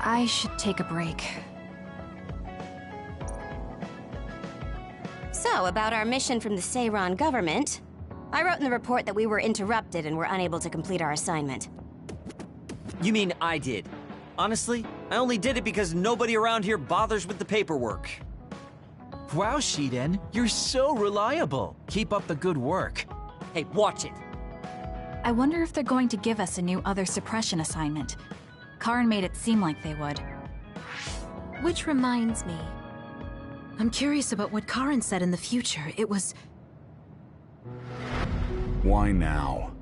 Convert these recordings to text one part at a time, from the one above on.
I should take a break. So, about our mission from the Seiran government, I wrote in the report that we were interrupted and were unable to complete our assignment. You mean I did? Honestly, I only did it because nobody around here bothers with the paperwork. Wow, Shiden, you're so reliable. Keep up the good work. Hey, watch it. I wonder if they're going to give us a new other suppression assignment. Karin made it seem like they would. Which reminds me, I'm curious about what Karin said in the future. It was... Why now?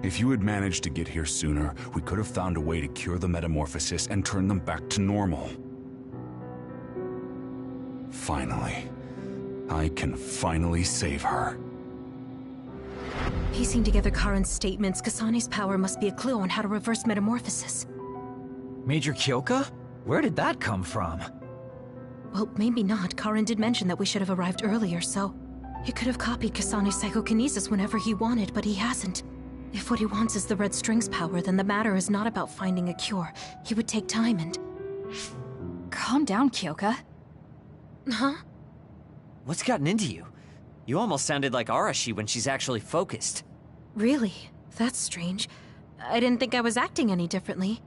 If you had managed to get here sooner, we could have found a way to cure the metamorphosis and turn them back to normal. Finally. I can finally save her. Piecing together Karin's statements, Kasane's power must be a clue on how to reverse metamorphosis. Major Kyoka? Where did that come from? Well, maybe not. Karin did mention that we should have arrived earlier, so... He could have copied Kasane's psychokinesis whenever he wanted, but he hasn't. If what he wants is the Red String's power, then the matter is not about finding a cure. He would take time and... Calm down, Kyoka. Huh? What's gotten into you? You almost sounded like Arashi when she's actually focused. Really? That's strange. I didn't think I was acting any differently.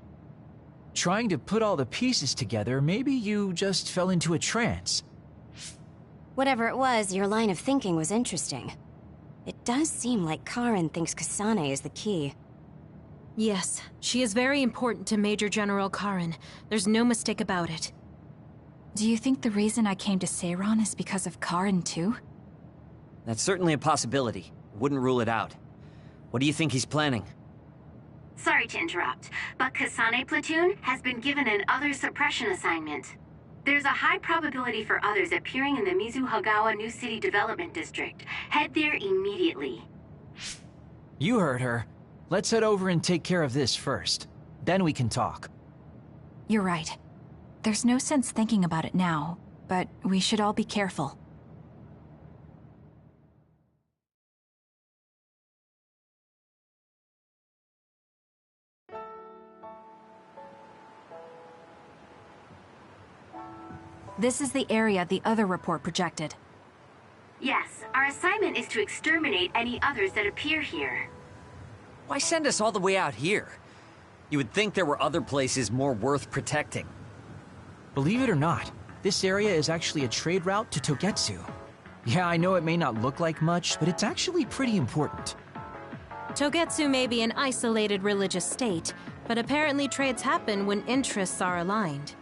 Trying to put all the pieces together, maybe you just fell into a trance. Whatever it was, your line of thinking was interesting. It does seem like Karin thinks Kasane is the key. Yes, she is very important to Major General Karin. There's no mistake about it. Do you think the reason I came to Seiran is because of Karin too? That's certainly a possibility. Wouldn't rule it out. What do you think he's planning? Sorry to interrupt, but Kasane Platoon has been given an other suppression assignment. There's a high probability for others appearing in the Mizuhagawa New City Development District. Head there immediately. You heard her. Let's head over and take care of this first. Then we can talk. You're right. There's no sense thinking about it now, but we should all be careful. This is the area the other report projected. Yes, our assignment is to exterminate any others that appear here. Why send us all the way out here? You would think there were other places more worth protecting. Believe it or not, this area is actually a trade route to Togetsu. Yeah, I know it may not look like much, but it's actually pretty important. Togetsu may be an isolated religious state, but apparently trades happen when interests are aligned.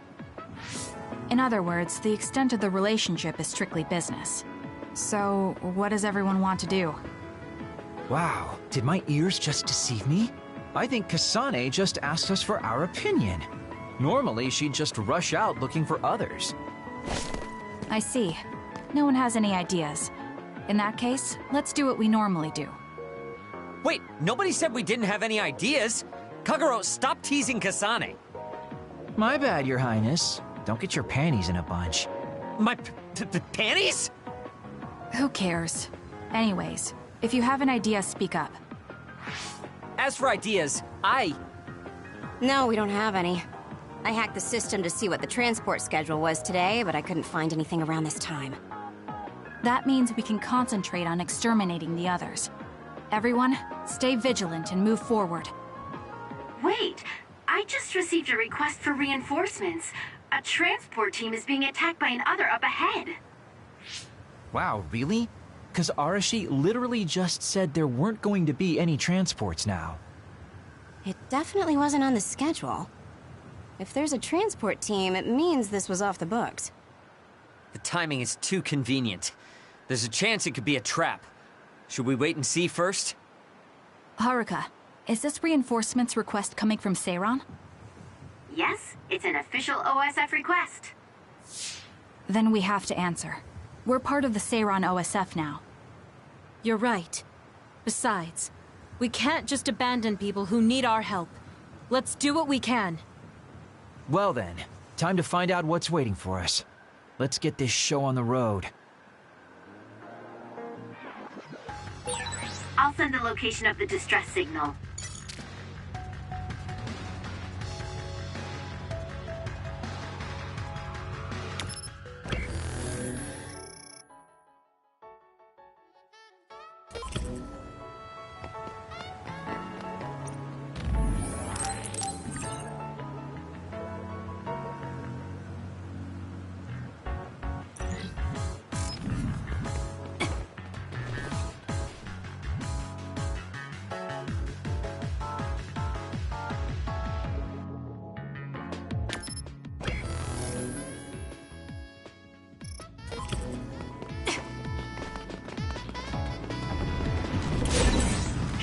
In other words, the extent of the relationship is strictly business. So, what does everyone want to do? Wow, did my ears just deceive me? I think Kasane just asked us for our opinion. Normally, she'd just rush out looking for others. I see. No one has any ideas. In that case, let's do what we normally do. Wait, nobody said we didn't have any ideas! Kagero, stop teasing Kasane! My bad, Your Highness. Don't get your panties in a bunch. My panties? Who cares? Anyways, if you have an idea, speak up. As for ideas, No, we don't have any. I hacked the system to see what the transport schedule was today, but I couldn't find anything around this time. That means we can concentrate on exterminating the others. Everyone, stay vigilant and move forward. Wait, I just received a request for reinforcements. A transport team is being attacked by an other up ahead. Wow, really? Because Arashi literally just said there weren't going to be any transports now. It definitely wasn't on the schedule. If there's a transport team, it means this was off the books. the timing is too convenient. There's a chance it could be a trap. Should we wait and see first? Haruka, is this reinforcements request coming from Seiran? Yes, it's an official OSF request. Then we have to answer. We're part of the Seiran OSF now. You're right. Besides, we can't just abandon people who need our help. Let's do what we can. Well then, time to find out what's waiting for us. Let's get this show on the road. I'll send the location of the distress signal.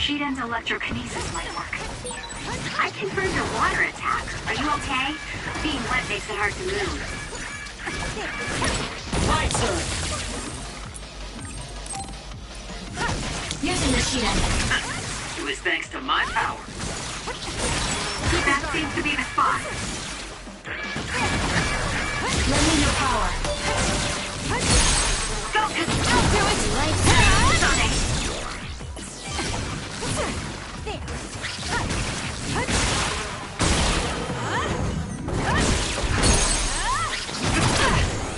Shiden's electrokinesis might work. I confirmed a water attack. Are you okay? Being wet makes it hard to move. My turn! Using the Shiden. It was thanks to my power. That seems to be the spot. Lend me your power. Focus! Don't do it! Sonic!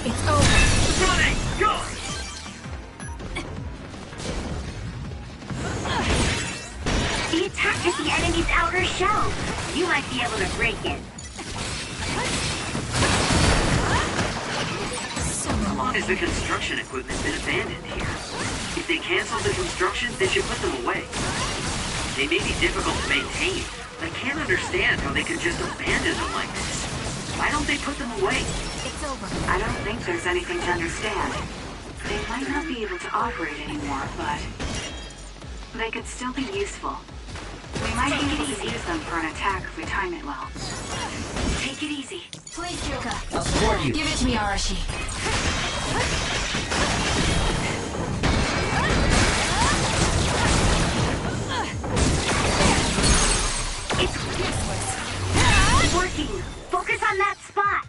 It's over. Sonic, go! The attack hit the enemy's outer shell. You might be able to break it. How long has the construction equipment been abandoned here? If they canceled the construction, they should put them away. They may be difficult to maintain. I can't understand how they could just abandon them like this. Why don't they put them away? It's over. I don't think there's anything to understand. They might not be able to operate anymore, but they could still be useful. We might be able to use them for an attack if we time it well. Take it easy. Please, Yuka. I'll support you. Give it to me, Arashi. It's working. Focus on that spot.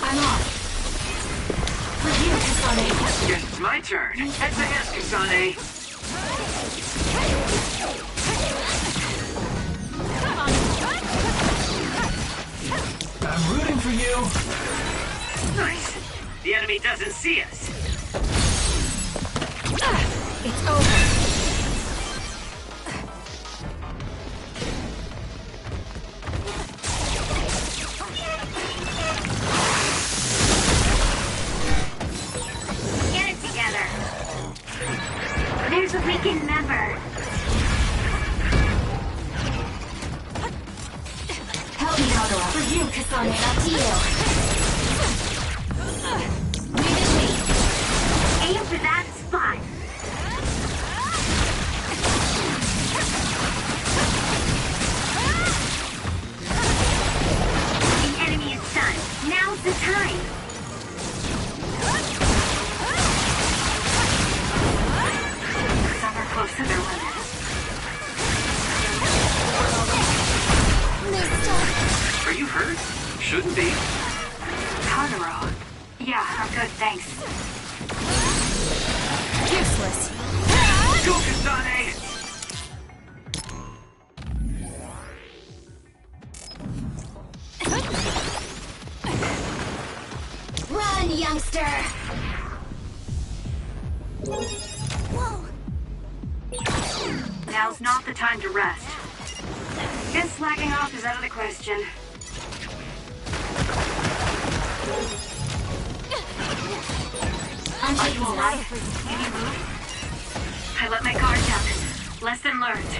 I'm off. For you, Kasane. Guess it's my turn. Heads ahead, Kasane. I'm rooting for you. Nice. The enemy doesn't see us. It's over. Get it together. There's a weakened member. Help me, Kagura. For you, Kasane. Not to you. Leave it to me. Aim for that spot. The enemy is stunned. Now's the time. Some are close to their limit. Are you hurt? Shouldn't be. Kagura. Yeah, I'm good, thanks. Useless. Go, Kasane! Run, youngster! Now's not the time to rest. Guess slacking off is out of the question. Are you alright? Can you move? I let my guard down. Lesson learned.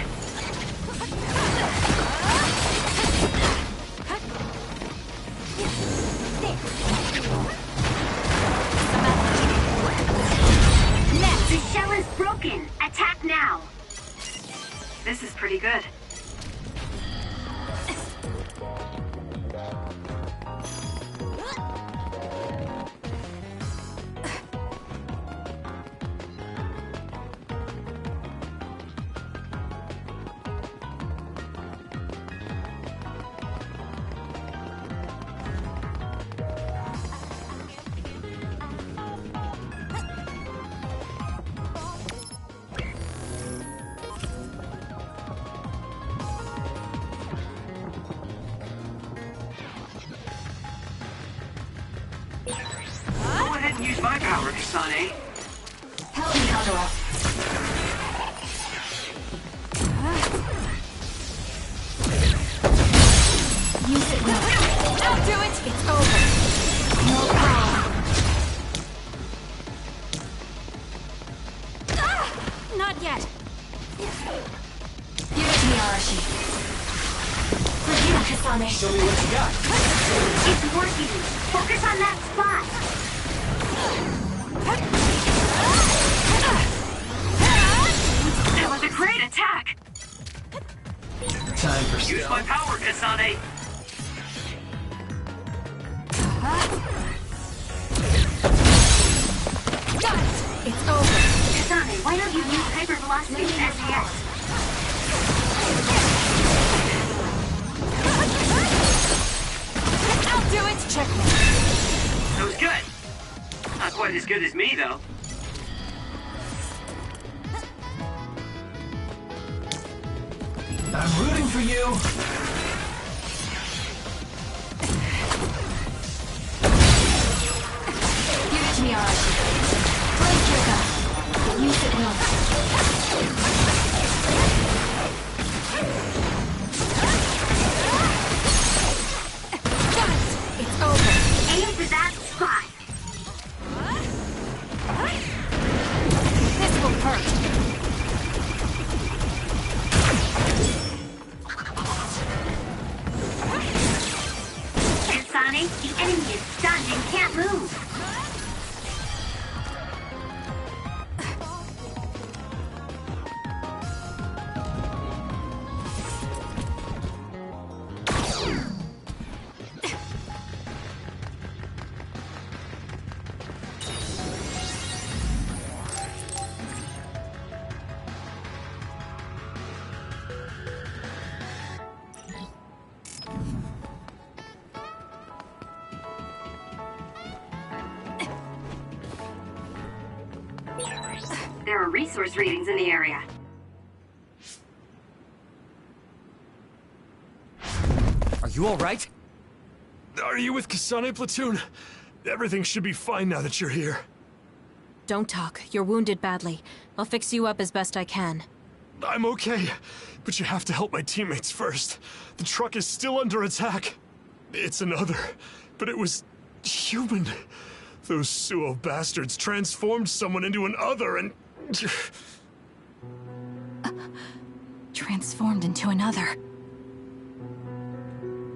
The shell is broken. Attack now. This is pretty good. Use my power, Kasane. Help me, Kagura. Use it now. Don't do it! It's over. No power. Give it to me, Arashi. For you, Kasane. Show me what you got. It's working. Focus on that spot. That was a great attack. Time for Use stealth. my power, Kasane! Got it! It's over. Kasane, why don't you use hypervelocity SAS? I'll do it! Checkmate. That was good. Not quite as good as me, though. I'm rooting for you. Give it to me, Arashi. Break your gun. Use it well. Got it! It's over. Aim for that spot. This will hurt. Kasane, the enemy is stunned and can't move. There are resource readings in the area. Are you all right? Are you with Kasane Platoon? Everything should be fine now that you're here. Don't talk. You're wounded badly. I'll fix you up as best I can. I'm okay, but you have to help my teammates first. The truck is still under attack. It's another, but it was human. Those Suo bastards transformed someone into an other and... Transformed into another.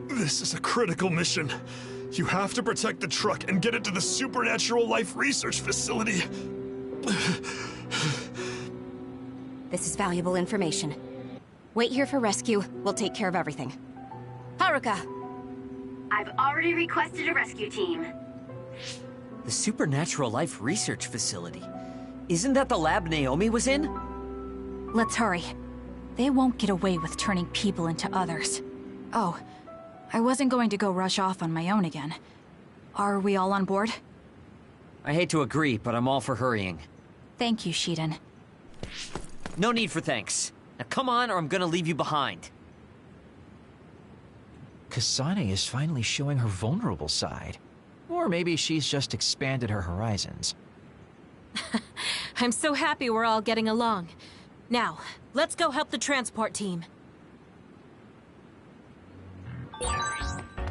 This is a critical mission. You have to protect the truck and get it to the Supernatural Life Research Facility. This is valuable information. Wait here for rescue. We'll take care of everything. Haruka! I've already requested a rescue team. The Supernatural Life Research Facility. Isn't that the lab Naomi was in? Let's hurry. They won't get away with turning people into others. Oh, I wasn't going to go rush off on my own again. Are we all on board? I hate to agree, but I'm all for hurrying. Thank you, Shiden. No need for thanks. Now come on, or I'm gonna leave you behind. Kasane is finally showing her vulnerable side. Or maybe she's just expanded her horizons. I'm so happy we're all getting along. Now, let's go help the transport team.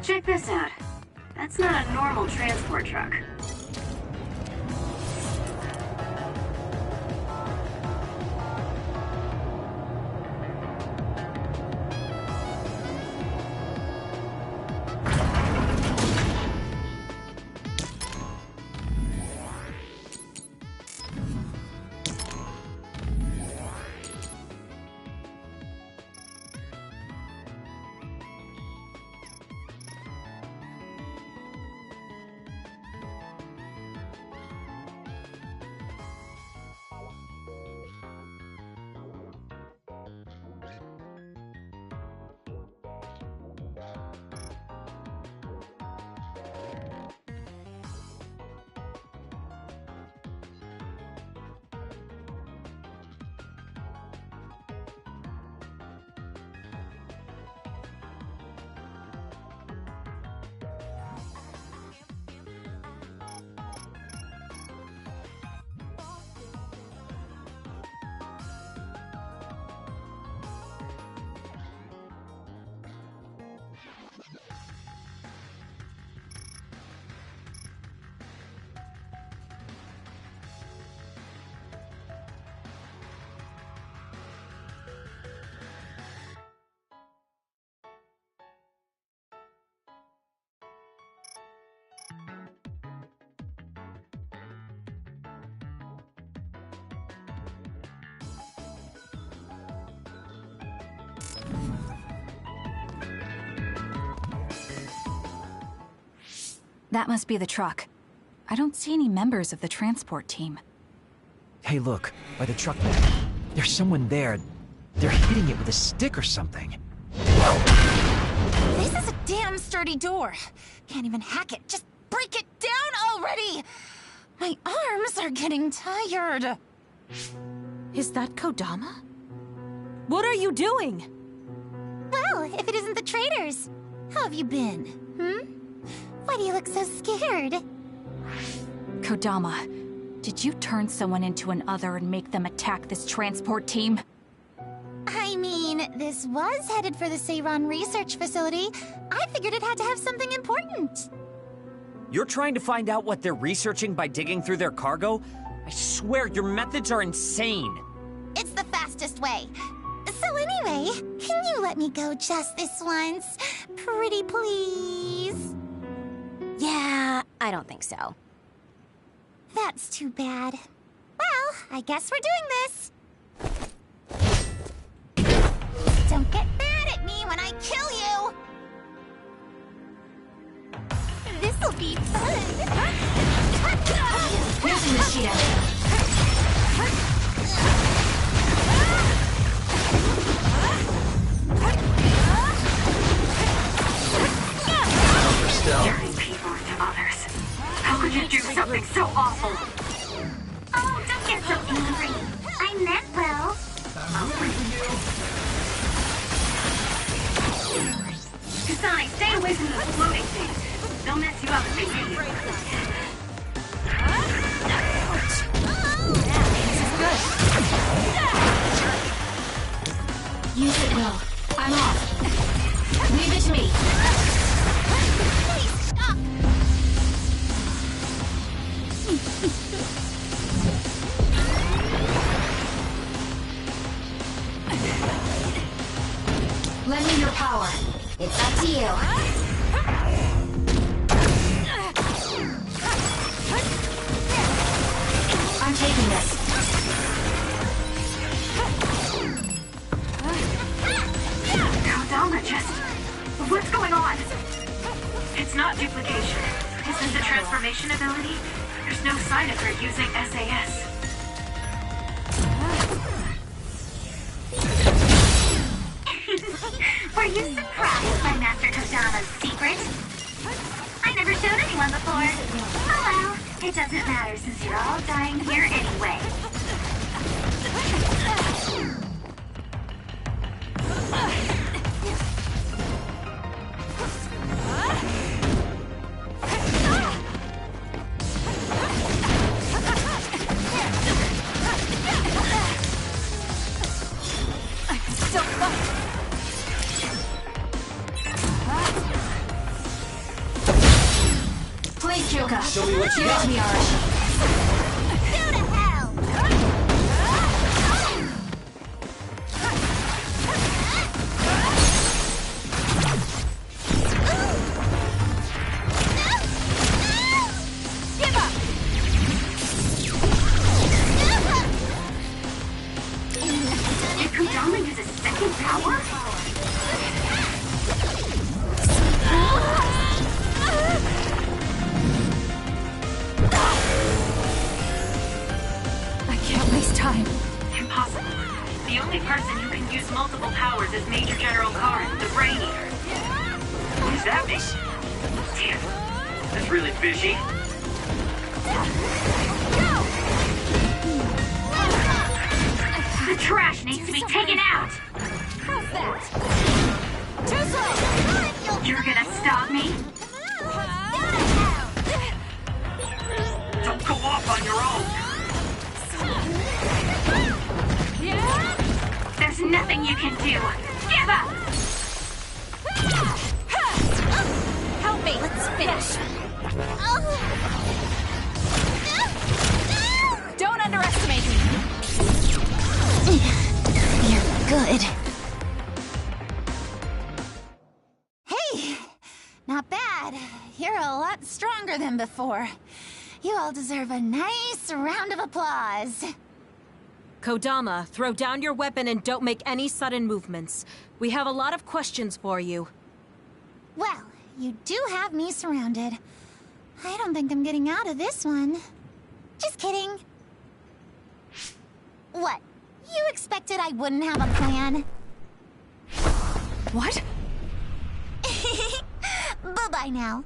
Check this out. That's not a normal transport truck. That must be the truck. I don't see any members of the transport team. Hey, look, by the truck there. There's someone there. They're hitting it with a stick or something. This is a damn sturdy door. Can't even hack it. Just break it down already! My arms are getting tired. Is that Kodama? What are you doing? Well, if it isn't the traitors. How have you been? Why do you look so scared? Kodama, did you turn someone into an other and make them attack this transport team? I mean, this was headed for the Seiran research facility. I figured it had to have something important. You're trying to find out what they're researching by digging through their cargo? I swear, your methods are insane. It's the fastest way. So anyway, can you let me go just this once? Pretty please? Yeah, I don't think so. That's too bad. Well, I guess we're doing this. Don't get mad at me when I kill you! This'll be fun! Using the shield. Turning people into others. How could you do something so awful? Oh, don't get so angry. I meant well. Kasane, stay away from those floating things. They'll mess you up if they hit you. Use it well. I'm off. Leave it to me. Please stop! Lend me your power. It's up to you. I'm taking this. Kodama just... What's going on? It's not duplication. Isn't the transformation ability? There's no sign of her using SAS. Were you surprised by Master Kodama's secret? I never showed anyone before. Oh well, it doesn't matter since you're all dying here anyway. Please, Kyoka. Show me what you Give it got. to me, Arashi. Go to hell! Give up! Did Kodama use a second power? I can't waste time. Impossible. The only person who can use multiple powers is Major General Karin, the Brain Eater. What does that mean? Damn, that's really fishy. The trash needs to be taken out! How's that? Too slow! You're gonna stop me? Don't go off on your own. There's nothing you can do! Give up! Help me! Let's finish! Don't underestimate me. You're good. Hey! Not bad. You're a lot stronger than before. You all deserve a nice round of applause. Kodama, throw down your weapon and don't make any sudden movements. We have a lot of questions for you. Well, you do have me surrounded. I don't think I'm getting out of this one. Just kidding. What? You expected I wouldn't have a plan? What? Bye-bye now.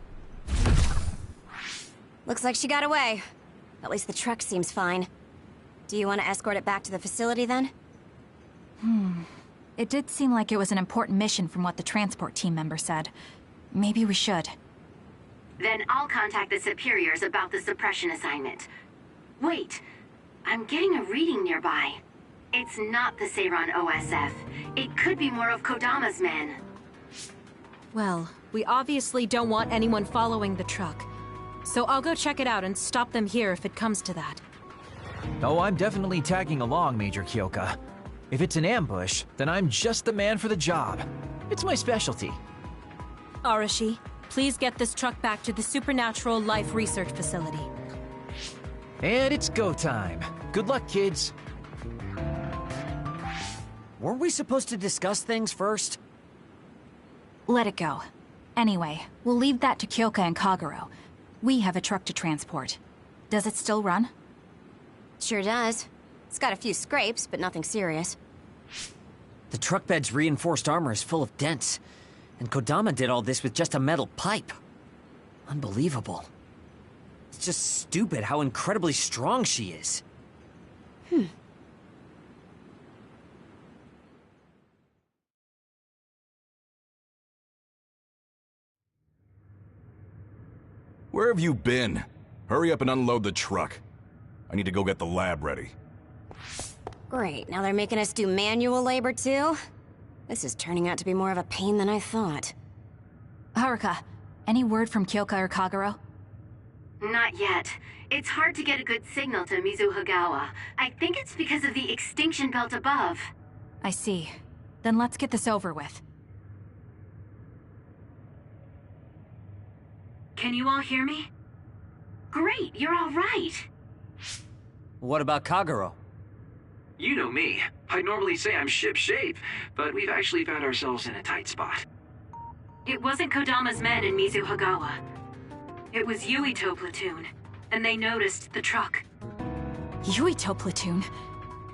Looks like she got away. At least the truck seems fine. Do you want to escort it back to the facility then? It did seem like it was an important mission from what the transport team member said. Maybe we should. Then I'll contact the superiors about the suppression assignment. Wait, I'm getting a reading nearby. It's not the Seiran OSF. It could be more of Kodama's men. Well, we obviously don't want anyone following the truck. So I'll go check it out and stop them here if it comes to that. Oh, I'm definitely tagging along, Major Kyoka. If it's an ambush, then I'm just the man for the job. It's my specialty. Arashi, please get this truck back to the Supernatural Life Research Facility. And it's go time. Good luck, kids. Weren't we supposed to discuss things first? Let it go. Anyway, we'll leave that to Kyoka and Kagero. We have a truck to transport. Does it still run? Sure does. It's got a few scrapes, but nothing serious. The truck bed's reinforced armor is full of dents. And Kodama did all this with just a metal pipe. Unbelievable. It's just stupid how incredibly strong she is. Where have you been? Hurry up and unload the truck. I need to go get the lab ready. Great, now they're making us do manual labor too? This is turning out to be more of a pain than I thought. Haruka, any word from Kyoka or Kagero? Not yet. It's hard to get a good signal to Mizuhagawa. I think it's because of the extinction belt above. I see. Then let's get this over with. Can you all hear me? Great, you're all right. What about Kagero? You know me. I'd normally say I'm ship-shape, but we've actually found ourselves in a tight spot. It wasn't Kodama's men in Mizuhagawa. It was Yuito platoon, and they noticed the truck. Yuito platoon?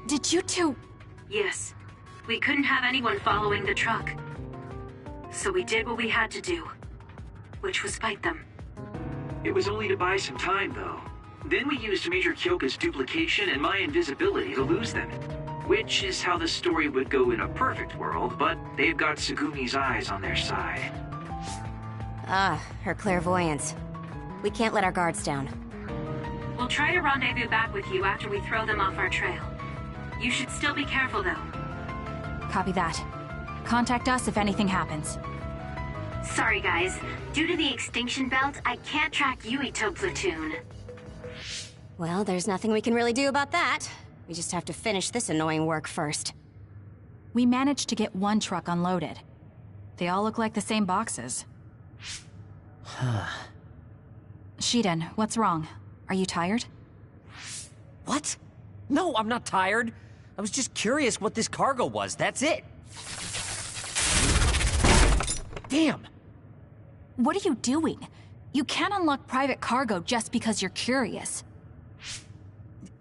Did you two... Yes. We couldn't have anyone following the truck. So we did what we had to do, which was fight them. It was only to buy some time, though. Then we used Major Kyoka's duplication and my invisibility to lose them. Which is how the story would go in a perfect world, but they've got Tsugumi's eyes on their side. Ah, her clairvoyance. We can't let our guards down. We'll try to rendezvous back with you after we throw them off our trail. You should still be careful, though. Copy that. Contact us if anything happens. Sorry, guys. Due to the extinction belt, I can't track Yuito platoon. Well, there's nothing we can really do about that. We just have to finish this annoying work first. We managed to get one truck unloaded. They all look like the same boxes. Shiden, what's wrong? Are you tired? What? No, I'm not tired. I was just curious what this cargo was, that's it. Damn! What are you doing? You can't unlock private cargo just because you're curious.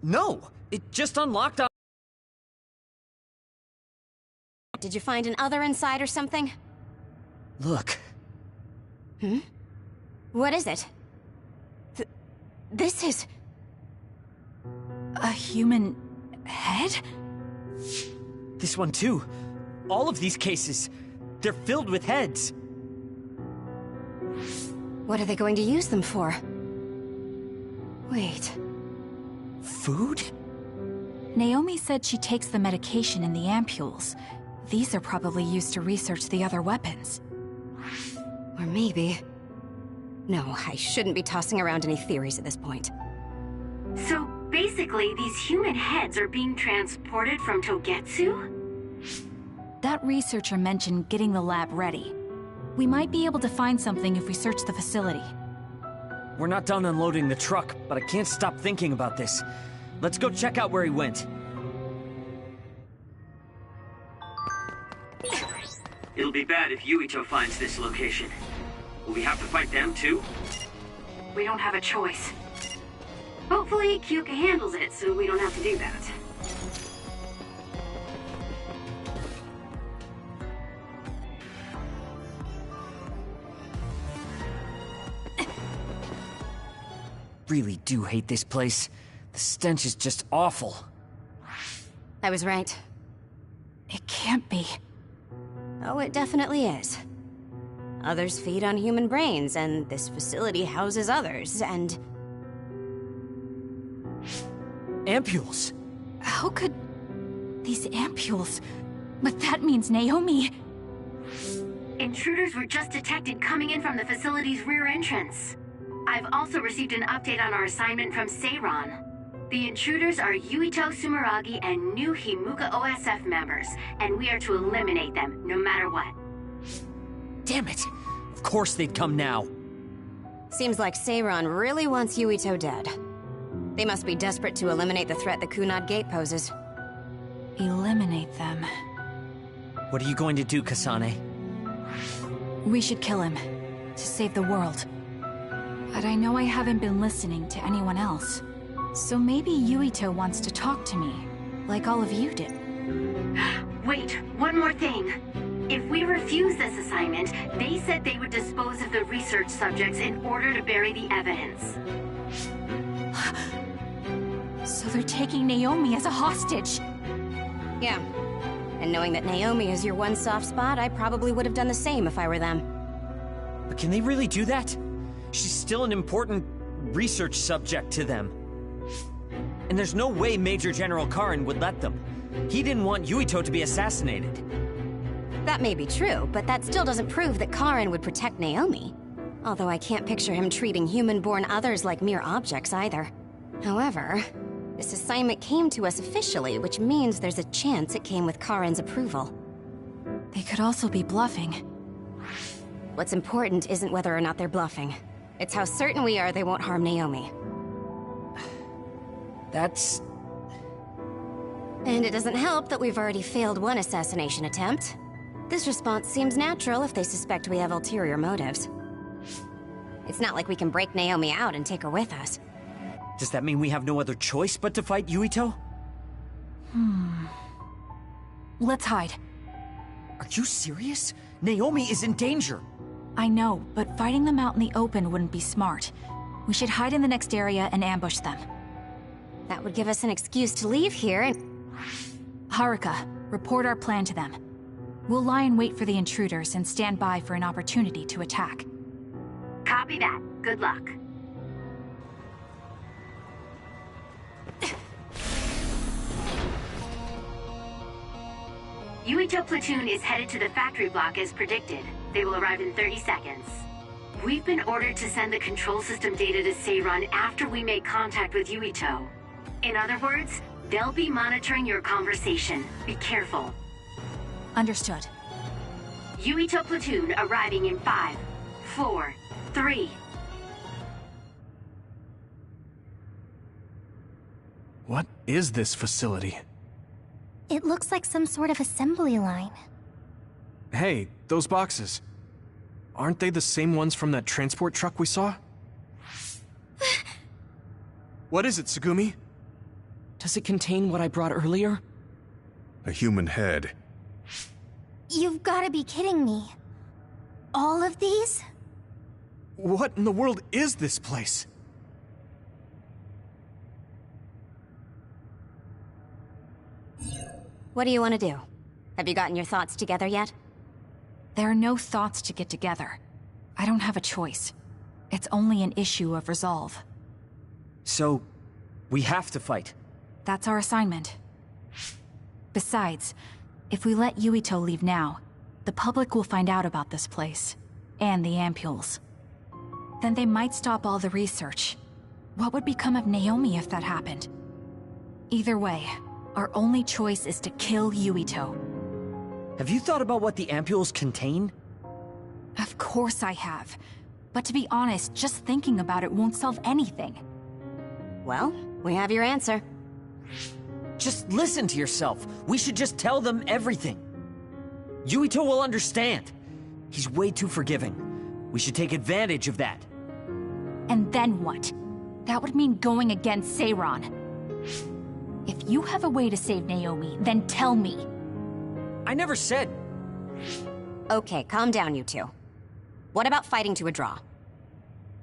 No! It just unlocked on... Did you find an other inside or something? Look. What is it? This is... A human... head? This one too. All of these cases. They're filled with heads. What are they going to use them for? Wait. Food? Naomi said she takes the medication in the ampules. These are probably used to research the other weapons. Or maybe... No, I shouldn't be tossing around any theories at this point. So basically, these human heads are being transported from Togetsu? That researcher mentioned getting the lab ready. We might be able to find something if we search the facility. We're not done unloading the truck, but I can't stop thinking about this. Let's go check out where he went. It'll be bad if Yuito finds this location. Will we have to fight them too? We don't have a choice. Hopefully, Kyoka handles it so we don't have to do that. Really do hate this place. The stench is just awful. I was right. It can't be. Oh, it definitely is. Others feed on human brains, and this facility houses others, and... Ampules! How could... these ampules... But that means Naomi... Intruders were just detected coming in from the facility's rear entrance. I've also received an update on our assignment from Seiran. The intruders are Yuito Sumeragi and new Himuka OSF members, and we are to eliminate them, no matter what. Damn it! Of course they'd come now. Seems like Seiran really wants Yuito dead. They must be desperate to eliminate the threat the Kunad Gate poses. Eliminate them. What are you going to do, Kasane? We should kill him, to save the world. But I know I haven't been listening to anyone else. So maybe Yuito wants to talk to me, like all of you did. Wait, one more thing. If we refuse this assignment, they said they would dispose of the research subjects in order to bury the evidence. So they're taking Naomi as a hostage. Yeah. And knowing that Naomi is your one soft spot, I probably would have done the same if I were them. But can they really do that? She's still an important research subject to them. And there's no way Major General Karin would let them. He didn't want Yuito to be assassinated. That may be true, but that still doesn't prove that Karin would protect Naomi. Although I can't picture him treating human-born others like mere objects either. However, this assignment came to us officially, which means there's a chance it came with Karin's approval. They could also be bluffing. What's important isn't whether or not they're bluffing. It's how certain we are they won't harm Naomi. That's... And it doesn't help that we've already failed one assassination attempt. This response seems natural if they suspect we have ulterior motives. It's not like we can break Naomi out and take her with us. Does that mean we have no other choice but to fight Yuito? Let's hide. Are you serious? Naomi is in danger. I know, but fighting them out in the open wouldn't be smart. We should hide in the next area and ambush them. That would give us an excuse to leave here and... Haruka, report our plan to them. We'll lie in wait for the intruders and stand by for an opportunity to attack. Copy that. Good luck. Yuito platoon is headed to the factory block as predicted. They will arrive in 30 seconds. We've been ordered to send the control system data to Seiran after we make contact with Yuito. In other words, they'll be monitoring your conversation. Be careful. Understood. Yuito platoon arriving in 5, 4, 3. What is this facility? It looks like some sort of assembly line. Hey, those boxes. Aren't they the same ones from that transport truck we saw? What is it, Tsugumi? Does it contain what I brought earlier? A human head. You've gotta be kidding me. All of these? What in the world is this place? What do you want to do? Have you gotten your thoughts together yet? There are no thoughts to get together. I don't have a choice. It's only an issue of resolve. So, we have to fight. That's our assignment. Besides, if we let Yuito leave now, the public will find out about this place. And the ampules. Then they might stop all the research. What would become of Naomi if that happened? Either way, our only choice is to kill Yuito. Have you thought about what the ampules contain? Of course I have. But to be honest, just thinking about it won't solve anything. Well, we have your answer. Just listen to yourself. We should just tell them everything. Yuito will understand. He's way too forgiving. We should take advantage of that. And then what? That would mean going against Seiran. If you have a way to save Naomi, then tell me. I never said... Okay, calm down, you two. What about fighting to a draw?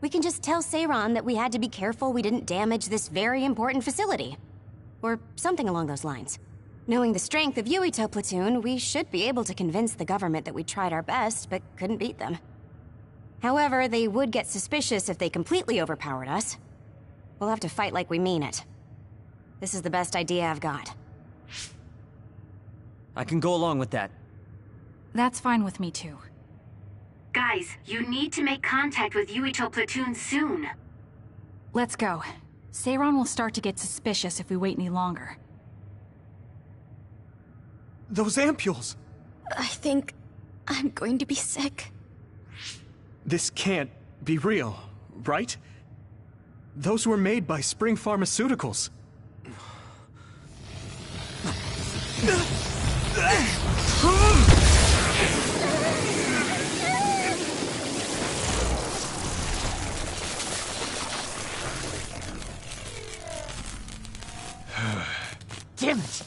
We can just tell Seiran that we had to be careful we didn't damage this very important facility. Or something along those lines. Knowing the strength of Yuito Platoon, we should be able to convince the government that we tried our best, but couldn't beat them. However, they would get suspicious if they completely overpowered us. We'll have to fight like we mean it. This is the best idea I've got. I can go along with that. That's fine with me too. Guys, you need to make contact with Yuito Platoon soon. Let's go. Seiran will start to get suspicious if we wait any longer. Those ampules! I think I'm going to be sick. This can't be real, right? Those were made by Spring Pharmaceuticals. Damn it!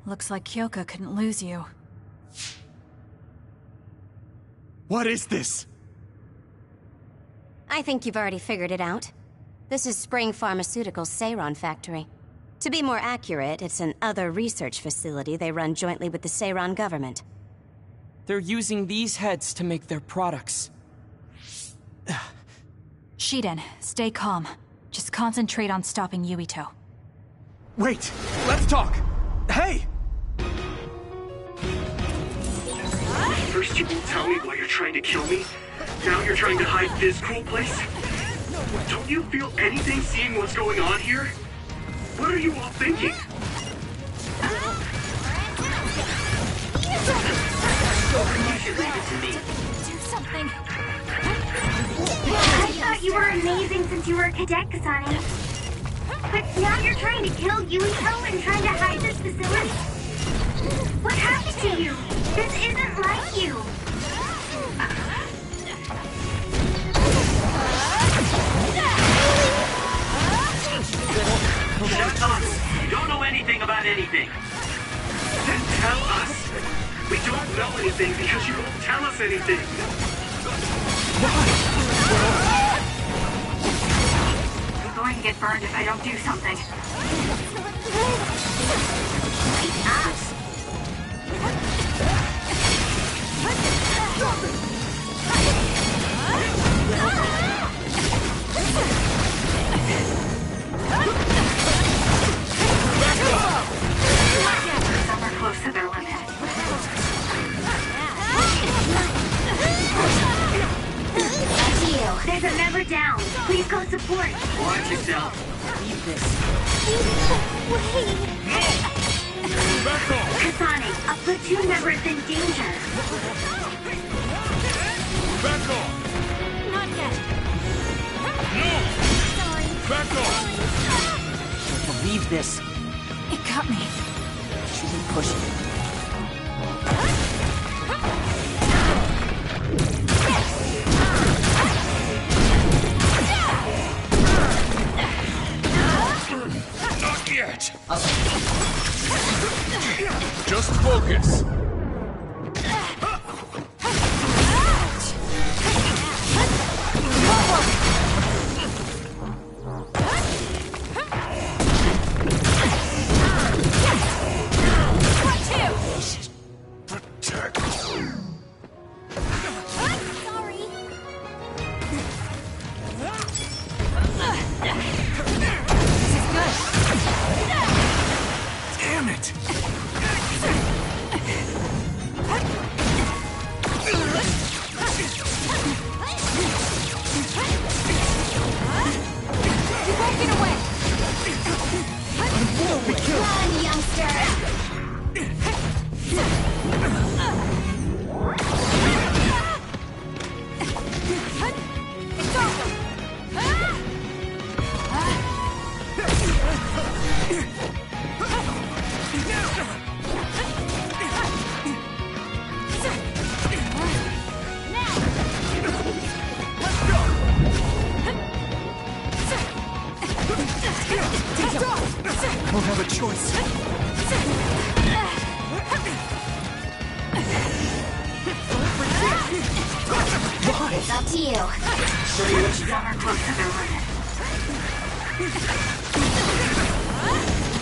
Looks like Kyoka couldn't lose you. What is this? I think you've already figured it out. This is Spring Pharmaceuticals' Seiran factory. To be more accurate, it's an other research facility they run jointly with the Seiran government. They're using these heads to make their products. Shiden, stay calm. Just concentrate on stopping Yuito. Wait! Let's talk! Hey! First you won't tell me why you're trying to kill me. Now you're trying to hide this cool place? Don't you feel anything seeing what's going on here? What are you all thinking? You should leave it to me. Do something! I thought you were amazing since you were a cadet, Kasane. But now you're trying to kill Yuito and trying to hide this facility? What happened to you? This isn't like you. Shut up! You don't know anything about anything. Then tell us. We don't know anything because you won't tell us anything. I'm going to get burned if I don't do something. Wake up! Some are close to their limit. That's you. There's a member down. Please go support. Watch yourself. Leave this. Back off! Kasane, a platoon member is in danger. Back off! Not yet. No! Sorry. Back off! Can't believe this. It got me. Shouldn't push it. Not yet! Just focus! Protect. Sorry. Damn it! Run, youngster. Don't have a choice. Why? It's up to you. Show you what you got. Closer than limit.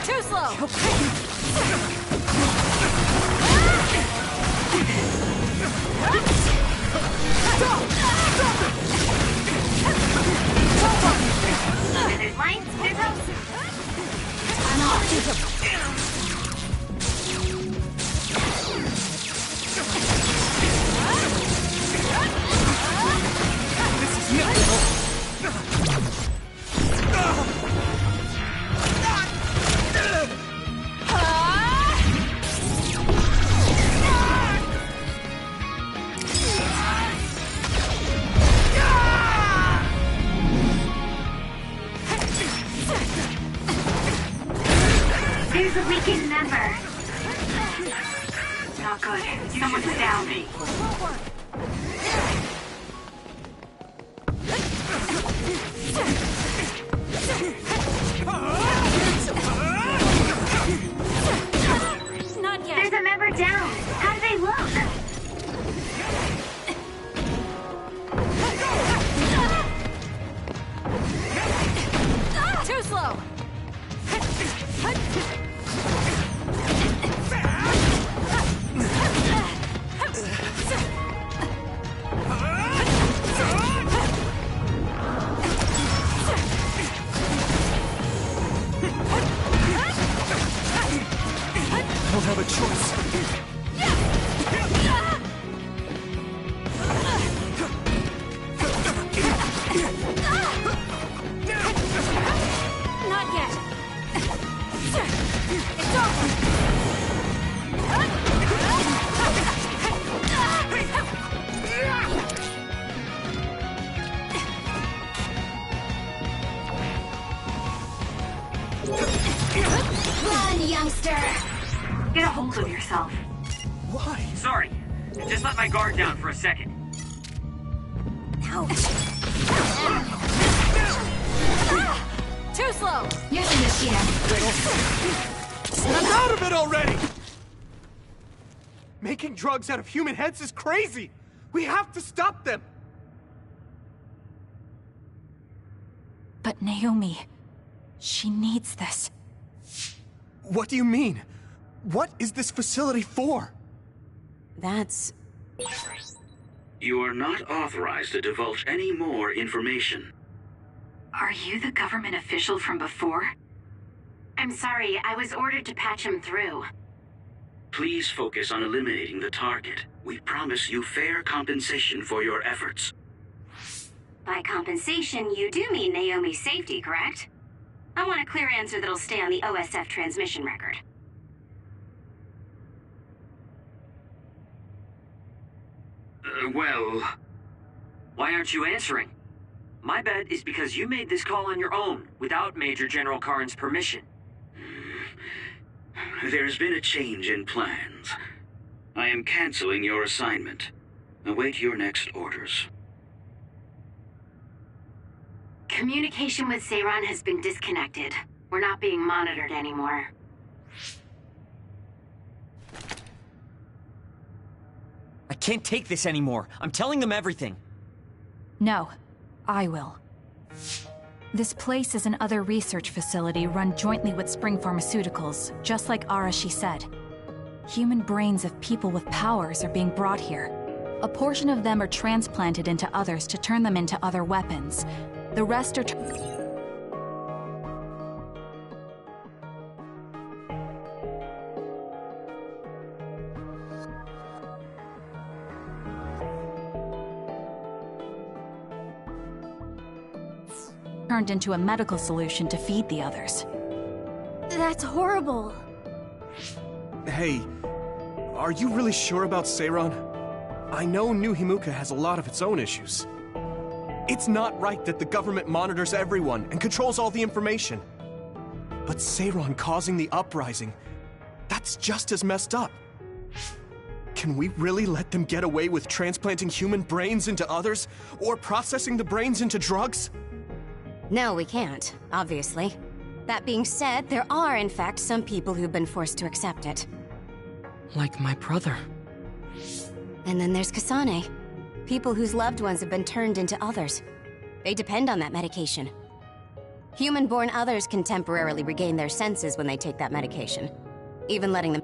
Too slow! Where there's light, there's hope. I'm off. There's a weakened member. Not good. Someone's down. Not yet. There's a member down. How do they look? Too slow! Don't have a choice. Not yet. It's over. Run, youngster! Get a hold of yourself. Why? Sorry. I just let my guard down for a second. Ouch! Too slow! Using the shield. Snap out of it already! Making drugs out of human heads is crazy! We have to stop them! But Naomi, she needs this. What do you mean? What is this facility for? That's... You are not authorized to divulge any more information. Are you the government official from before? I'm sorry, I was ordered to patch him through. Please focus on eliminating the target. We promise you fair compensation for your efforts. By compensation, you do mean Naomi's safety, correct? I want a clear answer that'll stay on the OSF transmission record. Well... Why aren't you answering? My bet is because you made this call on your own, without Major General Karin's permission. There's been a change in plans. I am canceling your assignment. Await your next orders. Communication with Seiran has been disconnected. We're not being monitored anymore. I can't take this anymore. I'm telling them everything. No, I will. This place is another research facility run jointly with Spring Pharmaceuticals, just like Arashi said. Human brains of people with powers are being brought here. A portion of them are transplanted into others to turn them into other weapons. The rest are turned into a medical solution to feed the others. That's horrible. Hey, are you really sure about Seiran? I know New Himuka has a lot of its own issues. It's not right that the government monitors everyone and controls all the information. But Seiran causing the uprising, that's just as messed up. Can we really let them get away with transplanting human brains into others, or processing the brains into drugs? No, we can't, obviously. That being said, there are, in fact, some people who've been forced to accept it. Like my brother. And then there's Kasane. People whose loved ones have been turned into others. They depend on that medication. Human-born others can temporarily regain their senses when they take that medication. Even letting them...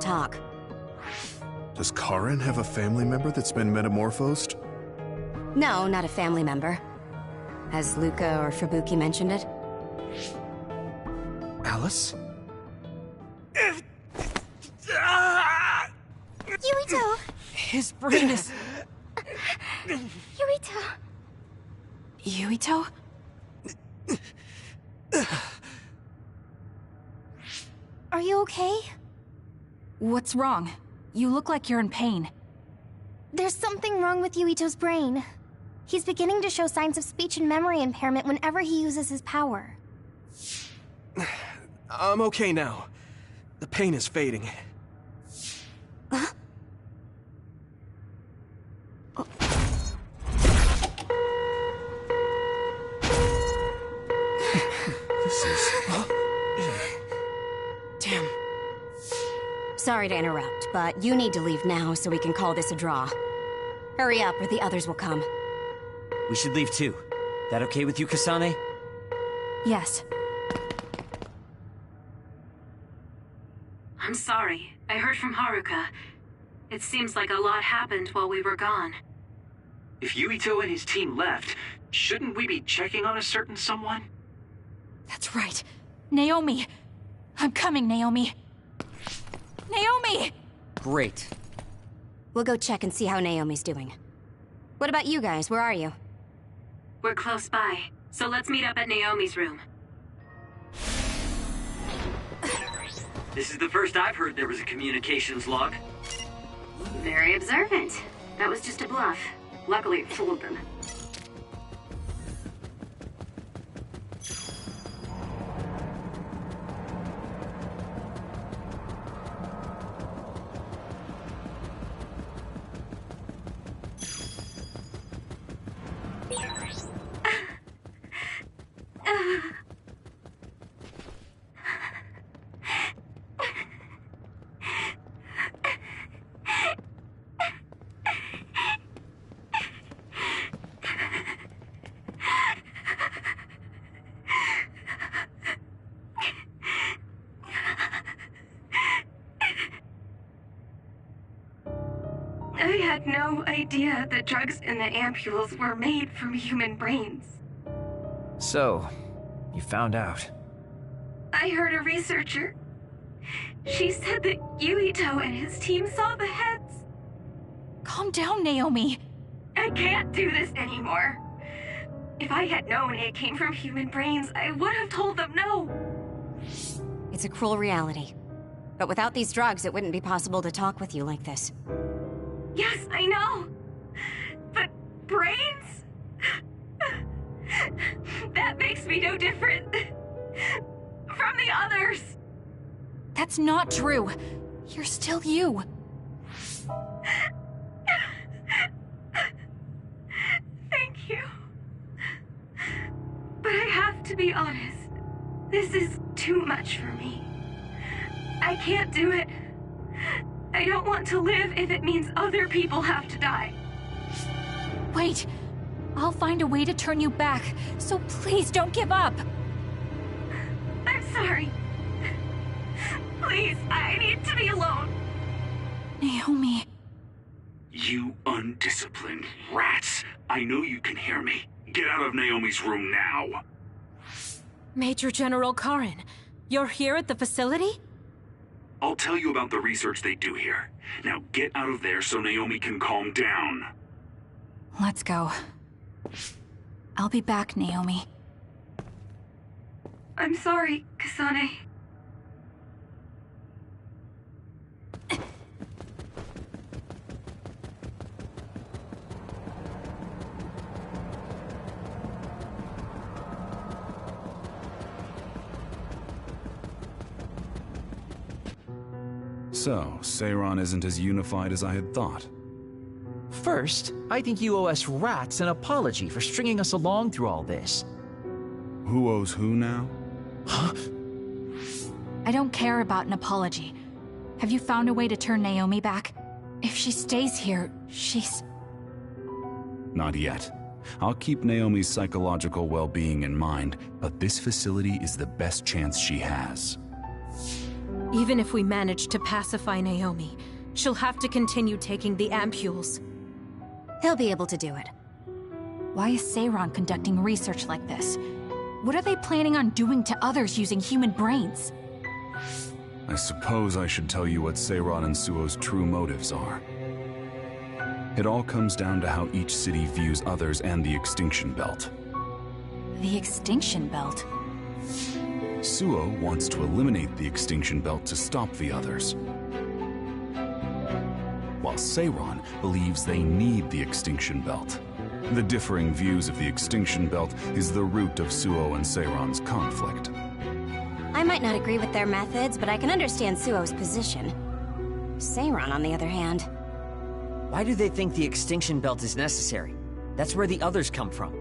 talk. Does Karen have a family member that's been metamorphosed? No, not a family member. Has Luca or Fubuki mentioned it? Alice? Yuito! His brain is... Yuito! Yuito? Are you okay? What's wrong? You look like you're in pain. There's something wrong with Yuito's brain. He's beginning to show signs of speech and memory impairment whenever he uses his power. I'm okay now. The pain is fading. This is... Damn. Sorry to interrupt, but you need to leave now so we can call this a draw. Hurry up or the others will come. We should leave too. That okay with you, Kasane? Yes. I'm sorry. I heard from Haruka. It seems like a lot happened while we were gone. If Yuito and his team left, shouldn't we be checking on a certain someone? That's right. Naomi! I'm coming, Naomi! Naomi! Great. We'll go check and see how Naomi's doing. What about you guys? Where are you? We're close by, so let's meet up at Naomi's room. This is the first I've heard there was a communications log. Very observant. That was just a bluff. Luckily, it fooled them. I had no idea the drugs in the ampules were made from human brains. So, you found out. I heard a researcher. She said that Yuito and his team saw the heads. Calm down, Naomi. I can't do this anymore. If I had known it came from human brains, I would have told them no. It's a cruel reality. But without these drugs, it wouldn't be possible to talk with you like this. Yes, I know. But brains? That makes me no different from the others. That's not true. You're still you. Thank you. But I have to be honest. This is too much for me. I can't do it. I don't want to live if it means other people have to die. Wait. I'll find a way to turn you back, so please don't give up. I'm sorry. Please, I need to be alone. Naomi. You undisciplined rats. I know you can hear me. Get out of Naomi's room now. Major General Karen, you're here at the facility? I'll tell you about the research they do here. Now get out of there so Naomi can calm down. Let's go. I'll be back, Naomi. I'm sorry, Kasane. So, Seiron isn't as unified as I had thought. First, I think you owe us rats an apology for stringing us along through all this. Who owes who now? Huh? I don't care about an apology. Have you found a way to turn Naomi back? If she stays here, she's... Not yet. I'll keep Naomi's psychological well-being in mind, but this facility is the best chance she has. Even if we manage to pacify Naomi, she'll have to continue taking the ampules. He'll be able to do it. Why is Seiron conducting research like this? What are they planning on doing to others using human brains? I suppose I should tell you what Seiron and Suo's true motives are. It all comes down to how each city views others and the Extinction Belt. The Extinction Belt? Suo wants to eliminate the Extinction Belt to stop the others, while Seiron believes they need the Extinction Belt. The differing views of the Extinction Belt is the root of Suo and Seiron's conflict. I might not agree with their methods, but I can understand Suo's position. Seiron, on the other hand... Why do they think the Extinction Belt is necessary? That's where the others come from.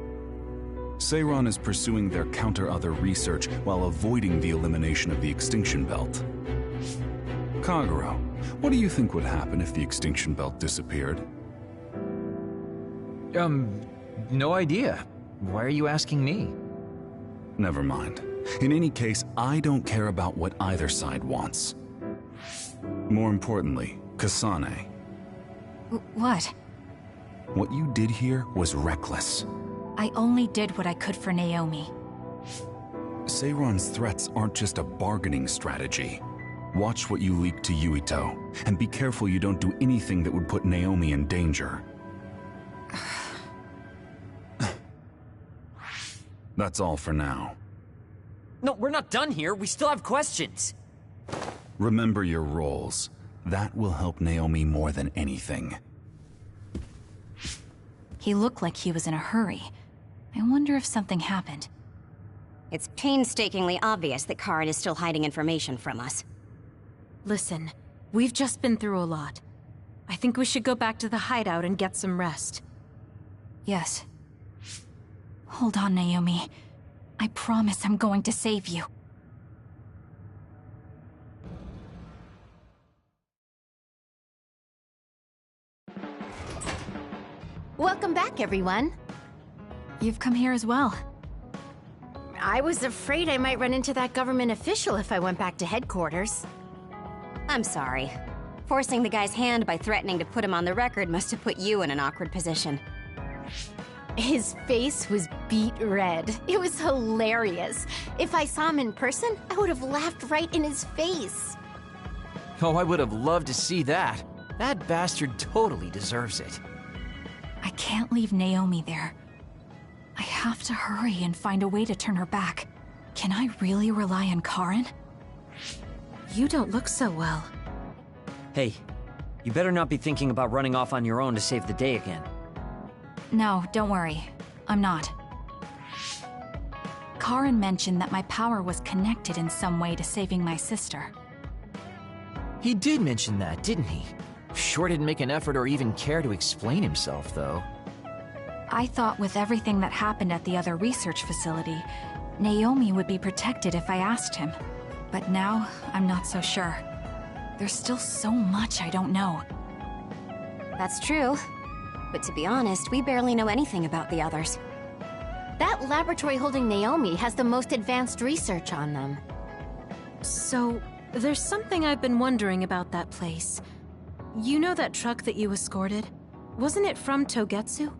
Seiron is pursuing their counter-other research while avoiding the elimination of the Extinction Belt. Kagero, what do you think would happen if the Extinction Belt disappeared? No idea. Why are you asking me? Never mind. In any case, I don't care about what either side wants. More importantly, Kasane. What? What you did here was reckless. I only did what I could for Naomi. Seiron's threats aren't just a bargaining strategy. Watch what you leak to Yuito, and be careful you don't do anything that would put Naomi in danger. That's all for now. No, we're not done here. We still have questions. Remember your roles. That will help Naomi more than anything. He looked like he was in a hurry. I wonder if something happened. It's painstakingly obvious that Karen is still hiding information from us. Listen, we've just been through a lot. I think we should go back to the hideout and get some rest. Yes. Hold on, Naomi. I promise I'm going to save you. Welcome back, everyone. You've come here as well. I was afraid I might run into that government official if I went back to headquarters. I'm sorry. Forcing the guy's hand by threatening to put him on the record must have put you in an awkward position. His face was beet red. It was hilarious. If I saw him in person, I would have laughed right in his face. Oh, I would have loved to see that. That bastard totally deserves it. I can't leave Naomi there. I have to hurry and find a way to turn her back. Can I really rely on Karen? You don't look so well. Hey, you better not be thinking about running off on your own to save the day again. No, don't worry. I'm not. Karen mentioned that my power was connected in some way to saving my sister. He did mention that, didn't he? Sure didn't make an effort or even care to explain himself, though. I thought with everything that happened at the other research facility, Naomi would be protected if I asked him. But now, I'm not so sure. There's still so much I don't know. That's true. But to be honest, we barely know anything about the others. That laboratory holding Naomi has the most advanced research on them. So, there's something I've been wondering about that place. You know that truck that you escorted? Wasn't it from Togetsu?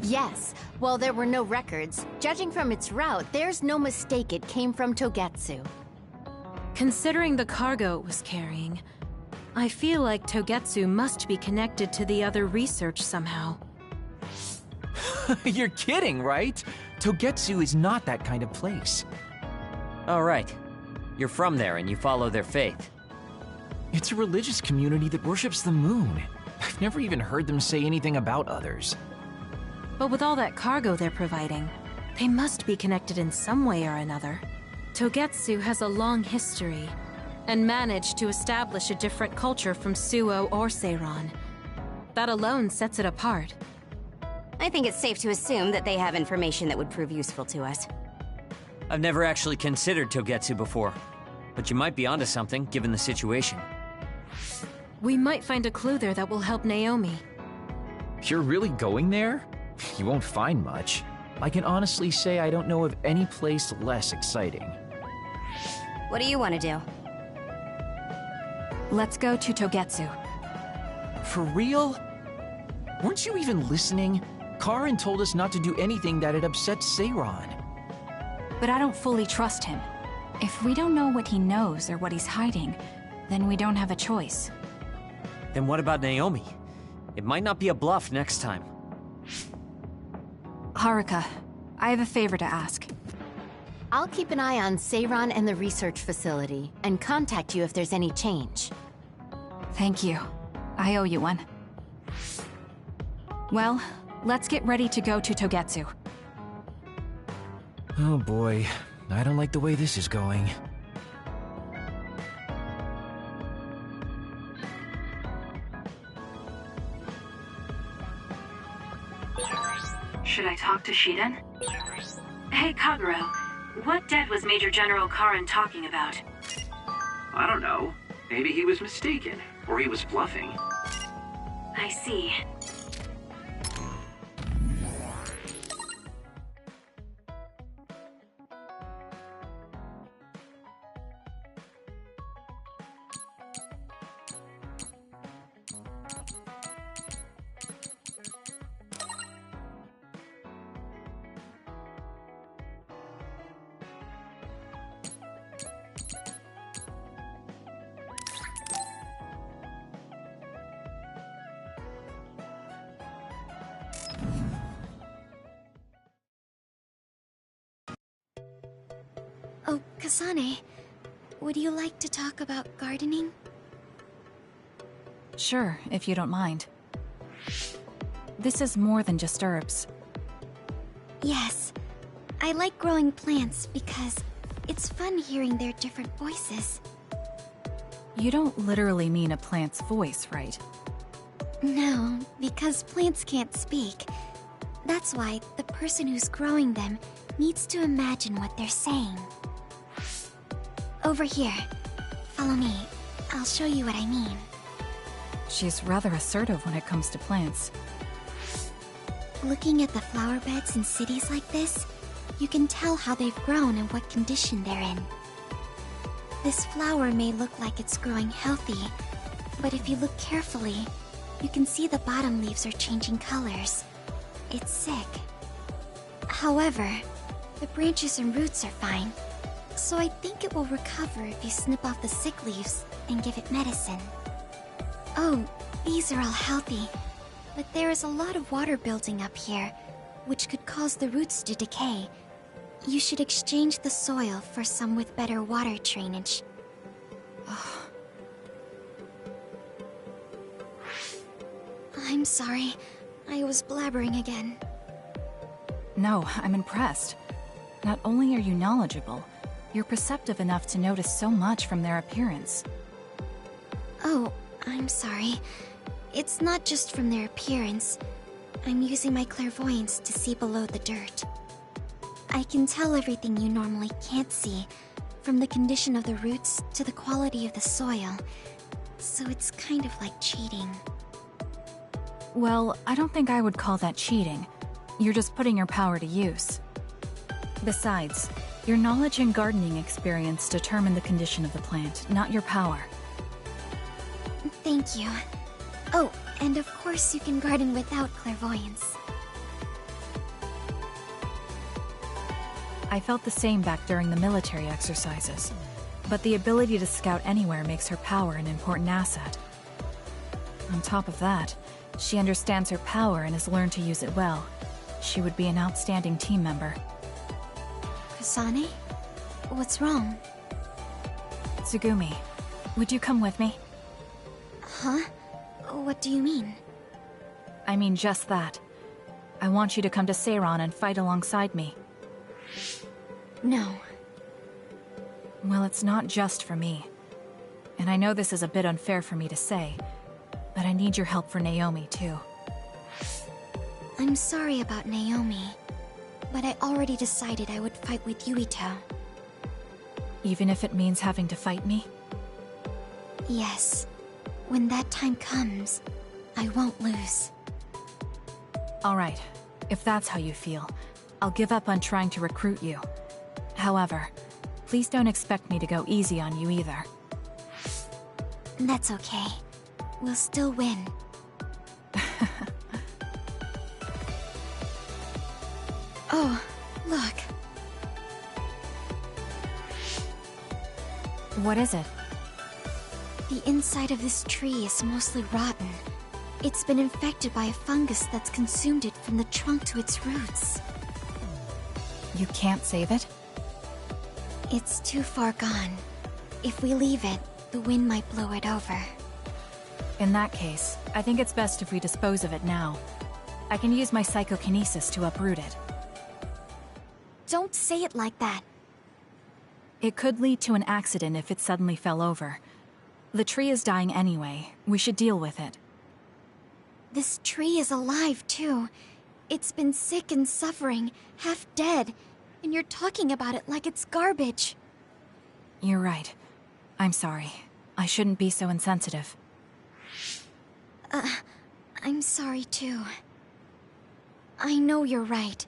Yes. While there were no records, judging from its route, there's no mistake it came from Togetsu. Considering the cargo it was carrying, I feel like Togetsu must be connected to the other research somehow. You're kidding, right? Togetsu is not that kind of place. Oh, right. You're from there and you follow their faith. It's a religious community that worships the moon. I've never even heard them say anything about others. But with all that cargo they're providing, they must be connected in some way or another. Togetsu has a long history, and managed to establish a different culture from Suo or Seiran. That alone sets it apart. I think it's safe to assume that they have information that would prove useful to us. I've never actually considered Togetsu before, but you might be onto something, given the situation. We might find a clue there that will help Naomi. You're really going there? You won't find much. I can honestly say I don't know of any place less exciting. What do you want to do? Let's go to Togetsu. For real? Weren't you even listening? Karin told us not to do anything that'd upset Seiran. But I don't fully trust him. If we don't know what he knows or what he's hiding, then we don't have a choice. Then what about Naomi? It might not be a bluff next time. Haruka, I have a favor to ask. I'll keep an eye on Seiran and the research facility, and contact you if there's any change. Thank you. I owe you one. Well, let's get ready to go to Togetsu. Oh boy, I don't like the way this is going. Should I talk to Shiden? Hey, Kagero. What debt was Major General Karin talking about? I don't know. Maybe he was mistaken, or he was bluffing. I see. Oh, Kasane, would you like to talk about gardening? Sure, if you don't mind. This is more than just herbs. Yes. I like growing plants because it's fun hearing their different voices. You don't literally mean a plant's voice, right? No, because plants can't speak. That's why the person who's growing them needs to imagine what they're saying. Over here. Follow me. I'll show you what I mean. She's rather assertive when it comes to plants. Looking at the flower beds in cities like this, you can tell how they've grown and what condition they're in. This flower may look like it's growing healthy, but if you look carefully, you can see the bottom leaves are changing colors. It's sick. However, the branches and roots are fine, so I think it will recover if you snip off the sick leaves and give it medicine. Oh, these are all healthy, but there is a lot of water building up here, which could cause the roots to decay. You should exchange the soil for some with better water drainage. I'm sorry. I was blabbering again. No, I'm impressed. Not only are you knowledgeable, you're perceptive enough to notice so much from their appearance. Oh, I'm sorry. It's not just from their appearance. I'm using my clairvoyance to see below the dirt. I can tell everything you normally can't see, from the condition of the roots to the quality of the soil. So it's kind of like cheating. Well, I don't think I would call that cheating. You're just putting your power to use. Besides, your knowledge and gardening experience determine the condition of the plant, not your power. Thank you. Oh, and of course you can garden without clairvoyance. I felt the same back during the military exercises. but the ability to scout anywhere makes her power an important asset. On top of that, she understands her power and has learned to use it well. She would be an outstanding team member. Kasane? What's wrong? Tsugumi, would you come with me? Huh? What do you mean? I mean just that. I want you to come to Seiran and fight alongside me. No. Well, it's not just for me. And I know this is a bit unfair for me to say, but I need your help for Naomi, too. I'm sorry about Naomi, but I already decided I would fight with Yuito. Even if it means having to fight me? Yes. When that time comes, I won't lose. Alright, if that's how you feel, I'll give up on trying to recruit you. However, please don't expect me to go easy on you either. That's okay. We'll still win. Oh, look. What is it? The inside of this tree is mostly rotten. It's been infected by a fungus that's consumed it from the trunk to its roots. You can't save it? It's too far gone. If we leave it, the wind might blow it over. In that case, I think it's best if we dispose of it now. I can use my psychokinesis to uproot it. Don't say it like that. It could lead to an accident if it suddenly fell over. The tree is dying anyway. We should deal with it. This tree is alive, too. It's been sick and suffering, half dead, and you're talking about it like it's garbage. You're right. I'm sorry. I shouldn't be so insensitive. I'm sorry, too. I know you're right.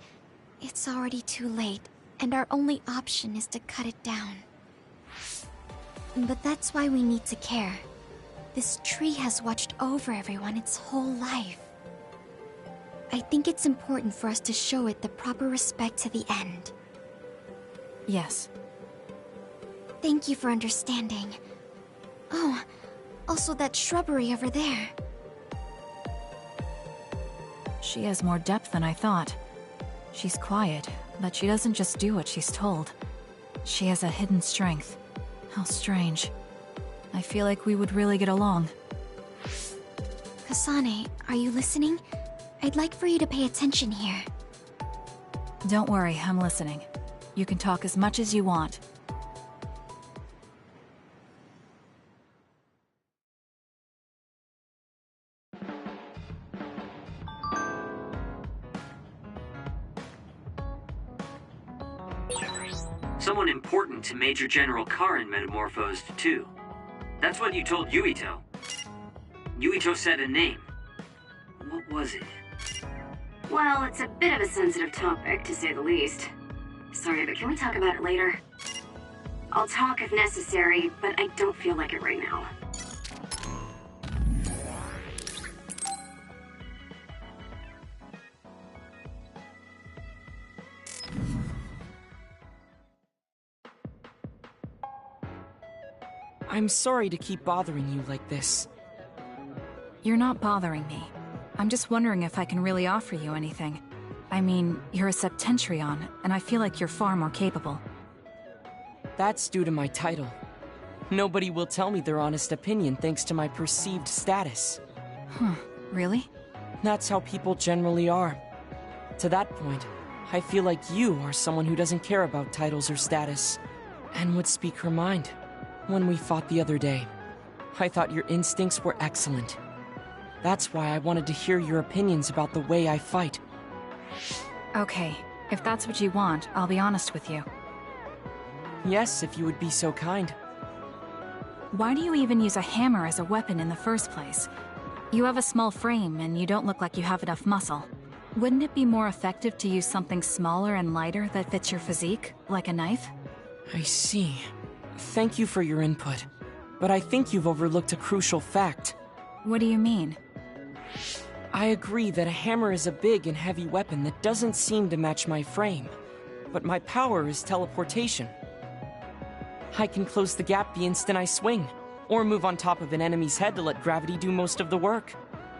It's already too late, and our only option is to cut it down. But that's why we need to care. This tree has watched over everyone its whole life. I think it's important for us to show it the proper respect to the end. Yes. Thank you for understanding. Oh, also that shrubbery over there. She has more depth than I thought. She's quiet, but she doesn't just do what she's told. She has a hidden strength. How strange. I feel like we would really get along. Kasane, are you listening? I'd like for you to pay attention here. Don't worry, I'm listening. You can talk as much as you want. Someone important to Major General Karin metamorphosed, too. That's what you told Yuito. Yuito said a name. What was it? Well, it's a bit of a sensitive topic, to say the least. Sorry, but can we talk about it later? I'll talk if necessary, but I don't feel like it right now. I'm sorry to keep bothering you like this. You're not bothering me. I'm just wondering if I can really offer you anything. I mean, you're a Septentrion, and I feel like you're far more capable. That's due to my title. Nobody will tell me their honest opinion thanks to my perceived status. Really? That's how people generally are. To that point, I feel like you are someone who doesn't care about titles or status, and would speak her mind. When we fought the other day, I thought your instincts were excellent. That's why I wanted to hear your opinions about the way I fight. Okay, if that's what you want, I'll be honest with you. Yes, if you would be so kind. Why do you even use a hammer as a weapon in the first place? You have a small frame, and you don't look like you have enough muscle. Wouldn't it be more effective to use something smaller and lighter that fits your physique, like a knife? I see. Thank you for your input, but I think you've overlooked a crucial fact. What do you mean? I agree that a hammer is a big and heavy weapon that doesn't seem to match my frame, but my power is teleportation. I can close the gap the instant I swing, or move on top of an enemy's head to let gravity do most of the work.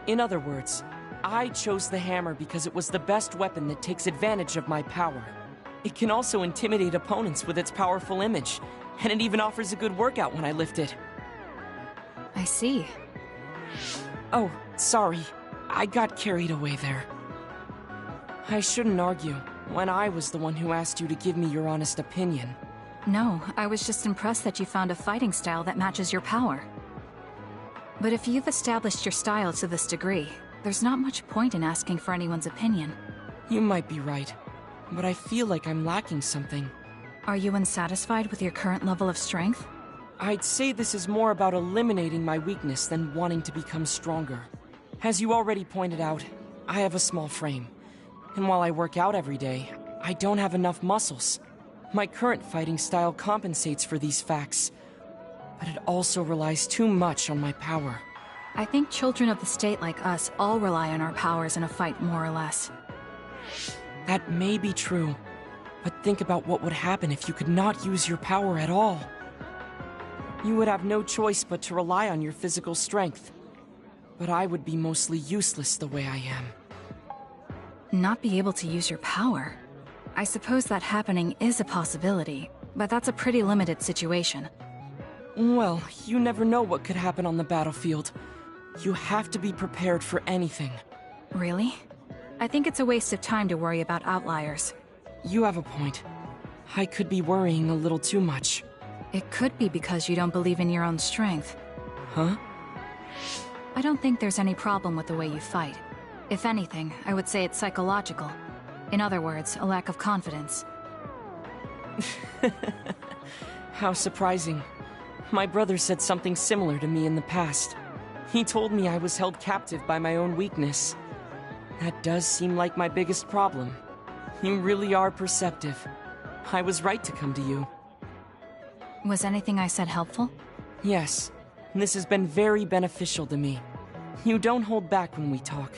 In other words, I chose the hammer because it was the best weapon that takes advantage of my power. It can also intimidate opponents with its powerful image, and it even offers a good workout when I lift it. I see. Oh, sorry. I got carried away there. I shouldn't argue, when I was the one who asked you to give me your honest opinion. No, I was just impressed that you found a fighting style that matches your power. But if you've established your style to this degree, there's not much point in asking for anyone's opinion. You might be right, but I feel like I'm lacking something. Are you unsatisfied with your current level of strength? I'd say this is more about eliminating my weakness than wanting to become stronger. As you already pointed out, I have a small frame. And while I work out every day, I don't have enough muscles. My current fighting style compensates for these facts, but it also relies too much on my power. I think children of the state like us all rely on our powers in a fight, more or less. That may be true, but think about what would happen if you could not use your power at all. You would have no choice but to rely on your physical strength. But I would be mostly useless the way I am. Not be able to use your power? I suppose that happening is a possibility, but that's a pretty limited situation. Well, you never know what could happen on the battlefield. You have to be prepared for anything. Really? I think it's a waste of time to worry about outliers. You have a point. I could be worrying a little too much. It could be because you don't believe in your own strength. Huh? I don't think there's any problem with the way you fight. If anything, I would say it's psychological. In other words, a lack of confidence. How surprising. My brother said something similar to me in the past. He told me I was held captive by my own weakness. That does seem like my biggest problem. You really are perceptive. I was right to come to you. Was anything I said helpful? Yes. This has been very beneficial to me. You don't hold back when we talk.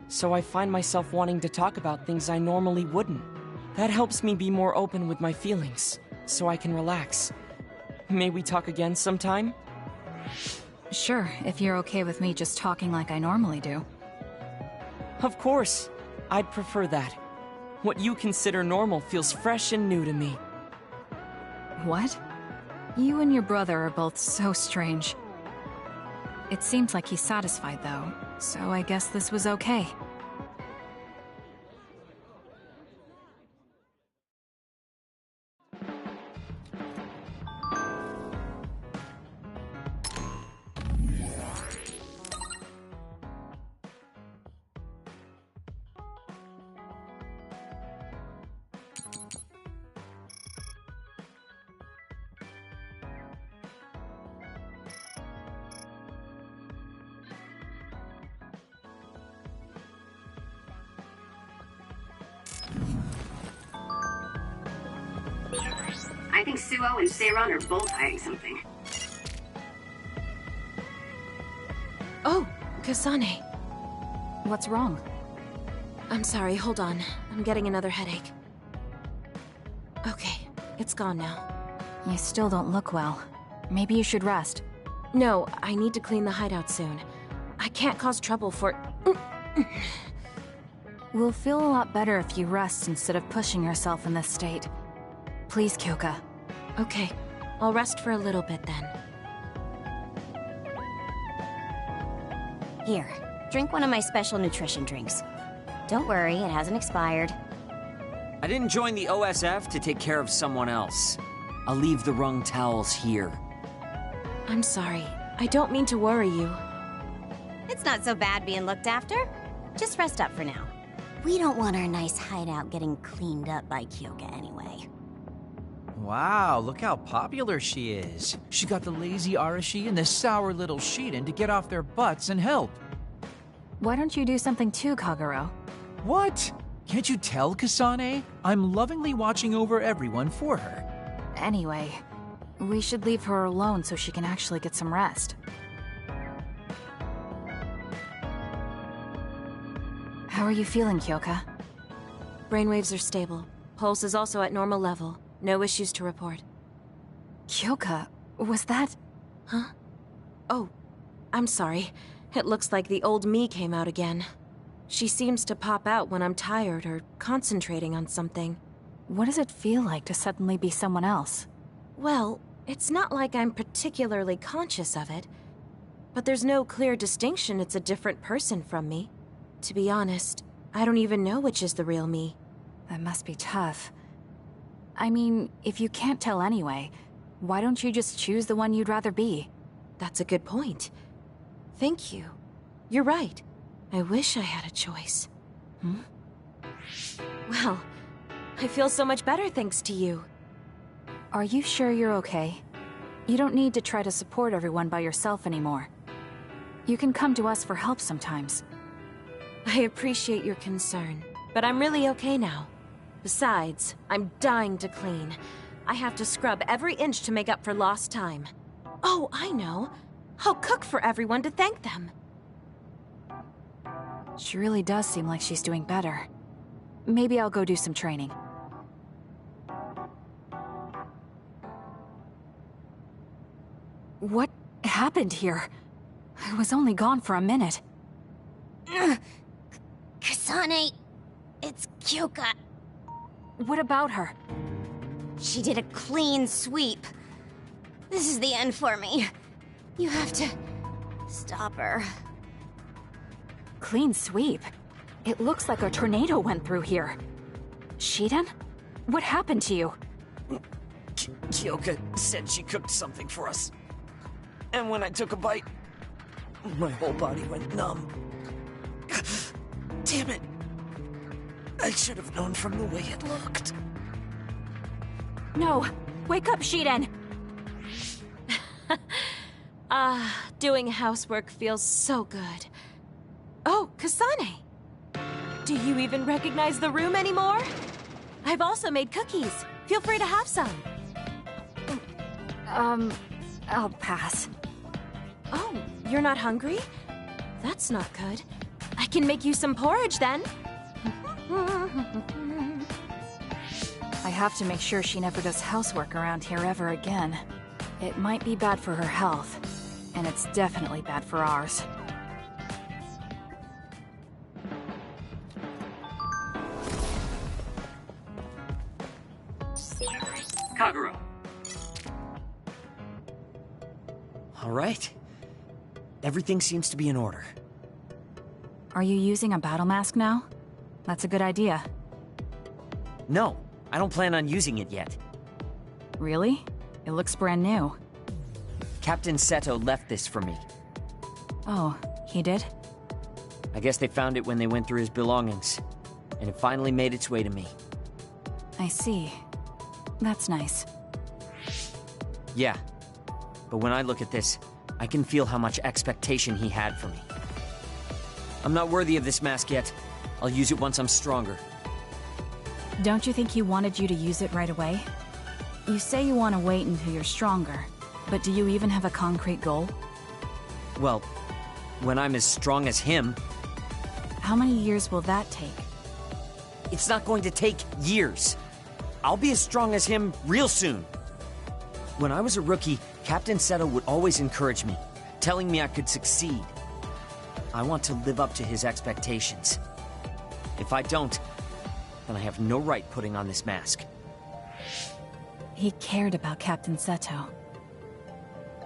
So I find myself wanting to talk about things I normally wouldn't. That helps me be more open with my feelings, so I can relax. May we talk again sometime? Sure, if you're okay with me just talking like I normally do. Of course. I'd prefer that. What you consider normal feels fresh and new to me. What? You and your brother are both so strange. It seems like he's satisfied, though, so I guess this was okay. I think Suo and Seiron are both hiding something. Oh, Kasane. What's wrong? I'm sorry, hold on. I'm getting another headache. Okay, it's gone now. You still don't look well. Maybe you should rest. No, I need to clean the hideout soon. I can't cause trouble for... We'll feel a lot better if you rest instead of pushing yourself in this state. Please, Kyoka. Okay, I'll rest for a little bit then. Here, drink one of my special nutrition drinks. Don't worry, it hasn't expired. I didn't join the OSF to take care of someone else. I'll leave the wrung towels here. I'm sorry. I don't mean to worry you. It's not so bad being looked after. Just rest up for now. We don't want our nice hideout getting cleaned up by Kyoka anyway. Wow, look how popular she is. She got the lazy Arashi and the sour little Shiden to get off their butts and help. Why don't you do something too, Kagero? What? Can't you tell, Kasane? I'm lovingly watching over everyone for her. Anyway, we should leave her alone so she can actually get some rest. How are you feeling, Kyoka? Brainwaves are stable. Pulse is also at normal level. No issues to report. Kyoka, was that... Huh? Oh, I'm sorry. It looks like the old me came out again. She seems to pop out when I'm tired or concentrating on something. What does it feel like to suddenly be someone else? Well, it's not like I'm particularly conscious of it. But there's no clear distinction it's a different person from me. To be honest, I don't even know which is the real me. That must be tough. I mean, if you can't tell anyway, why don't you just choose the one you'd rather be? That's a good point. Thank you. You're right. I wish I had a choice. Well, I feel so much better thanks to you. Are you sure you're okay? You don't need to try to support everyone by yourself anymore. You can come to us for help sometimes. I appreciate your concern, but I'm really okay now. Besides, I'm dying to clean. I have to scrub every inch to make up for lost time. Oh, I know. I'll cook for everyone to thank them. She really does seem like she's doing better. Maybe I'll go do some training. What happened here? I was only gone for a minute. Kasane, it's Kyoka. What about her? She did a clean sweep. This is the end for me. You have to stop her. Clean sweep? It looks like a tornado went through here. Shiden? What happened to you? Kyoka said she cooked something for us. And when I took a bite, my whole body went numb. Damn it. I should have known from the way it looked. No! Wake up, Shiden! Doing housework feels so good. Oh, Kasane! Do you even recognize the room anymore? I've also made cookies. Feel free to have some. I'll pass. Oh, you're not hungry? That's not good. I can make you some porridge then. I have to make sure she never does housework around here ever again. It might be bad for her health, and it's definitely bad for ours. Kagero. All right. Everything seems to be in order. Are you using a battle mask now? That's a good idea. No, I don't plan on using it yet. Really? It looks brand new. Captain Seto left this for me. Oh, he did? I guess they found it when they went through his belongings, and it finally made its way to me. I see. That's nice. Yeah, but when I look at this, I can feel how much expectation he had for me. I'm not worthy of this mask yet. I'll use it once I'm stronger. Don't you think he wanted you to use it right away? You say you want to wait until you're stronger, but do you even have a concrete goal? Well, when I'm as strong as him... How many years will that take? It's not going to take years. I'll be as strong as him real soon. When I was a rookie, Captain Seto would always encourage me, telling me I could succeed. I want to live up to his expectations. If I don't, then I have no right putting on this mask. He cared about Captain Seto.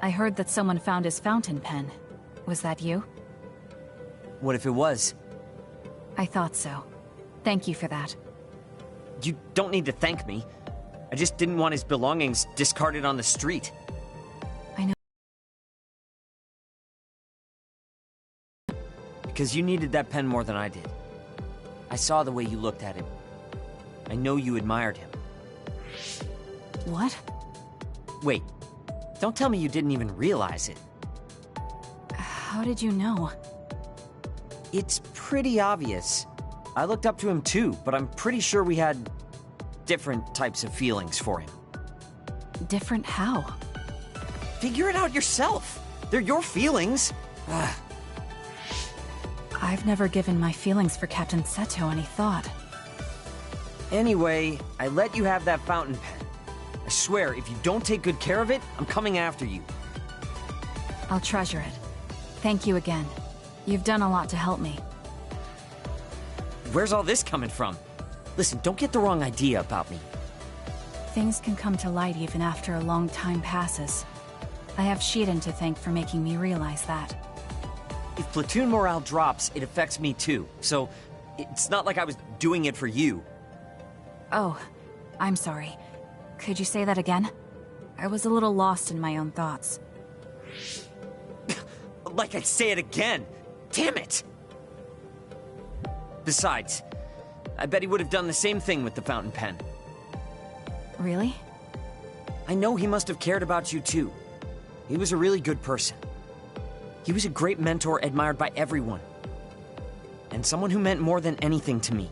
I heard that someone found his fountain pen. Was that you? What if it was? I thought so. Thank you for that. You don't need to thank me. I just didn't want his belongings discarded on the street. I know. Because you needed that pen more than I did. I saw the way you looked at him. I know you admired him. What? Wait, don't tell me you didn't even realize it. How did you know? It's pretty obvious. I looked up to him too, but I'm pretty sure we had different types of feelings for him. Different how? Figure it out yourself. They're your feelings. I've never given my feelings for Captain Seto any thought. Anyway, I let you have that fountain pen. I swear swear, if you don't take good care of it, I'm coming after you. I'll treasure it. Thank you again. You've done a lot to help me. Where's all this coming from? Listen, don't get the wrong idea about me. Things can come to light even after a long time passes. I have Shiden to thank for making me realize that. If platoon morale drops, it affects me too. So, it's not like I was doing it for you. Oh, I'm sorry. Could you say that again? I was a little lost in my own thoughts. Like I'd say it again! Damn it! Besides, I bet he would have done the same thing with the fountain pen. Really? I know he must have cared about you too. He was a really good person. He was a great mentor admired by everyone. And someone who meant more than anything to me.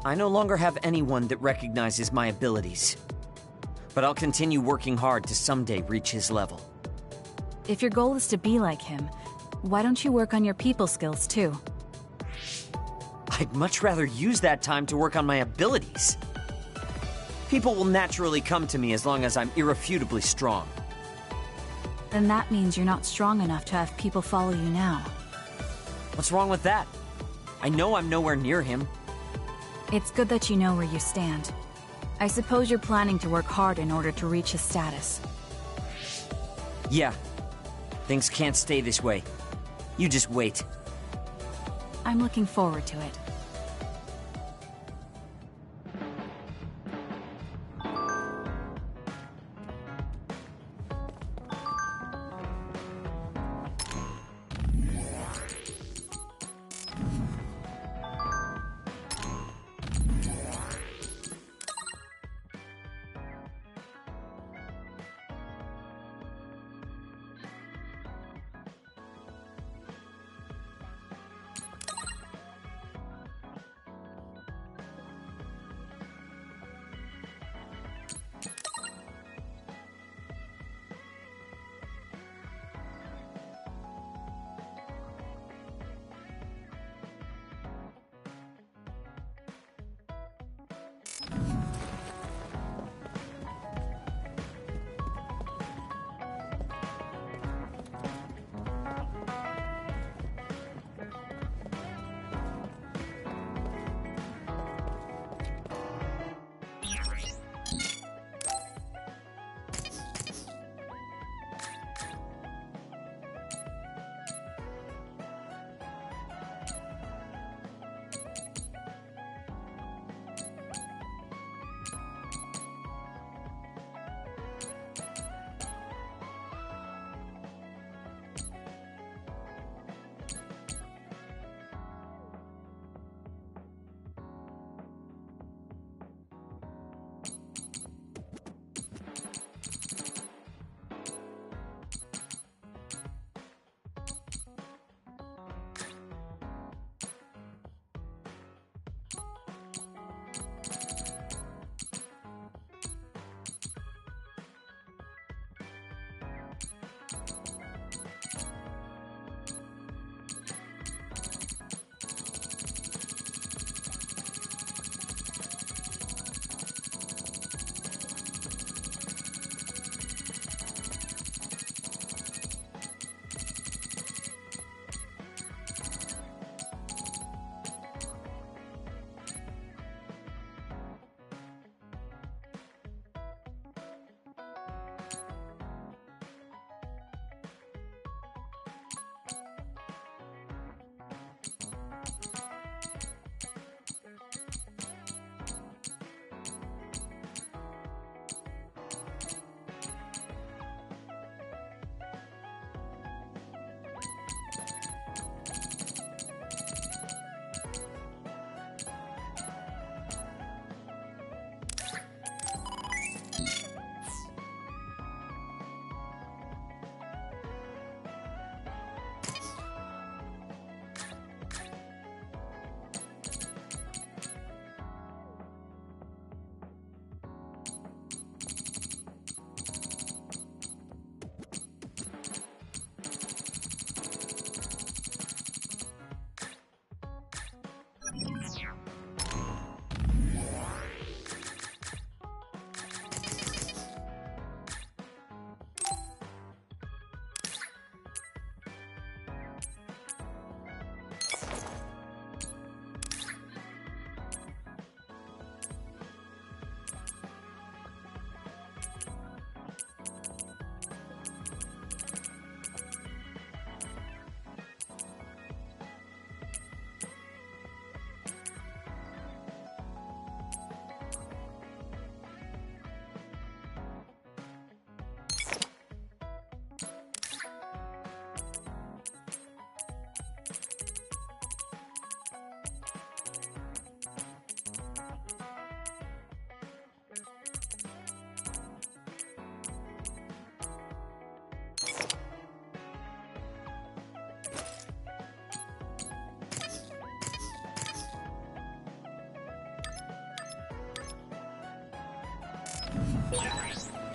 I no longer have anyone that recognizes my abilities. But I'll continue working hard to someday reach his level. If your goal is to be like him, why don't you work on your people skills too? I'd much rather use that time to work on my abilities. People will naturally come to me as long as I'm irrefutably strong. Then that means you're not strong enough to have people follow you now. What's wrong with that? I know I'm nowhere near him. It's good that you know where you stand. I suppose you're planning to work hard in order to reach his status. Yeah. Things can't stay this way. You just wait. I'm looking forward to it.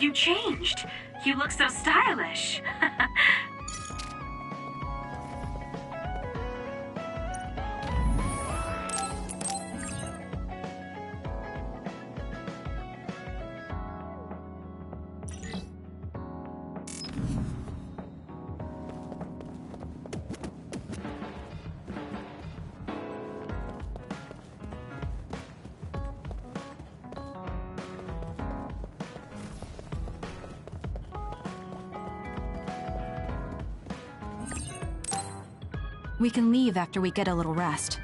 You changed. You look so stylish. We can leave after we get a little rest.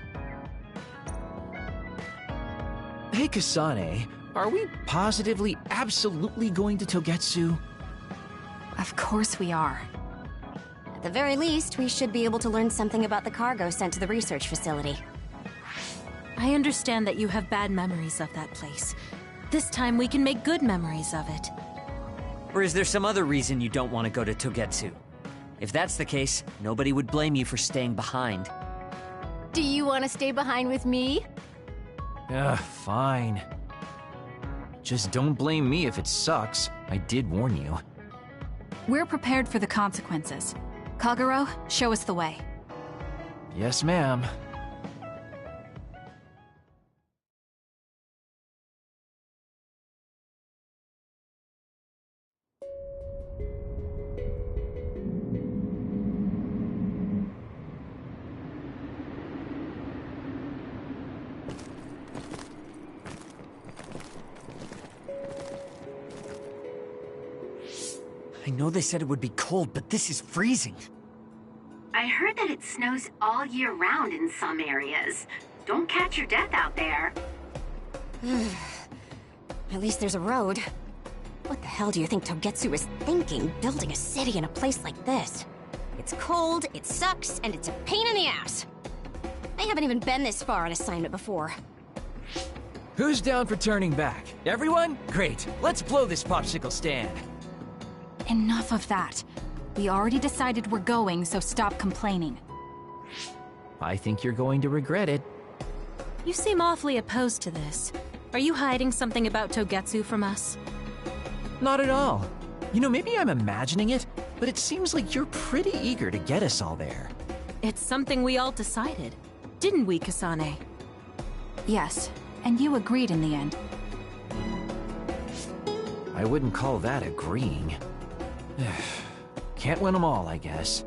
Hey, Kasane, are we positively, absolutely going to Togetsu? Of course we are. At the very least, we should be able to learn something about the cargo sent to the research facility. I understand that you have bad memories of that place. This time we can make good memories of it. Or is there some other reason you don't want to go to Togetsu? If that's the case, nobody would blame you for staying behind. Do you want to stay behind with me? Fine. Just don't blame me if it sucks. I did warn you. We're prepared for the consequences. Kagero, show us the way. Yes, ma'am. I know they said it would be cold, but this is freezing. I heard that it snows all year round in some areas. Don't catch your death out there. At least there's a road. What the hell do you think Togetsu is thinking, building a city in a place like this? It's cold, it sucks, and it's a pain in the ass. I haven't even been this far on assignment before. Who's down for turning back? Everyone? Great. Let's blow this popsicle stand. Enough of that. We already decided we're going, so stop complaining. I think you're going to regret it. You seem awfully opposed to this. Are you hiding something about Togetsu from us? Not at all. You know, maybe I'm imagining it, but it seems like you're pretty eager to get us all there. It's something we all decided. Didn't we, Kasane? Yes, and you agreed in the end. I wouldn't call that agreeing. Can't win them all, I guess.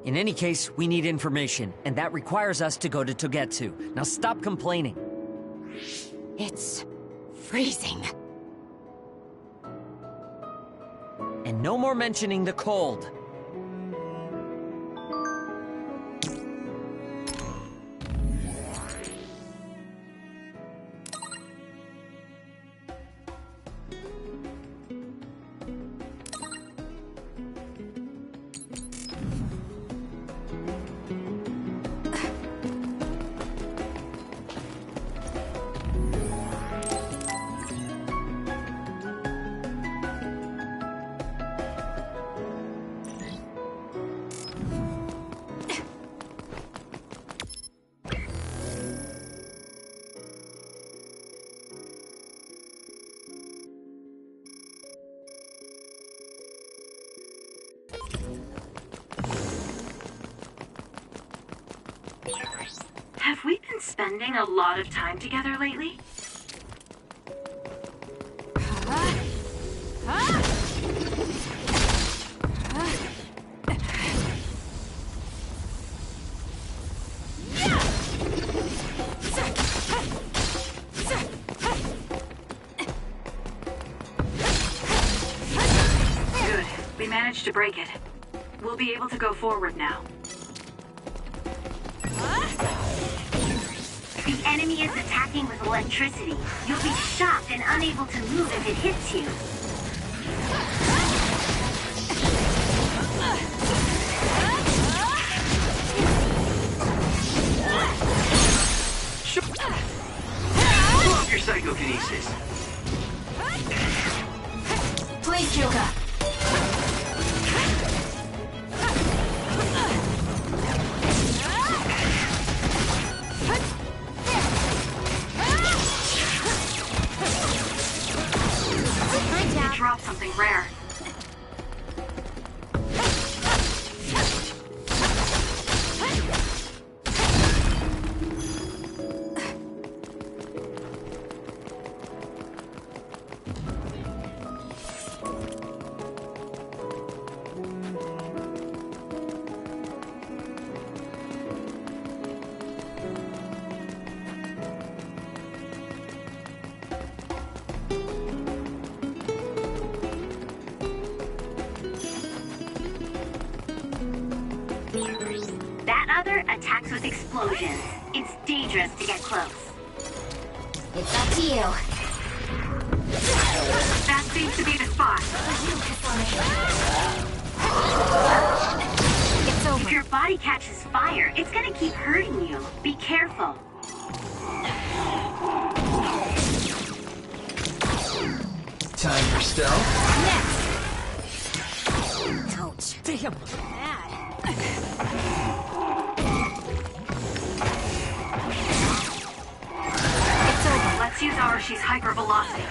In any case, we need information, and that requires us to go to Togetsu. Now stop complaining. It's freezing. And no more mentioning the cold. Have we been spending a lot of time together lately? Good. We managed to break it. We'll be able to go forward now. The enemy is attacking with electricity. You'll be shocked and unable to move if it hits you. Pull off your psychokinesis. Please, Kyoka. Drop some other attacks with explosions. It's dangerous to get close. It's up to you. That seems to be the spot. It's over. If your body catches fire, it's gonna keep hurting you. Be careful. Time for stealth. Next. Ouch. Damn. Bad. It's over. Let's use Arashi's hypervelocity.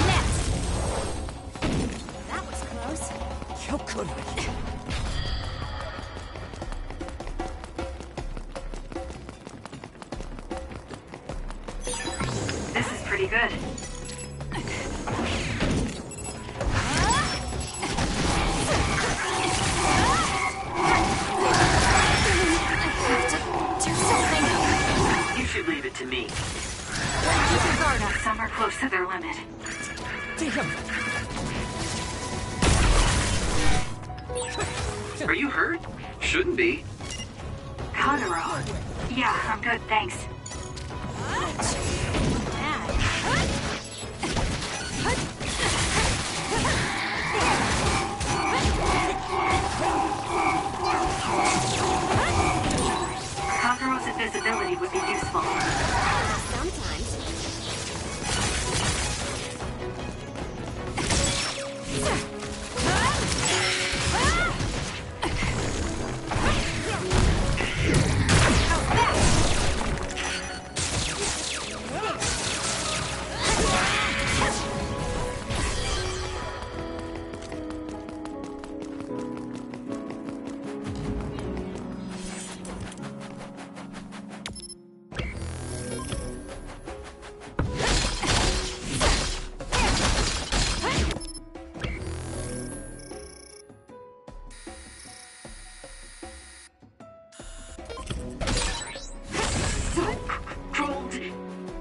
Next. That was close. How could we? This is pretty good. You should leave it to me. Keep your guard up. Some are close to their limit. Are you hurt? Shouldn't be. Kagero. Yeah, I'm good, thanks. Kagero's invisibility would be useful. Sometimes.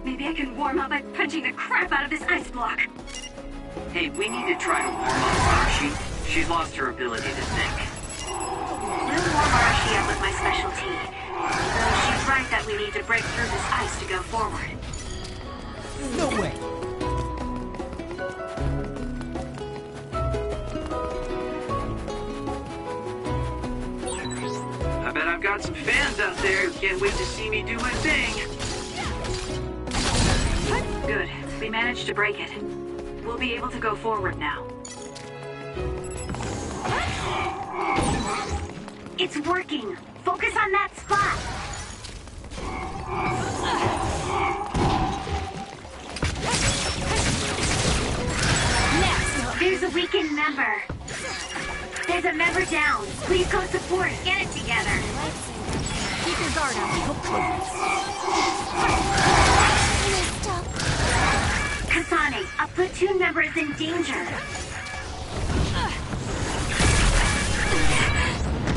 Maybe I can warm up by punching the crap out of this ice block. Hey, we need to try to warm up Arashi. She's lost her ability to think. We'll warm Arashi up with my specialty. Though she's right that we need to break through this ice to go forward. No way! I bet I've got some fans out there who can't wait to see me do my thing. Good. We managed to break it. We'll be able to go forward now. It's working. Focus on that spot. Next, there's a weakened member. There's a member down. Please go support. Get it together. Keep your guard up. Kasane, a platoon member is in danger.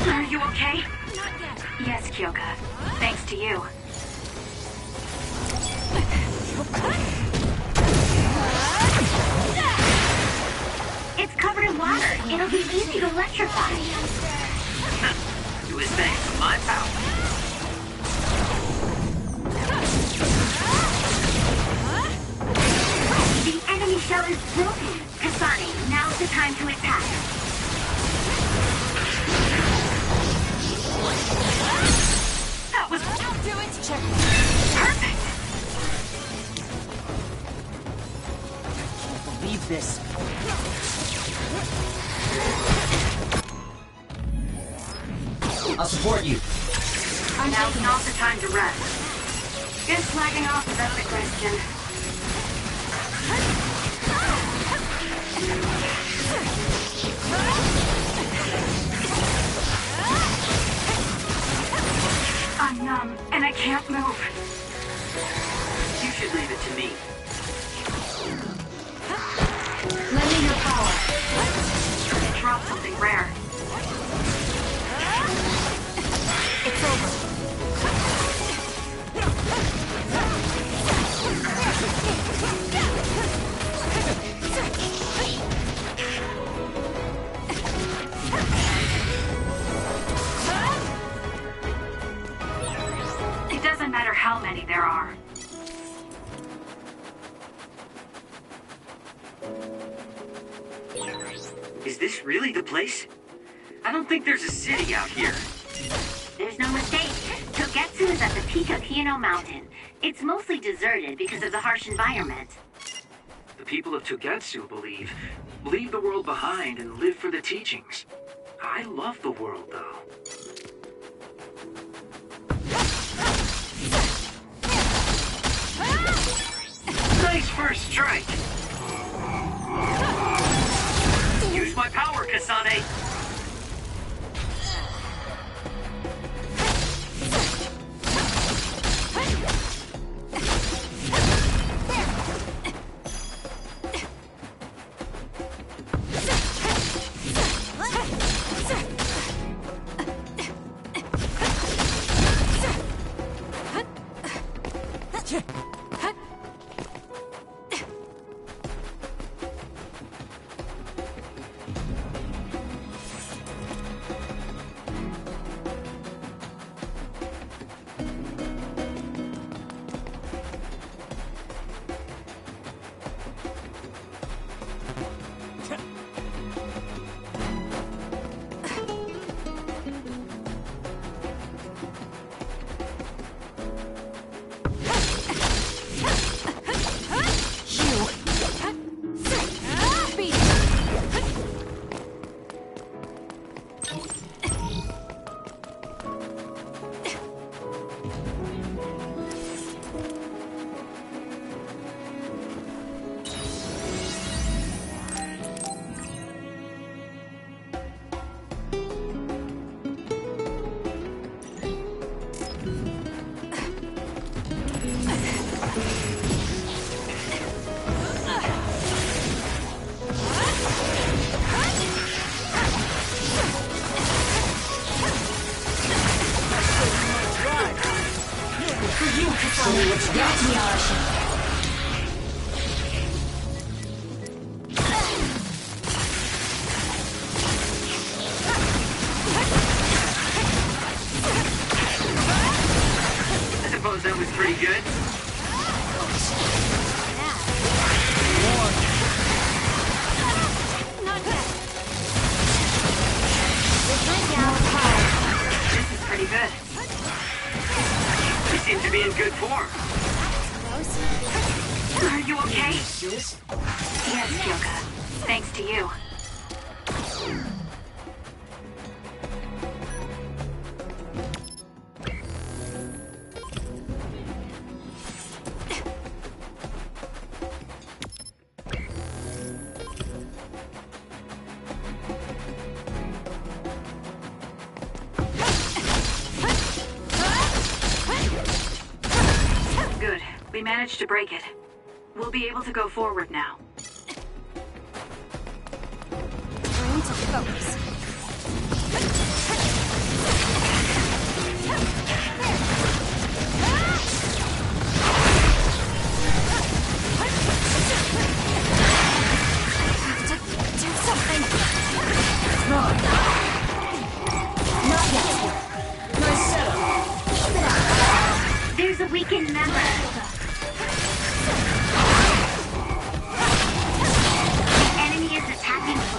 Are you okay? Not yet. Yes, Kyoka. Thanks to you. It's covered in water. It'll be easy to electrify. It was thanks to my power. The enemy shell is broken. Kasane, now's the time to attack. That was... Don't do it. Check. perfect! Can't believe this. I'll support you. Now's not the time to rest. Guess slacking off is out of the question. I'm numb, and I can't move. You should leave it to me. Lend me your power. Drop something rare. It's over. how many there are. Is this really the place? I don't think there's a city out here. There's no mistake. Togetsu is at the peak of Hino Mountain. It's mostly deserted because of the harsh environment. The people of Togetsu leave the world behind and live for the teachings. I love the world, though. Nice first strike! Use my power, Kasane! I suppose that was pretty good. This is pretty good. You seem to be in good form. Are you okay? Yes, Kyoka. Thanks to you. Good. We managed to break it. We'll be able to go forward now. Time to focus. Do something. Not yet. Nice setup. Keep it up. There's a weakened member.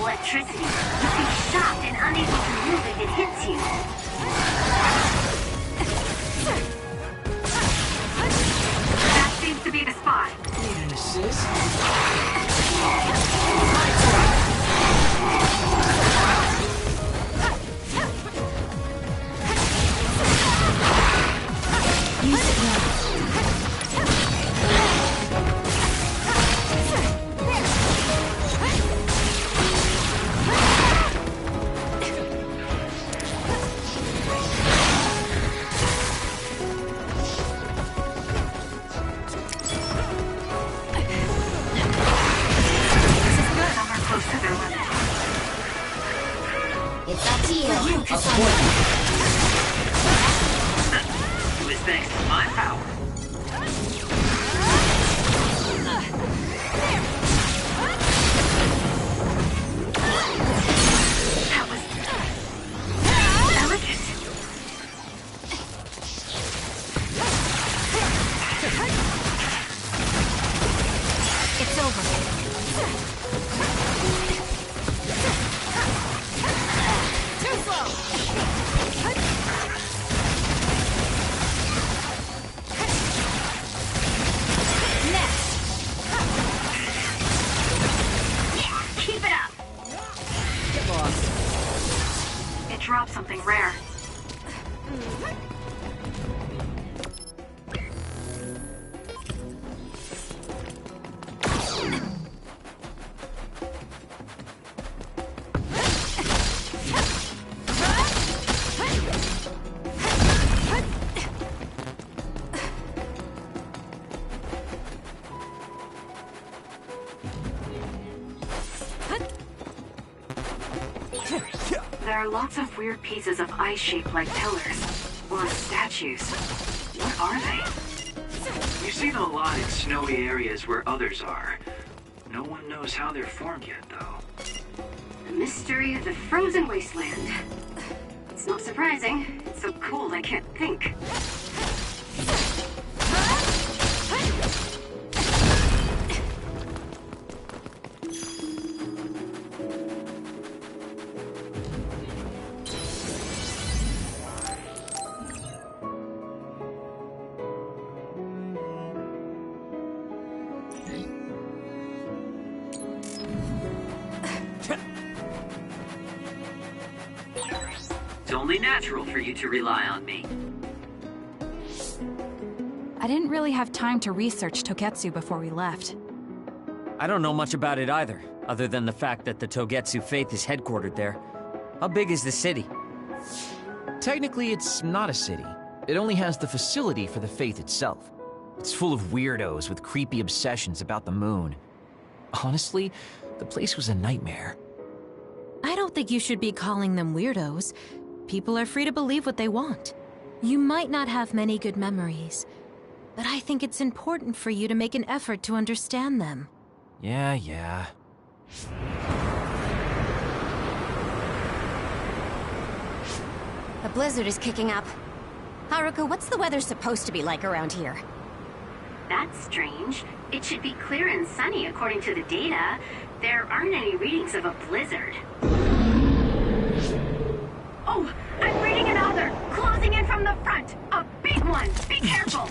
Electricity. You'll be shocked and unable to move if it hits you. That seems to be the spot. Need an assist? Use it now. It's up to you. It was thanks to my power. That was elegant. Keep it up. Get lost. It dropped something rare. There are lots of weird pieces of ice shaped like pillars, or statues. What are they? You see them a lot in snowy areas where others are. No one knows how they're formed yet, though. The mystery of the frozen wasteland. It's not surprising. It's so cold I can't think. It's only natural for you to rely on me. I didn't really have time to research Togetsu before we left. I don't know much about it either, other than the fact that the Togetsu Faith is headquartered there. How big is the city? Technically, it's not a city. It only has the facility for the Faith itself. It's full of weirdos with creepy obsessions about the moon. Honestly, the place was a nightmare. I don't think you should be calling them weirdos. People are free to believe what they want. You might not have many good memories, but I think it's important for you to make an effort to understand them. Yeah. The blizzard is kicking up. Haruka, what's the weather supposed to be like around here? That's strange. It should be clear and sunny according to the data. There aren't any readings of a blizzard. Oh, I'm reading another! Closing in from the front! A big one! Be careful!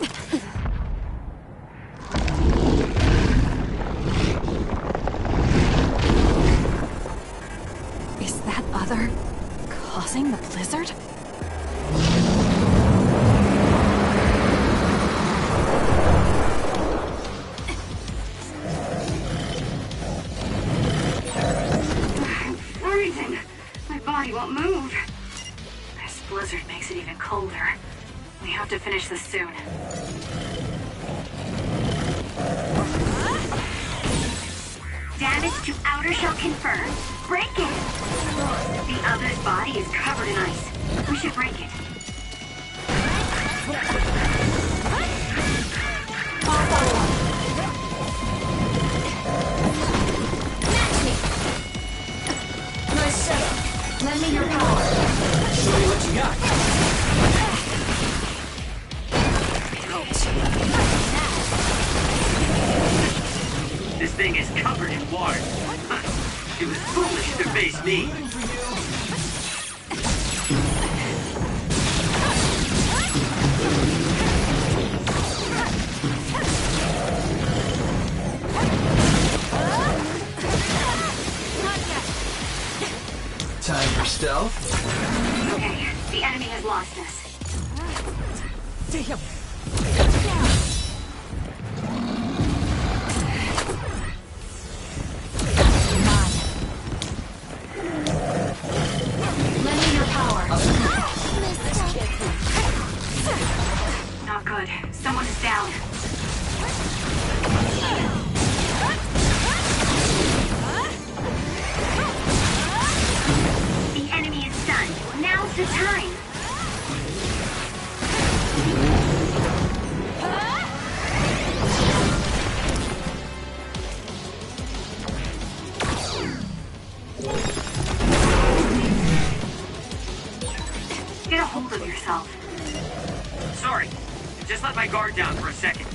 Is that other causing the blizzard? I'm freezing. My body won't move. This blizzard makes it even colder. We have to finish this soon. Damage to outer shell confirmed. Break it! The other's body is covered in ice. We should break it. Match me! Nice setup. Lend me your power. Show you what you got. This thing is covered in water. It was foolish to face me. Time for stealth. Okay, the enemy has lost us. Damn. Lend me your power. Not good. Someone is down. The enemy is stunned. Now's the time. Get a hold of yourself. Sorry, just let my guard down for a second.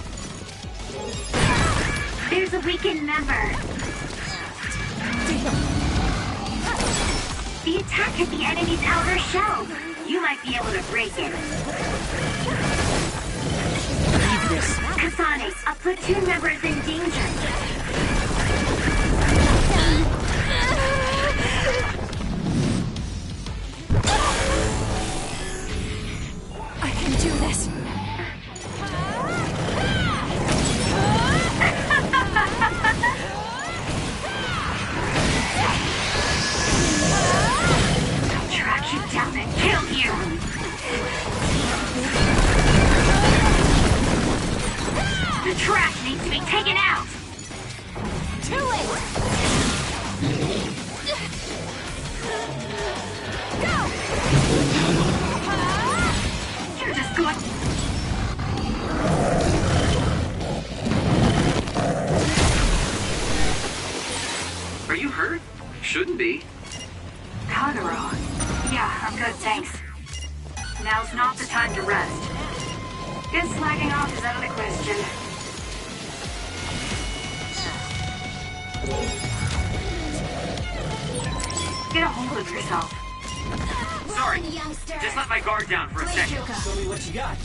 There's a weakened member. The attack hit the enemy's outer shell. You might be able to break it. Leave this. Kasane, a platoon member is in danger. I can do this. I'll track you down and kill you. The trash needs to be taken out. Too late! Go! You're just going... Are you hurt? Shouldn't be. Kagero. Yeah, I'm good, thanks. Now's not the time to rest. Just slacking off is out of the question. Get a hold of yourself. Sorry, just let my guard down for a second. Show me what you got.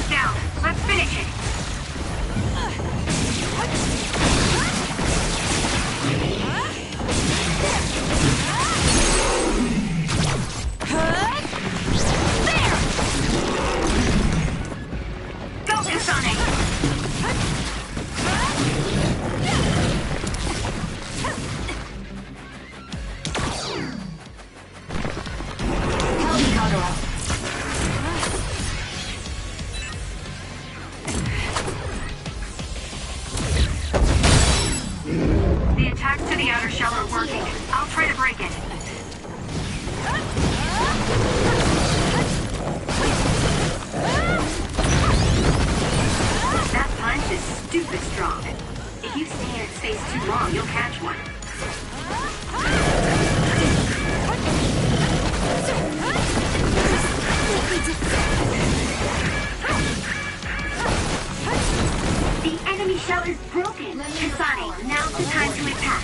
Now, let's finish it. There! Go, Kasane! Help me, Kagero. The attacks to the outer shell are working. I'll try to break it. That punch is stupid strong. If you stay in its face too long, you'll catch one. The enemy shell is broken. Kasane, now's the time to attack.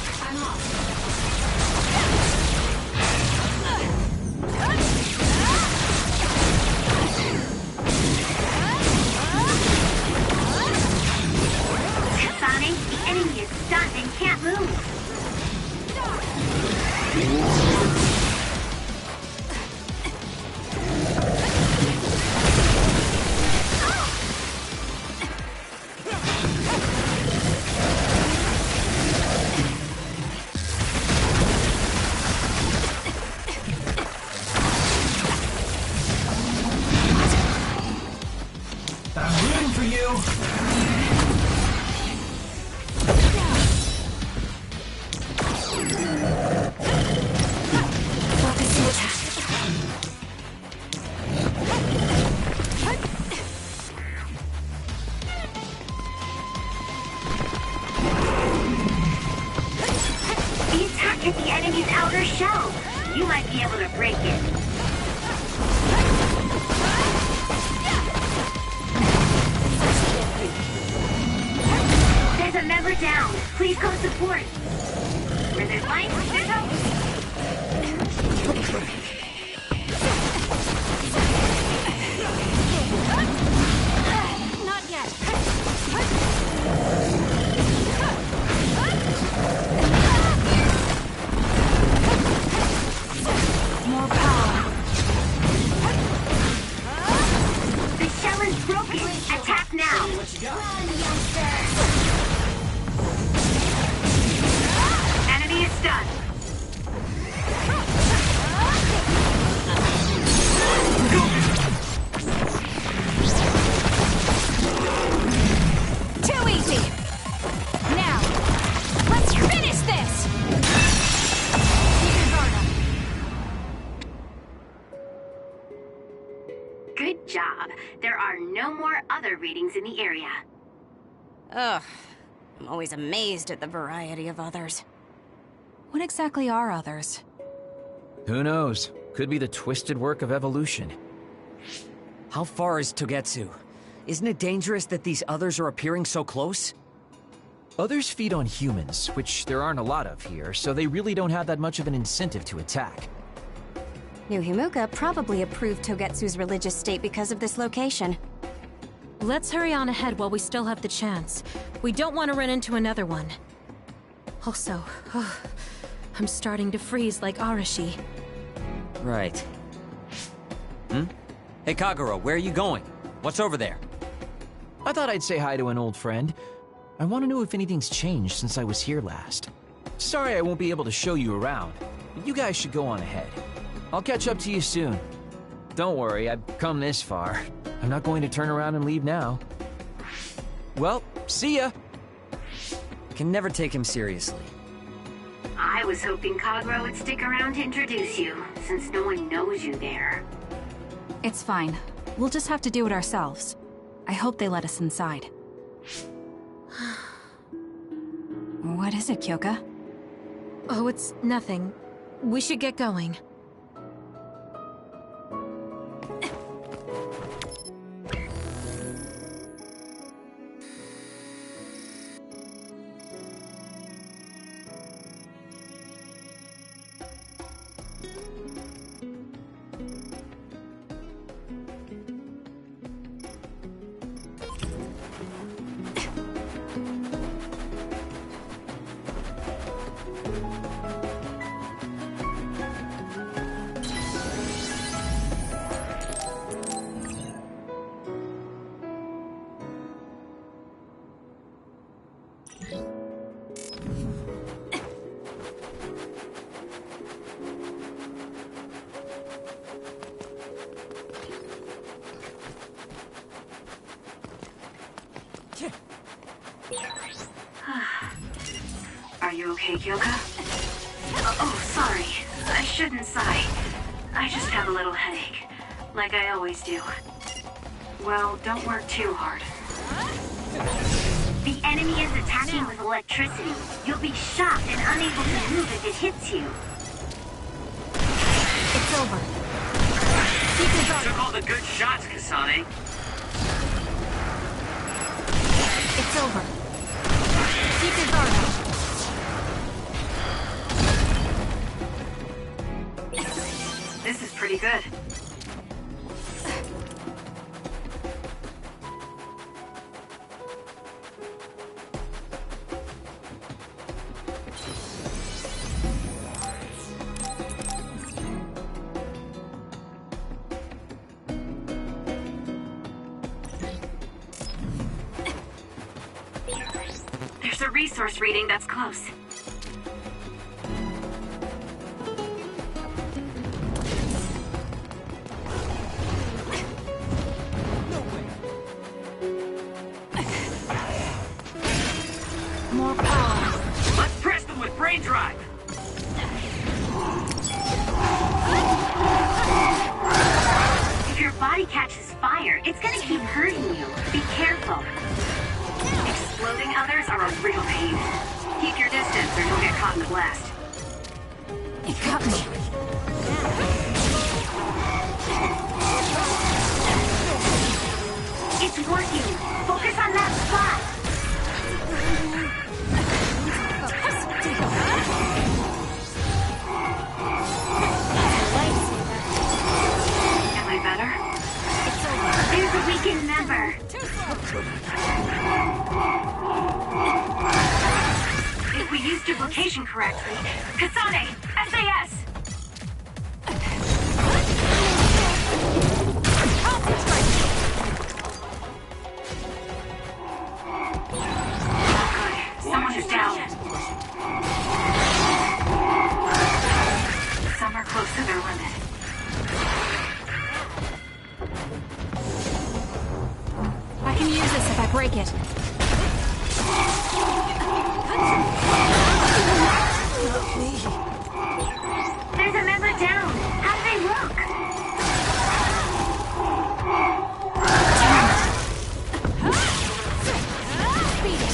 Kasane, the enemy is stunned and can't move. I'm rooting for you. Focus the attack. The attack hit the enemy's outer shell. You might be able to break it. There's a member down. Please go support. Where there's light, there's hope. Not yet. More power. The shell is broken. Attack now. What you got? Enemy is stunned. Too easy. Now, let's finish this. Good job. There are no more other readings in the area. Ugh. I'm always amazed at the variety of others. What exactly are others? Who knows? Could be the twisted work of evolution. How far is Togetsu? Isn't it dangerous that these others are appearing so close? Others feed on humans, which there aren't a lot of here, so they really don't have that much of an incentive to attack. New Himuka probably approved Togetsu's religious state because of this location. Let's hurry on ahead while we still have the chance. We don't want to run into another one. Also, I'm starting to freeze like Arashi. Right. Hey, Kagura, where are you going? What's over there? I thought I'd say hi to an old friend. I want to know if anything's changed since I was here last. Sorry I won't be able to show you around, but you guys should go on ahead. I'll catch up to you soon. Don't worry, I've come this far. I'm not going to turn around and leave now. Well, see ya! Can never take him seriously. I was hoping Kagura would stick around to introduce you, since no one knows you there. It's fine. We'll just have to do it ourselves. I hope they let us inside. What is it, Kyoka? Oh, it's nothing. We should get going. Are you okay, Kyoka? Oh, sorry. I shouldn't sigh. I just have a little headache, like I always do. Well, don't work too hard. The enemy is attacking with electricity. You'll be shocked and unable to move if it hits you. It's over. You took all the good shots, Kasane. It's over. Keep your guard up. This is pretty good. There's a resource reading that's close. More power. Let's press them with brain drive. If your body catches fire, it's gonna keep hurting you. Be careful. Exploding others are a real pain. Keep your distance or you'll get caught in the blast. It got me. It's working. Focus on that spot. Am I better? There's a weakened member. If we use duplication correctly, Kasane, SAS! Good. Someone is down. Some are close to their limit. I can use this if I break it. There's a member down. How do they look? Beat it.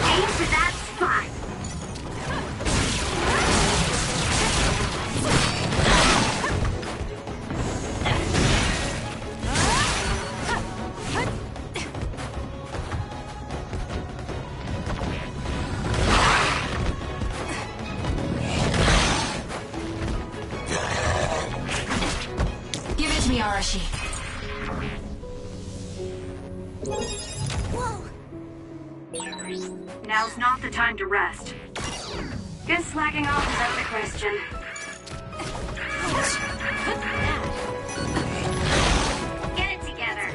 Aim for that spot. Arashi. Whoa! Now's not the time to rest. Guess slacking off is out of the question. Get it together.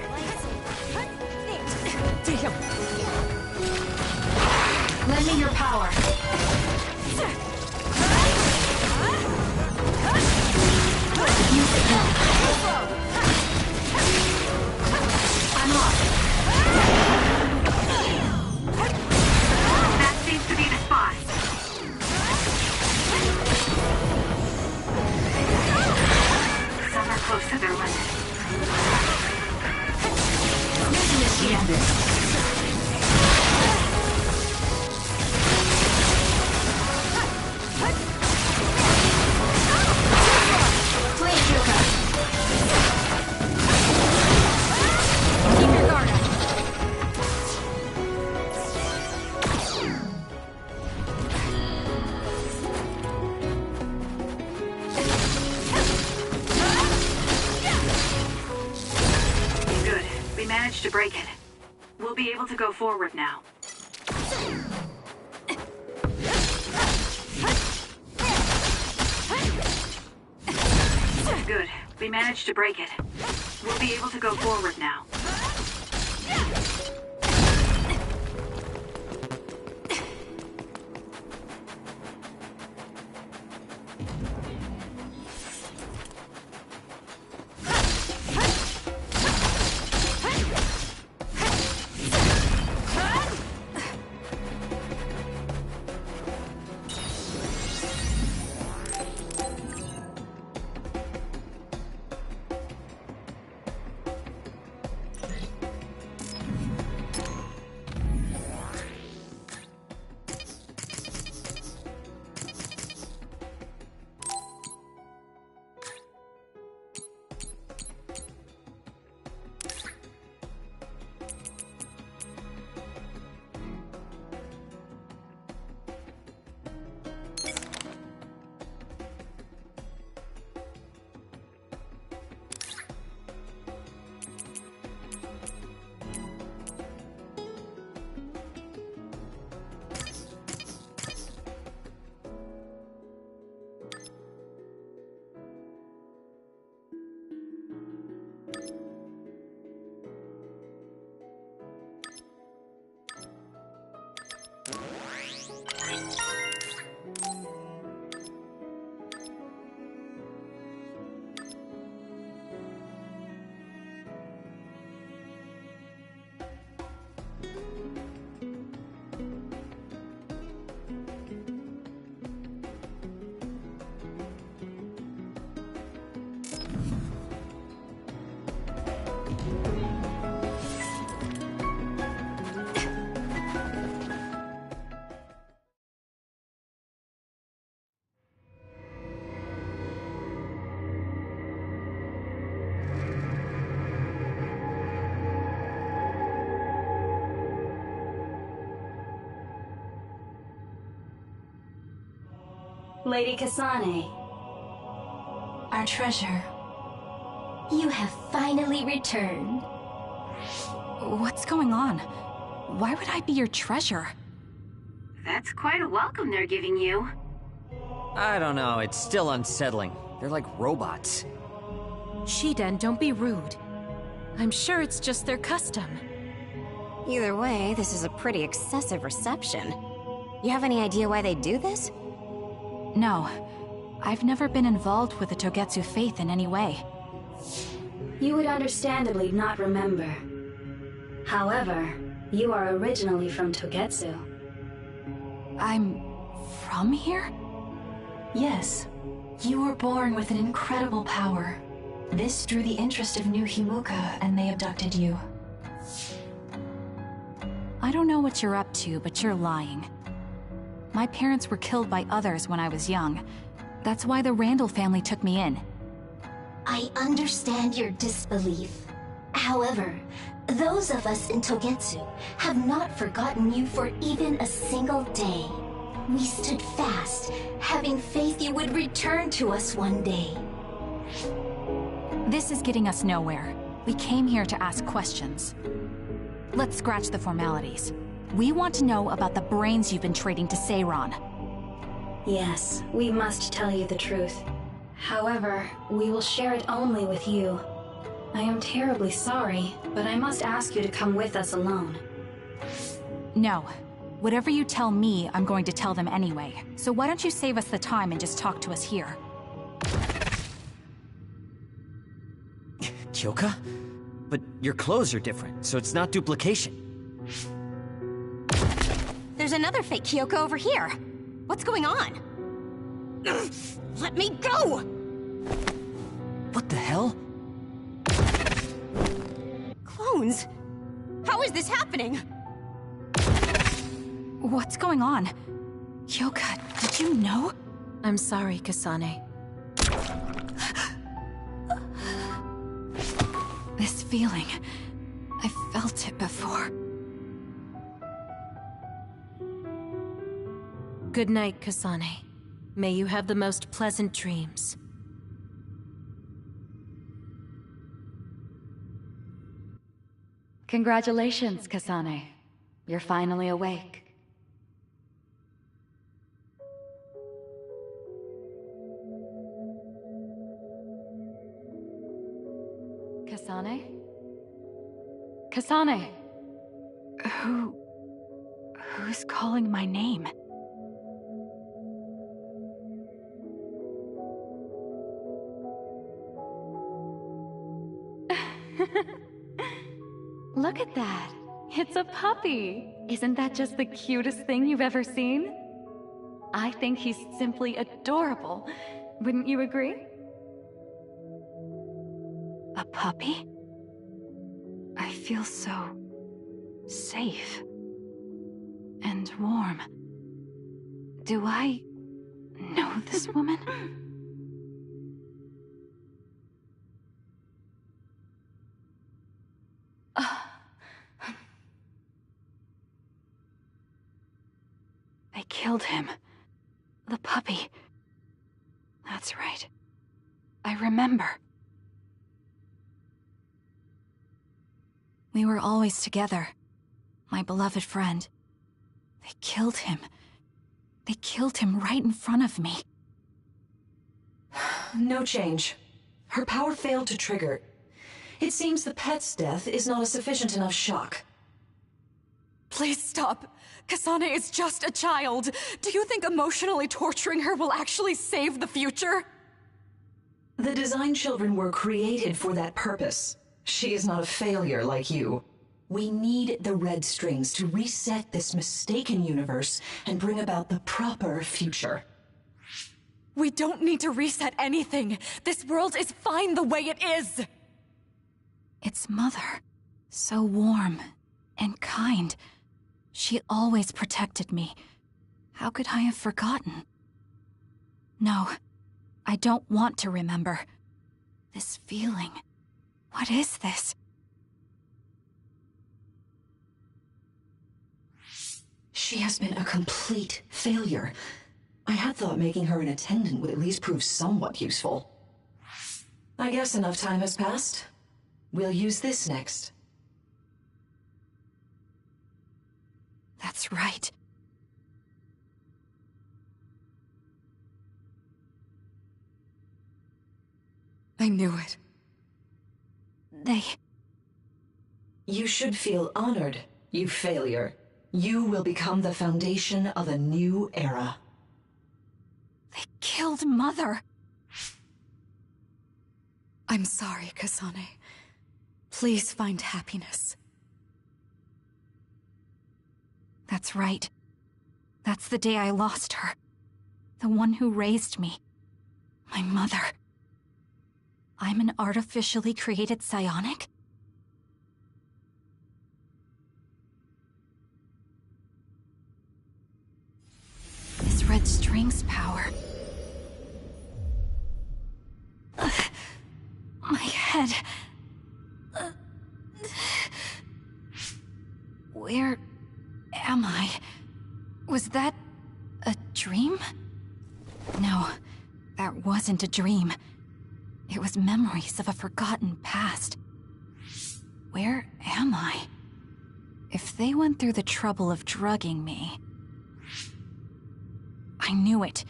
Lend me your power. Use it now. I'm off. That seems to be the spot. Some are close to their limit. To break it. We'll be able to go forward now. Good. We managed to break it. We'll be able to go forward now. Lady Kasane. Our treasure. You have finally returned. What's going on? Why would I be your treasure? That's quite a welcome they're giving you. I don't know, it's still unsettling. They're like robots. Shiden, don't be rude. I'm sure it's just their custom. Either way, this is a pretty excessive reception. You have any idea why they do this? No. I've never been involved with the Togetsu faith in any way. You would understandably not remember. However, you are originally from Togetsu. I'm from here? Yes. You were born with an incredible power. This drew the interest of New Himuka, and they abducted you. I don't know what you're up to, but you're lying. My parents were killed by others when I was young. That's why the Randall family took me in. I understand your disbelief. However, those of us in Togetsu have not forgotten you for even a single day. We stood fast, having faith you would return to us one day. This is getting us nowhere. We came here to ask questions. Let's scratch the formalities. We want to know about the brains you've been trading to Seiron. Yes, we must tell you the truth. However, we will share it only with you. I am terribly sorry, but I must ask you to come with us alone. No. Whatever you tell me, I'm going to tell them anyway. So why don't you save us the time and just talk to us here? Kyoka? But your clothes are different, so it's not duplication. There's another fake Kyoko over here. What's going on? Let me go! What the hell? Clones? How is this happening? What's going on? Kyoka, did you know? I'm sorry, Kasane. This feeling, I felt it before. Good night, Kasane. May you have the most pleasant dreams. Congratulations, Kasane. You're finally awake. Kasane? Kasane! Who's calling my name? Look at that! It's a puppy! Isn't that just the cutest thing you've ever seen? I think he's simply adorable. Wouldn't you agree? A puppy? I feel so safe and warm. Do I know this woman? They killed him. The puppy. That's right. I remember. We were always together. My beloved friend. They killed him. They killed him right in front of me. No change. Her power failed to trigger. It seems the pet's death is not a sufficient enough shock. Please stop. Kasane is just a child. Do you think emotionally torturing her will actually save the future? The design children were created for that purpose. She is not a failure like you. We need the red strings to reset this mistaken universe and bring about the proper future. We don't need to reset anything. This world is fine the way it is. It's Mother. So warm and kind. She always protected me. How could I have forgotten? No, I don't want to remember. This feeling. What is this? She has been a complete failure. I had thought making her an attendant would at least prove somewhat useful. I guess enough time has passed. We'll use this next. That's right. I knew it. You should feel honored, you failure. You will become the foundation of a new era. They killed Mother. I'm sorry, Kasane. Please find happiness. That's right. That's the day I lost her. The one who raised me. My mother. I'm an artificially created psionic? This red string's power. My head. Where am I? Was that a dream? No, that wasn't a dream. It was memories of a forgotten past. Where am I? If they went through the trouble of drugging me... I knew it.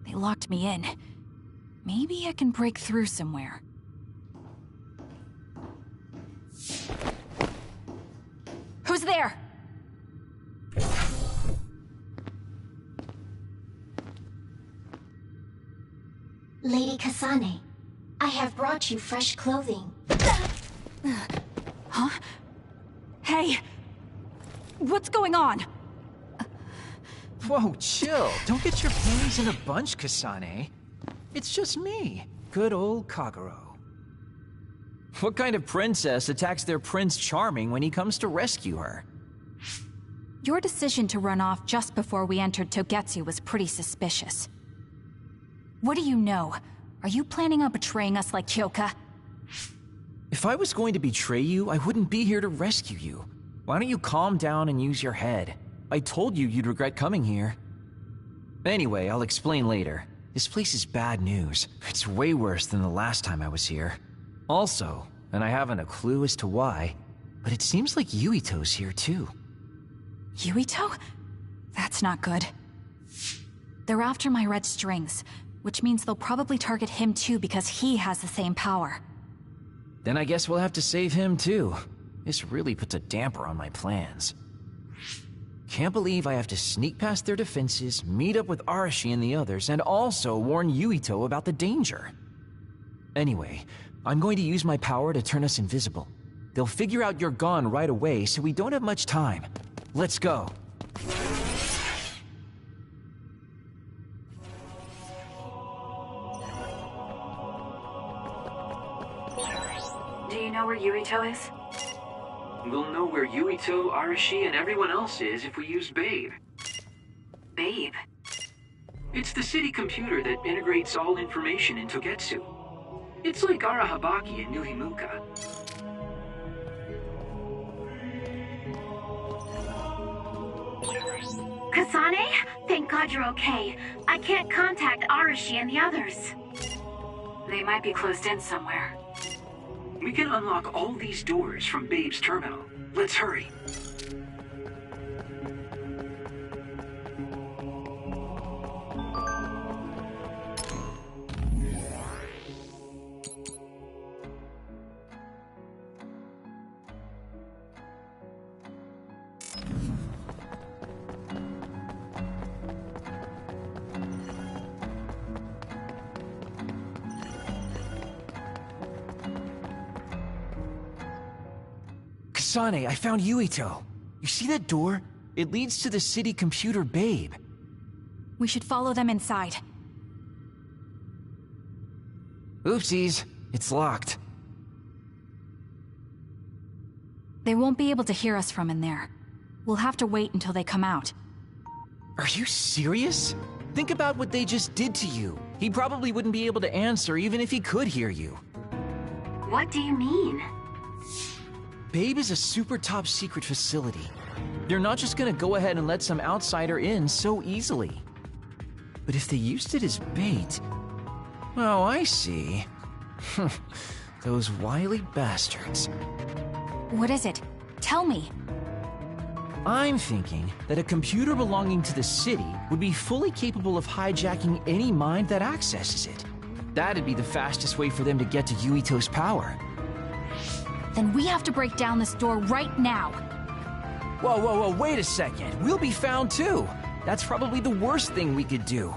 They locked me in. Maybe I can break through somewhere. Who's there? Lady Kasane, I have brought you fresh clothing. Huh? Hey! What's going on? Whoa, chill. Don't get your panties in a bunch, Kasane. It's just me, good old Kagero. What kind of princess attacks their Prince Charming when he comes to rescue her? Your decision to run off just before we entered Togetsu was pretty suspicious. What do you know? Are you planning on betraying us like Kyoka? If I was going to betray you, I wouldn't be here to rescue you. Why don't you calm down and use your head? I told you you'd regret coming here. Anyway, I'll explain later. This place is bad news. It's way worse than the last time I was here. Also, and I haven't a clue as to why, but it seems like Yuito's here too. Yuito? That's not good. They're after my red strings, which means they'll probably target him too because he has the same power. Then I guess we'll have to save him too. This really puts a damper on my plans. Can't believe I have to sneak past their defenses, meet up with Arashi and the others, and also warn Yuito about the danger. Anyway, I'm going to use my power to turn us invisible. They'll figure out you're gone right away, so we don't have much time. Let's go. Do you know where Yuito is? We'll know where Yuito, Arashi, and everyone else is if we use Babe. Babe? It's the city computer that integrates all information in Togetsu. It's like Arahabaki in New Himuka. Kasane? Thank God you're okay. I can't contact Arashi and the others. They might be closed in somewhere. We can unlock all these doors from Babe's terminal. Let's hurry. Kasane, I found Yuito. You see that door? It leads to the city computer Babe. We should follow them inside. Oopsies, it's locked. They won't be able to hear us from in there. We'll have to wait until they come out. Are you serious? Think about what they just did to you. He probably wouldn't be able to answer even if he could hear you. What do you mean? Babe is a super top secret facility. They're not just gonna go ahead and let some outsider in so easily. But if they used it as bait... Oh, I see. Those wily bastards. What is it? Tell me. I'm thinking that a computer belonging to the city would be fully capable of hijacking any mind that accesses it. That'd be the fastest way for them to get to Yuito's power. Then we have to break down this door right now. Whoa, wait a second. We'll be found too. That's probably the worst thing we could do.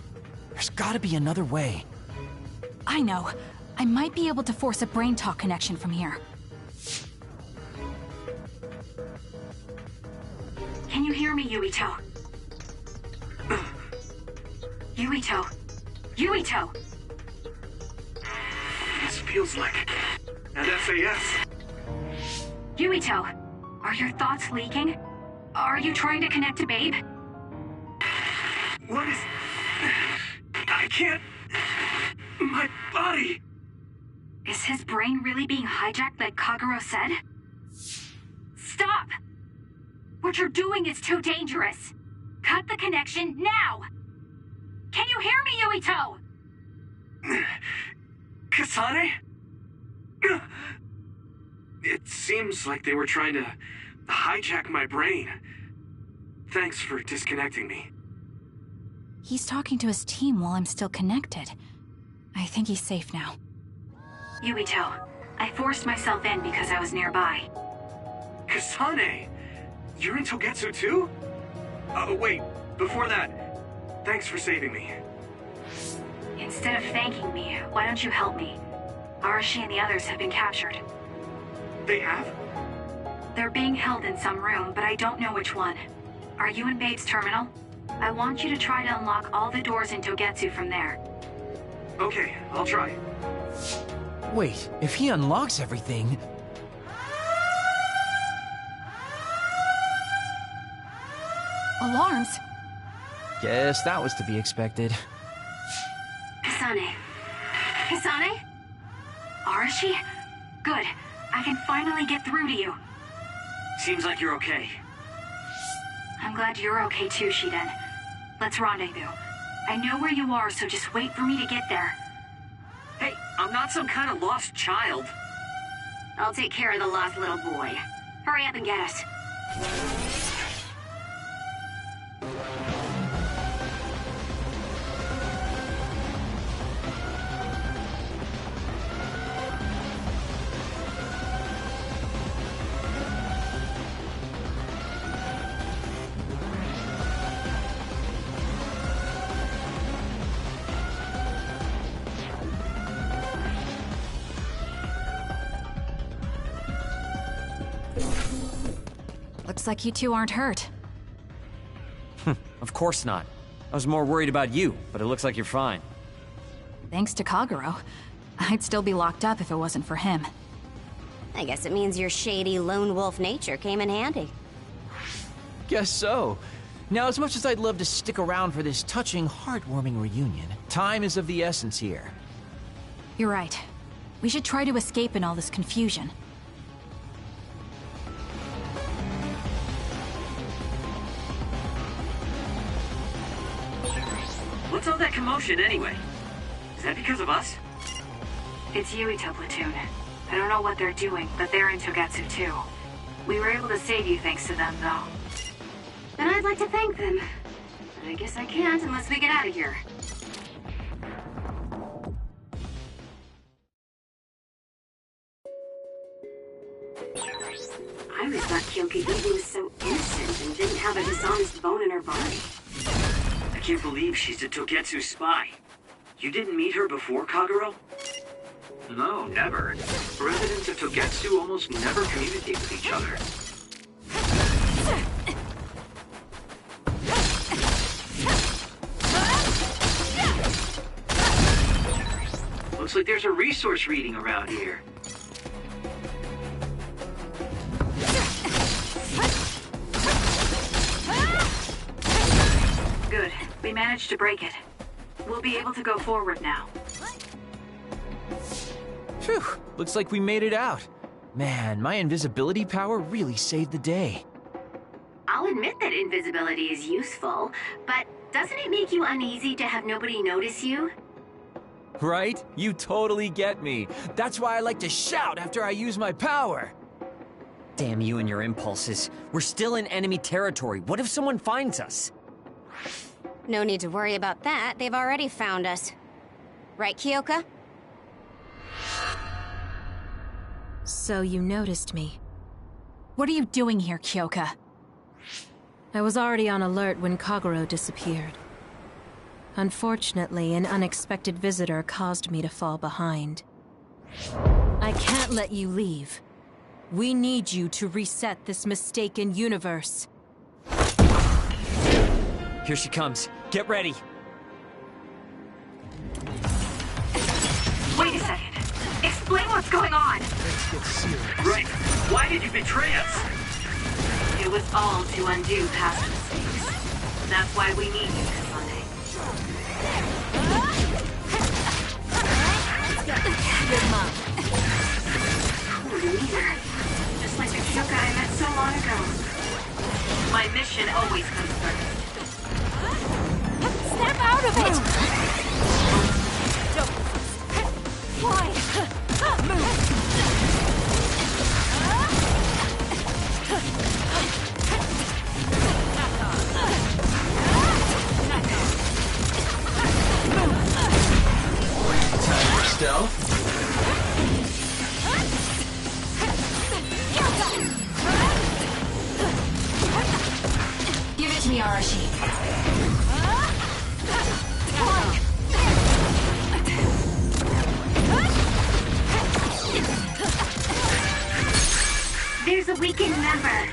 There's gotta be another way. I know. I might be able to force a brain talk connection from here. Can you hear me, Yuito? Yuito! Yuito! This feels like an SAS. Yuito, are your thoughts leaking? Are you trying to connect to Babe? What is... I can't... My body... Is his brain really being hijacked like Kagero said? Stop! What you're doing is too dangerous. Cut the connection now! Can you hear me, Yuito? Kasane? It seems like they were trying to hijack my brain. Thanks for disconnecting me. He's talking to his team while I'm still connected. I think he's safe now. Yuito, I forced myself in because I was nearby. Kasane! You're in Togetsu too? Wait, before that, thanks for saving me. Instead of thanking me, why don't you help me? Arashi and the others have been captured. They have? They're being held in some room, but I don't know which one. Are you in Babe's terminal? I want you to try to unlock all the doors in Togetsu from there. Okay, I'll try. Wait, if he unlocks everything... Alarms? Guess that was to be expected. Kasane. Kasane? Arashi? Good. I can finally get through to you. Seems like you're okay. I'm glad you're okay too, Shiden. Let's rendezvous. I know where you are, so just wait for me to get there. Hey, I'm not some kind of lost child. I'll take care of the lost little boy. Hurry up and get us. Looks like you two aren't hurt. Of course not. I was more worried about you, but it looks like you're fine. Thanks to Kagero. I'd still be locked up if it wasn't for him. I guess it means your shady lone wolf nature came in handy. Guess so. Now, as much as I'd love to stick around for this touching, heartwarming reunion, time is of the essence here. You're right. We should try to escape in all this confusion. What's all that commotion anyway? Is that because of us? It's Yuito platoon. I don't know what they're doing, but they're in Togetsu too. We were able to save you thanks to them, though. And I'd like to thank them. But I guess I can't unless we get out of here. I always thought Kyoka was so innocent and didn't have a dishonest bone in her body. I can't believe she's a Togetsu spy. You didn't meet her before, Kagero? No, never. Residents of Togetsu almost never communicate with each other. Looks like there's a resource reading around here. Good. We managed to break it. We'll be able to go forward now. Phew, looks like we made it out. Man, my invisibility power really saved the day. I'll admit that invisibility is useful, but doesn't it make you uneasy to have nobody notice you? Right? You totally get me. That's why I like to shout after I use my power. Damn you and your impulses. We're still in enemy territory. What if someone finds us? No need to worry about that. They've already found us. Right, Kyoka? So you noticed me. What are you doing here, Kyoka? I was already on alert when Kagero disappeared. Unfortunately, an unexpected visitor caused me to fall behind. I can't let you leave. We need you to reset this mistaken universe. Here she comes. Get ready. Wait a second. Explain what's going on. Let's get serious. Right. Why did you betray us? It was all to undo past mistakes. That's why we need you, Kasane. Good mom. Poor leader. Just like the Kyoka I met so long ago. My mission always comes first. Snap out of it! Don't. Fly! Move! me, Arashi. There's a weakened member.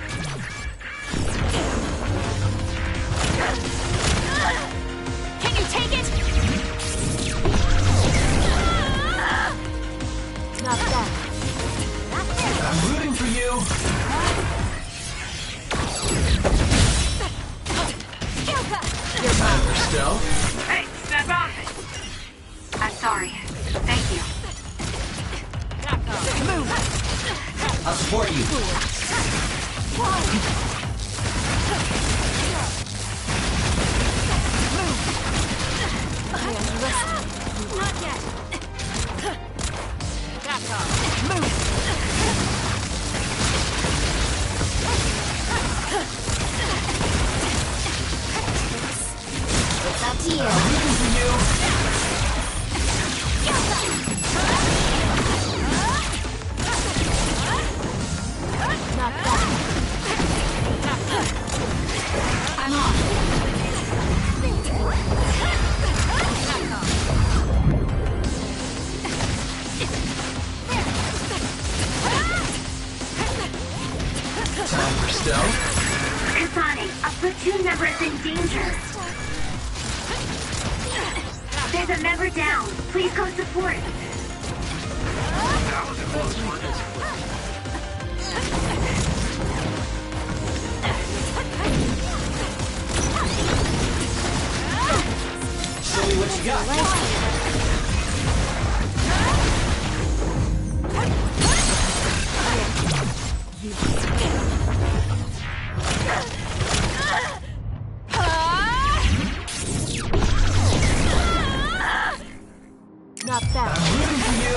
Can you take it? Not bad. I'm rooting for you. Time for stealth. Hey, step out of it! I'm sorry. Thank you. Move! I'll support you. Not yet. Move! It's up to you. I'm rooting for you. Not bad. I'm off. Time for stealth. Kasane, a platoon member is in danger. There's a member down. Please go support. That was a close one. Show me what you got. Not bad. I'm rooting for you.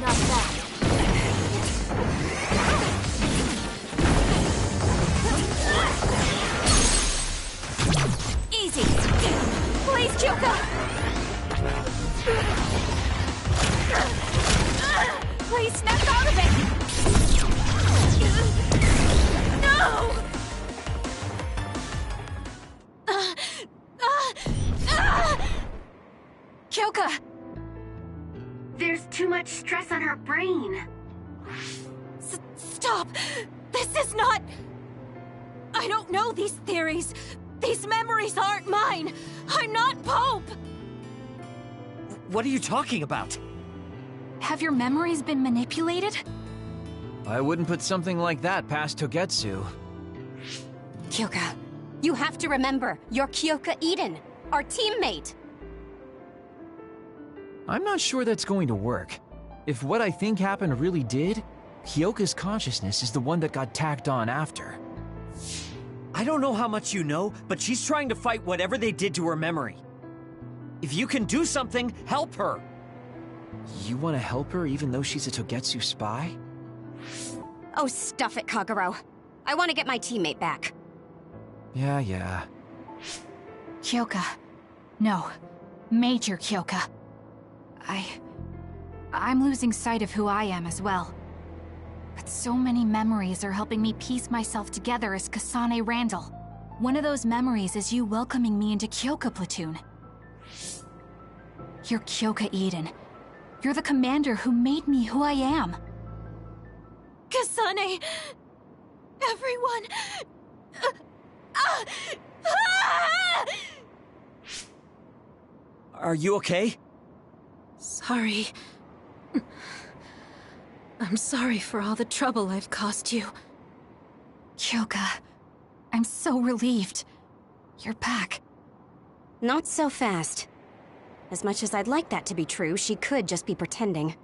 Not bad. Easy. Please, Kyoka. Please snap out of it! No! Kyoka! There's too much stress on her brain. Stop! This is not... I don't know these theories. These memories aren't mine. I'm not Pope! What are you talking about? Have your memories been manipulated? I wouldn't put something like that past Togetsu. Kyoka, you have to remember, you're Kyoka Eden, our teammate. I'm not sure that's going to work. If what I think happened really did, Kyoka's consciousness is the one that got tacked on after. I don't know how much you know, but she's trying to fight whatever they did to her memory. If you can do something, help her! You want to help her even though she's a Togetsu spy? Oh, stuff it, Kagero. I want to get my teammate back. Yeah. Kyoka. No. Major Kyoka. I'm losing sight of who I am as well. But so many memories are helping me piece myself together as Kasane Randall. One of those memories is you welcoming me into Kyoka Platoon. You're Kyoka Eden. You're the commander who made me who I am. Kasane! Everyone! Are you okay? Sorry. I'm sorry for all the trouble I've caused you. Kyoka, I'm so relieved. You're back. Not so fast. As much as I'd like that to be true, she could just be pretending.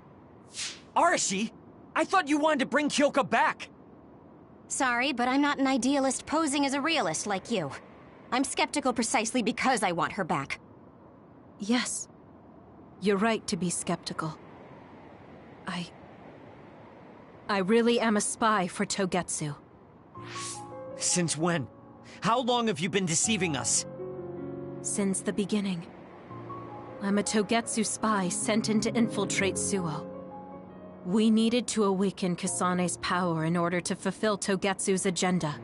Arashi! I thought you wanted to bring Kyoka back! Sorry, but I'm not an idealist posing as a realist like you. I'm skeptical precisely because I want her back. Yes. You're right to be skeptical. I really am a spy for Togetsu. Since when? How long have you been deceiving us? Since the beginning. I'm a Togetsu spy sent in to infiltrate Suo. We needed to awaken Kasane's power in order to fulfill Togetsu's agenda.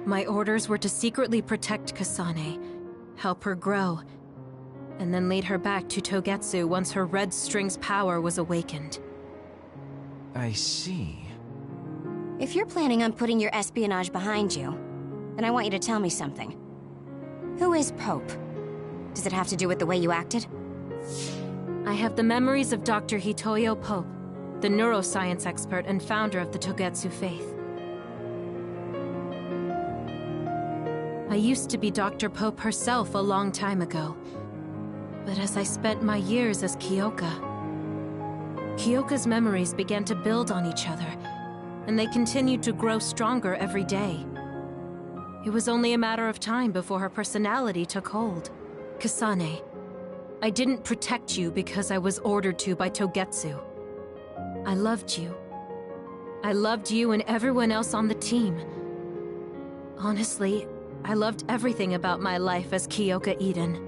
My orders were to secretly protect Kasane, help her grow, and then lead her back to Togetsu once her red string's power was awakened. I see. If you're planning on putting your espionage behind you, then I want you to tell me something. Who is Pope? Does it have to do with the way you acted? I have the memories of Dr. Hitoyo Pope, the neuroscience expert and founder of the Togetsu faith. I used to be Dr. Pope herself a long time ago. But as I spent my years as Kyoka's memories began to build on each other, and they continued to grow stronger every day. It was only a matter of time before her personality took hold. Kasane, I didn't protect you because I was ordered to by Togetsu. I loved you. I loved you and everyone else on the team. Honestly, I loved everything about my life as Kyoka Eden.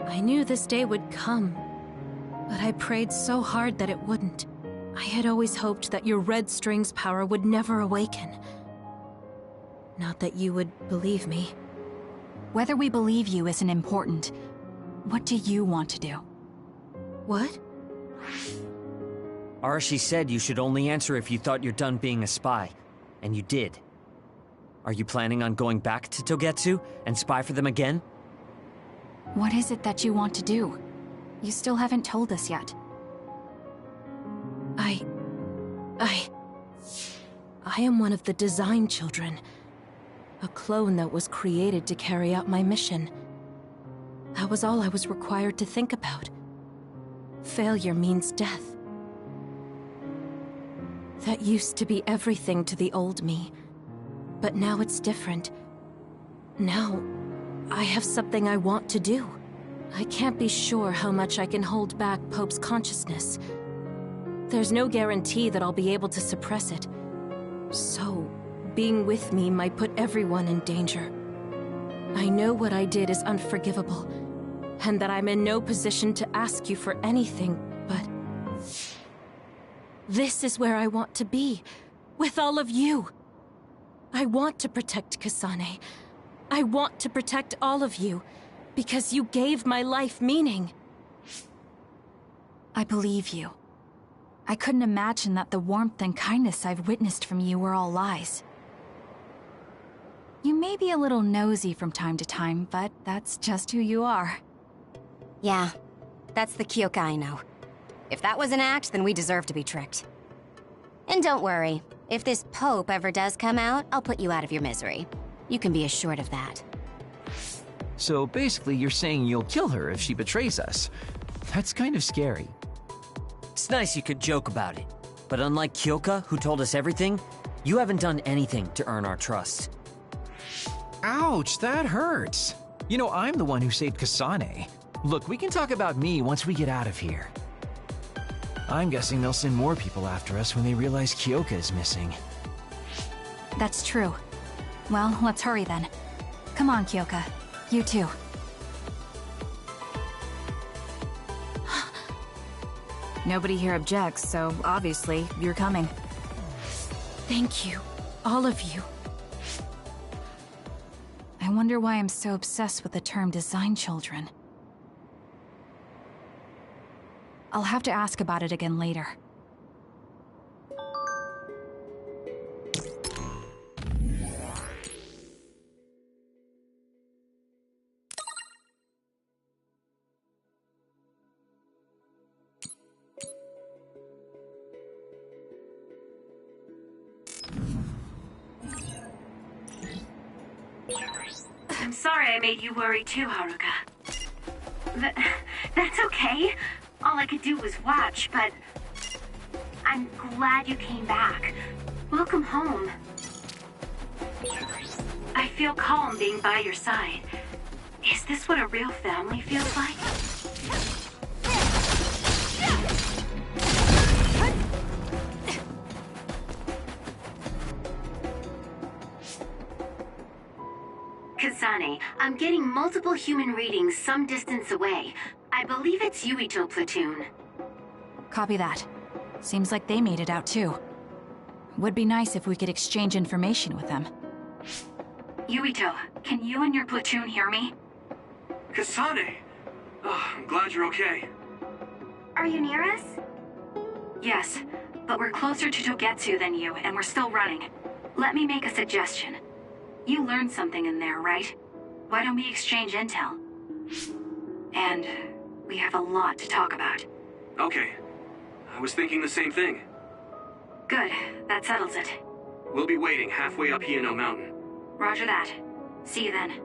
I knew this day would come, but I prayed so hard that it wouldn't. I had always hoped that your red string's power would never awaken. Not that you would believe me. Whether we believe you isn't important. What do you want to do? What? Arashi said you should only answer if you thought you're done being a spy. And you did. Are you planning on going back to Togetsu and spy for them again? What is it that you want to do? You still haven't told us yet. I am one of the design children. A clone that was created to carry out my mission. That was all I was required to think about. Failure means death. That used to be everything to the old me. But now it's different. Now, I have something I want to do. I can't be sure how much I can hold back Pope's consciousness. There's no guarantee that I'll be able to suppress it. So, being with me might put everyone in danger. I know what I did is unforgivable, and that I'm in no position to ask you for anything, but... this is where I want to be, with all of you. I want to protect Kasane. I want to protect all of you, because you gave my life meaning. I believe you. I couldn't imagine that the warmth and kindness I've witnessed from you were all lies. You may be a little nosy from time to time, but that's just who you are. Yeah, that's the Kyoka I know. If that was an act, then we deserve to be tricked. And don't worry, if this Pope ever does come out, I'll put you out of your misery. You can be assured of that. So basically, you're saying you'll kill her if she betrays us. That's kind of scary. It's nice you could joke about it. But unlike Kyoka, who told us everything, you haven't done anything to earn our trust. Ouch, that hurts. You know, I'm the one who saved Kasane. Look, we can talk about me once we get out of here. I'm guessing they'll send more people after us when they realize Kyoka is missing. That's true. Well, let's hurry then. Come on, Kyoka. You too. Nobody here objects, so obviously, you're coming. Thank you. All of you. I wonder why I'm so obsessed with the term design children. I'll have to ask about it again later. I'm sorry I made you worry too, Haruka. That's okay. All I could do was watch, but I'm glad you came back. Welcome home. I feel calm being by your side. Is this what a real family feels like? Kasane, I'm getting multiple human readings some distance away. I believe it's Yuito platoon. Copy that. Seems like they made it out too. Would be nice if we could exchange information with them. Yuito, can you and your platoon hear me? Kasane! Oh, I'm glad you're okay. Are you near us? Yes, but we're closer to Togetsu than you, and we're still running. Let me make a suggestion. You learned something in there, right? Why don't we exchange intel? And we have a lot to talk about. Okay. I was thinking the same thing. Good, that settles it. We'll be waiting halfway up Hino Mountain. Roger that. See you then.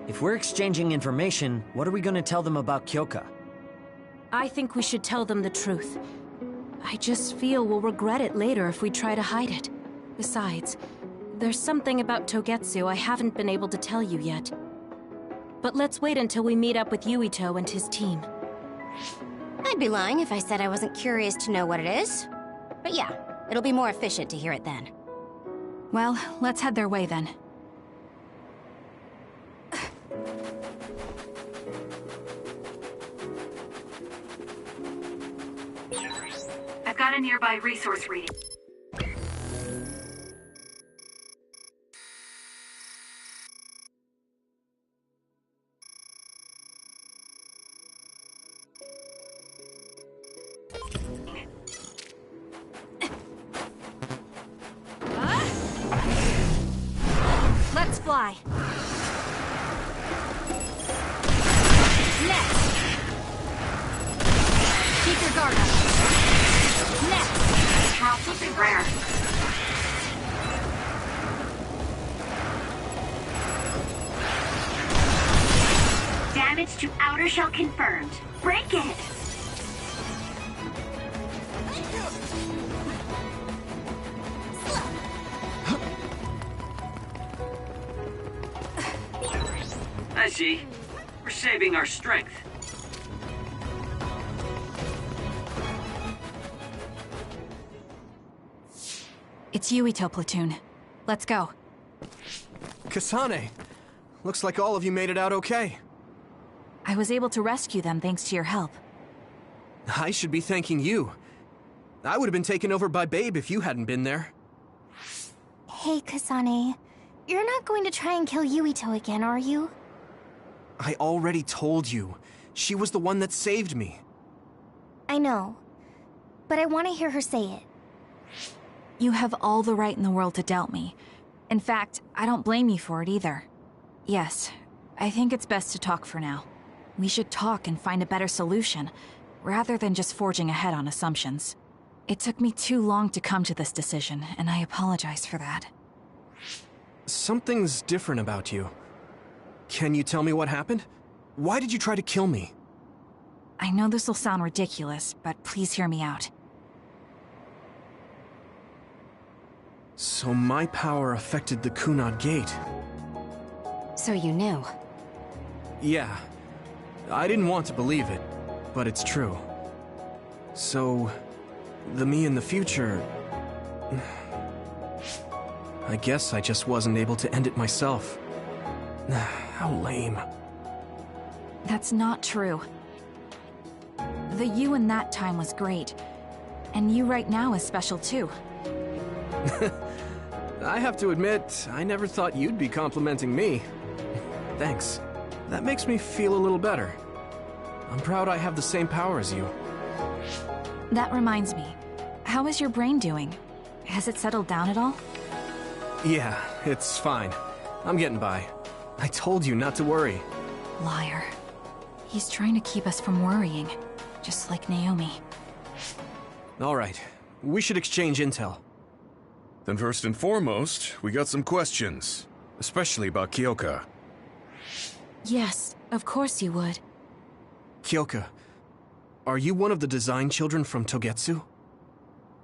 If we're exchanging information, what are we gonna tell them about Kyoka? I think we should tell them the truth. I just feel we'll regret it later if we try to hide it. Besides, there's something about Togetsu I haven't been able to tell you yet. But let's wait until we meet up with Yuito and his team. I'd be lying if I said I wasn't curious to know what it is. But yeah, it'll be more efficient to hear it then. Well, let's head their way then. I've got a nearby resource reading. Let's fly. Next! Keep your guard up. Next! Drop something rare. Damage to outer shell confirmed. Break it! I see. We're saving our strength. It's Yuito platoon. Let's go. Kasane! Looks like all of you made it out okay. I was able to rescue them thanks to your help. I should be thanking you. I would have been taken over by Babe if you hadn't been there. Hey, Kasane. You're not going to try and kill Yuito again, are you? I already told you. She was the one that saved me. I know. But I want to hear her say it. You have all the right in the world to doubt me. In fact, I don't blame you for it either. Yes, I think it's best to talk for now. We should talk and find a better solution, rather than just forging ahead on assumptions. It took me too long to come to this decision, and I apologize for that. Something's different about you. Can you tell me what happened? Why did you try to kill me? I know this will sound ridiculous, but please hear me out. So my power affected the Kunad Gate. So you knew? Yeah. I didn't want to believe it, but it's true. So, the me in the future... I guess I just wasn't able to end it myself. How lame. That's not true. The you in that time was great, and you right now is special too. I have to admit, I never thought you'd be complimenting me. Thanks. That makes me feel a little better. I'm proud I have the same power as you. That reminds me, how is your brain doing? Has it settled down at all? Yeah, it's fine. I'm getting by. I told you not to worry. Liar. He's trying to keep us from worrying, just like Naomi. All right, we should exchange intel. Then first and foremost, we got some questions, especially about Kyoka. Yes, of course you would. Kyoka, are you one of the design children from Togetsu?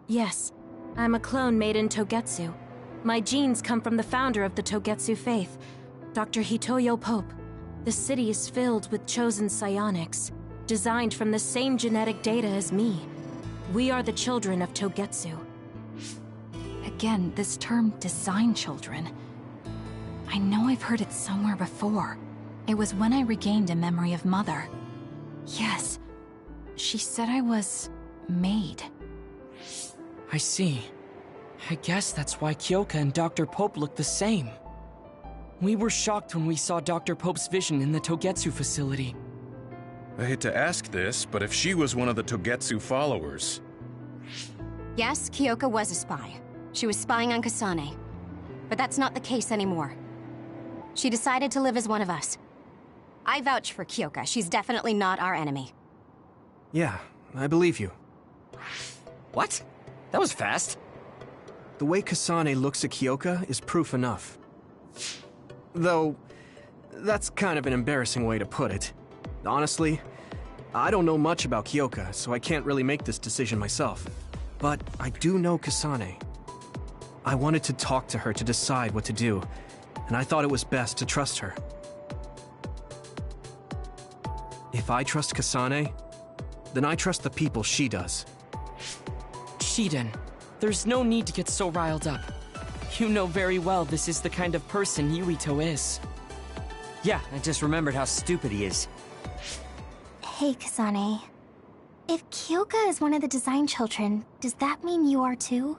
Yes, I'm a clone made in Togetsu. My genes come from the founder of the Togetsu faith, Dr. Hitoyo Pope. The city is filled with chosen psionics, designed from the same genetic data as me. We are the children of Togetsu. Again, this term, design children. I know I've heard it somewhere before. It was when I regained a memory of Mother. Yes, she said I was made. I see. I guess that's why Kyoka and Dr. Pope look the same. We were shocked when we saw Dr. Pope's vision in the Togetsu facility. I hate to ask this, but if she was one of the Togetsu followers... Yes, Kyoka was a spy. She was spying on Kasane. But that's not the case anymore. She decided to live as one of us. I vouch for Kyoka. She's definitely not our enemy. Yeah, I believe you. What? That was fast. The way Kasane looks at Kyoka is proof enough. Though, that's kind of an embarrassing way to put it. Honestly, I don't know much about Kyoka, so I can't really make this decision myself. But I do know Kasane. I wanted to talk to her to decide what to do, and I thought it was best to trust her. If I trust Kasane, then I trust the people she does. Shiden, there's no need to get so riled up. You know very well this is the kind of person Yuito is. Yeah, I just remembered how stupid he is. Hey, Kasane. If Kyoka is one of the design children, does that mean you are too?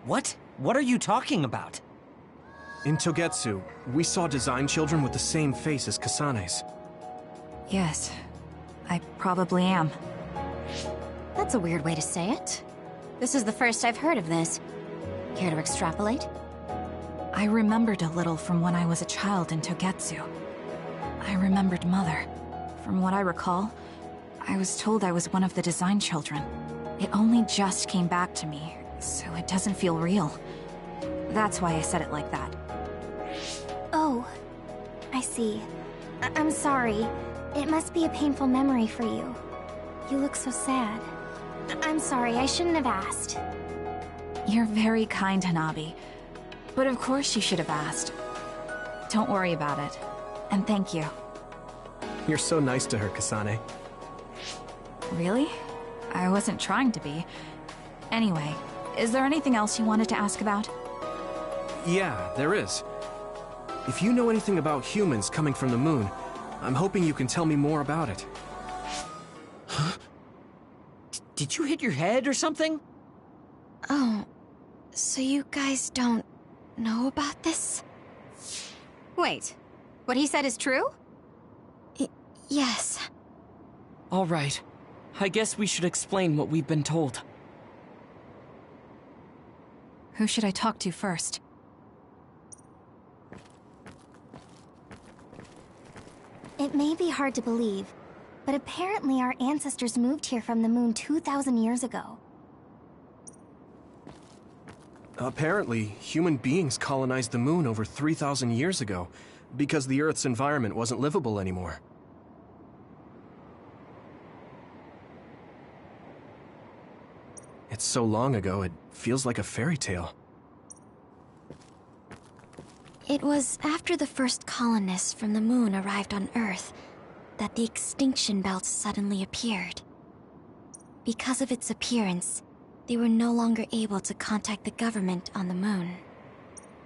What? What are you talking about? In Togetsu, we saw design children with the same face as Kasane's. Yes, I probably am. That's a weird way to say it. This is the first I've heard of this. Care to extrapolate? I remembered a little from when I was a child in Togetsu. I remembered Mother. From what I recall, I was told I was one of the design children. It only just came back to me, so it doesn't feel real. That's why I said it like that. Oh, I see. I'm sorry. It must be a painful memory for you. You look so sad. I'm sorry, I shouldn't have asked. You're very kind, Hanabi. But of course you should have asked. Don't worry about it. And thank you. You're so nice to her, Kasane. Really? I wasn't trying to be. Anyway, is there anything else you wanted to ask about? Yeah, there is. If you know anything about humans coming from the moon, I'm hoping you can tell me more about it. Huh? Did you hit your head or something? Oh, so you guys don't know about this? Wait, what he said is true? Yes. All right. I guess we should explain what we've been told. Who should I talk to first? It may be hard to believe, but apparently our ancestors moved here from the moon 2,000 years ago. Apparently, human beings colonized the moon over 3,000 years ago, because the Earth's environment wasn't livable anymore. It's so long ago, it feels like a fairy tale. It was after the first colonists from the moon arrived on Earth that the extinction belt suddenly appeared. Because of its appearance, they were no longer able to contact the government on the moon.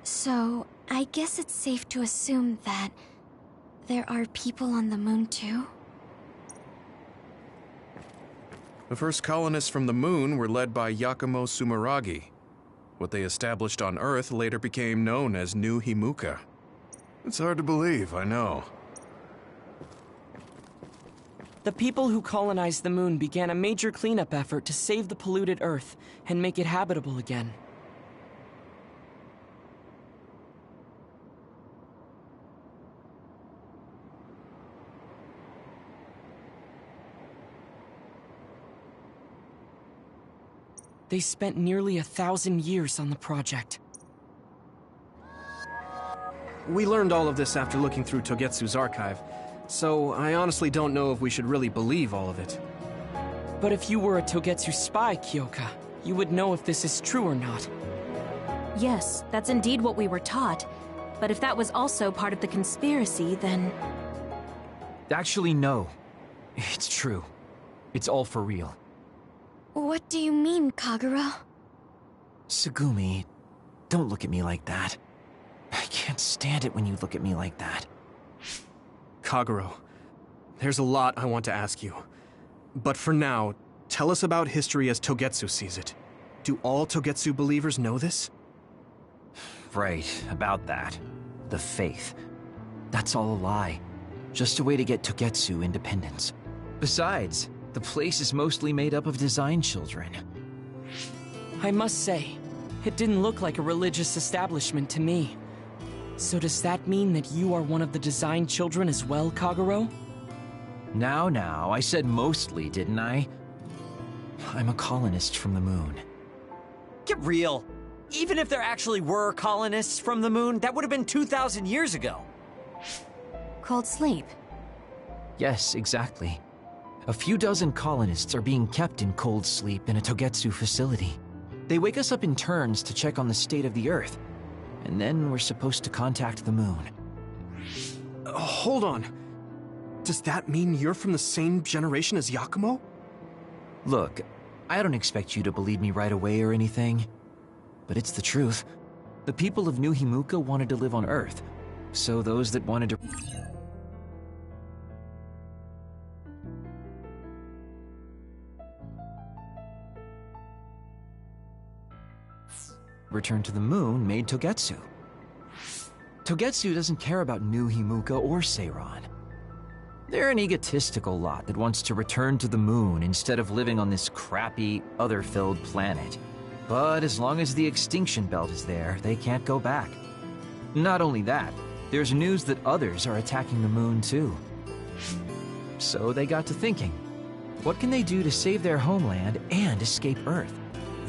So, I guess it's safe to assume that there are people on the moon too? The first colonists from the moon were led by Yakumo Sumeragi. What they established on Earth later became known as New Himuka. It's hard to believe, I know. The people who colonized the moon began a major cleanup effort to save the polluted Earth and make it habitable again. They spent nearly 1,000 years on the project. We learned all of this after looking through Togetsu's archive, so I honestly don't know if we should really believe all of it. But if you were a Togetsu spy, Kyoka, you would know if this is true or not. Yes, that's indeed what we were taught. But if that was also part of the conspiracy, then... Actually, no. It's true. It's all for real. What do you mean, Kagura? Tsugumi, Don't look at me like that. I can't stand it when you look at me like that. Kagero, there's a lot I want to ask you. But for now, tell us about history as Togetsu sees it. Do all Togetsu believers know this? Right, about that. The faith. That's all a lie. Just a way to get Togetsu independence. Besides, the place is mostly made up of design children. I must say, it didn't look like a religious establishment to me. So does that mean that you are one of the design children as well, Kagero? Now, I said mostly, didn't I? I'm a colonist from the moon. Get real. Even if there actually were colonists from the moon, that would have been 2,000 years ago. Cold sleep. Yes, exactly. A few dozen colonists are being kept in cold sleep in a Togetsu facility. They wake us up in turns to check on the state of the Earth, and then we're supposed to contact the moon. Hold on. Does that mean you're from the same generation as Yakumo? Look, I don't expect you to believe me right away or anything, but it's the truth. The people of New Himuka wanted to live on Earth, so those that wanted to return to the moon made Togetsu. Togetsu doesn't care about New Himuka or Seiran. They're an egotistical lot that wants to return to the moon instead of living on this crappy, other-filled planet. But as long as the extinction belt is there, they can't go back. Not only that, there's news that others are attacking the moon too. So they got to thinking, what can they do to save their homeland and escape Earth?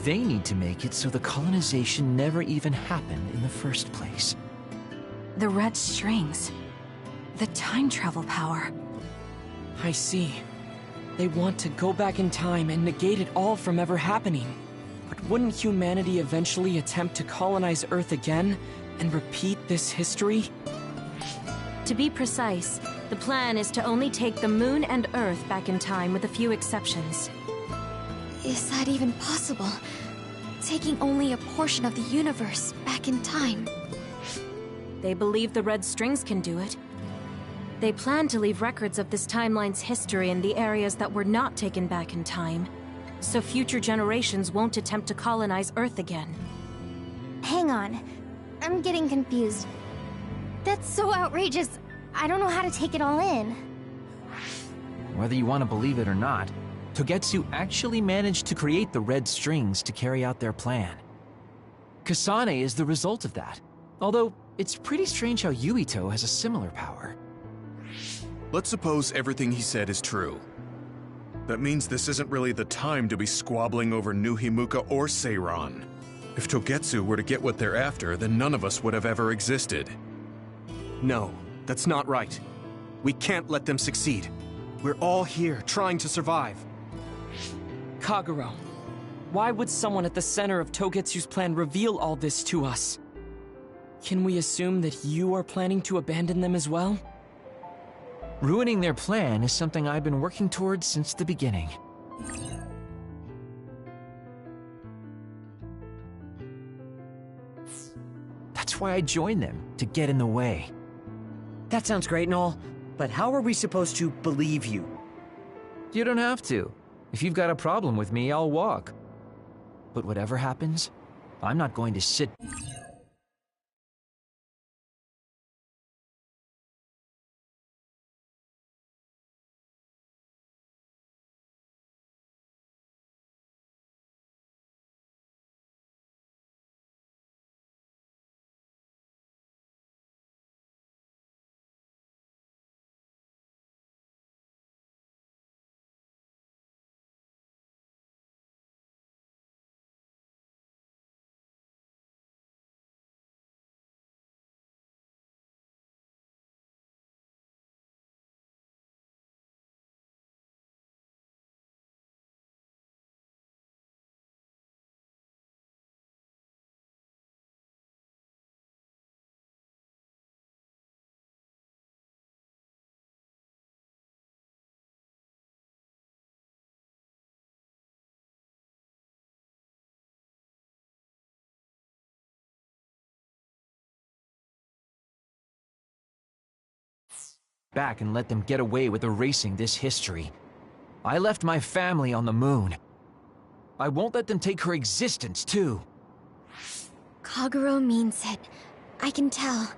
They need to make it so the colonization never even happened in the first place. The red strings. The time travel power. I see. They want to go back in time and negate it all from ever happening. But wouldn't humanity eventually attempt to colonize Earth again and repeat this history? To be precise, the plan is to only take the moon and Earth back in time with a few exceptions. Is that even possible? Taking only a portion of the universe back in time. They believe the red strings can do it. They plan to leave records of this timeline's history in the areas that were not taken back in time, so future generations won't attempt to colonize Earth again. Hang on. I'm getting confused. That's so outrageous. I don't know how to take it all in. Whether you want to believe it or not, Togetsu actually managed to create the red strings to carry out their plan. Kasane is the result of that, although it's pretty strange how Yuito has a similar power. Let's suppose everything he said is true. That means this isn't really the time to be squabbling over New Himuka or Seiran. If Togetsu were to get what they're after, then none of us would have ever existed. No, that's not right. We can't let them succeed. We're all here trying to survive. Kagero, why would someone at the center of Togetsu's plan reveal all this to us? Can we assume that you are planning to abandon them as well? Ruining their plan is something I've been working towards since the beginning. That's why I joined them, to get in the way. That sounds great and all, but how are we supposed to believe you? You don't have to. If you've got a problem with me, I'll walk. But whatever happens, I'm not going to sit... back and let them get away with erasing this history. I left my family on the moon. I won't let them take her existence, too. Kagero means it. I can tell.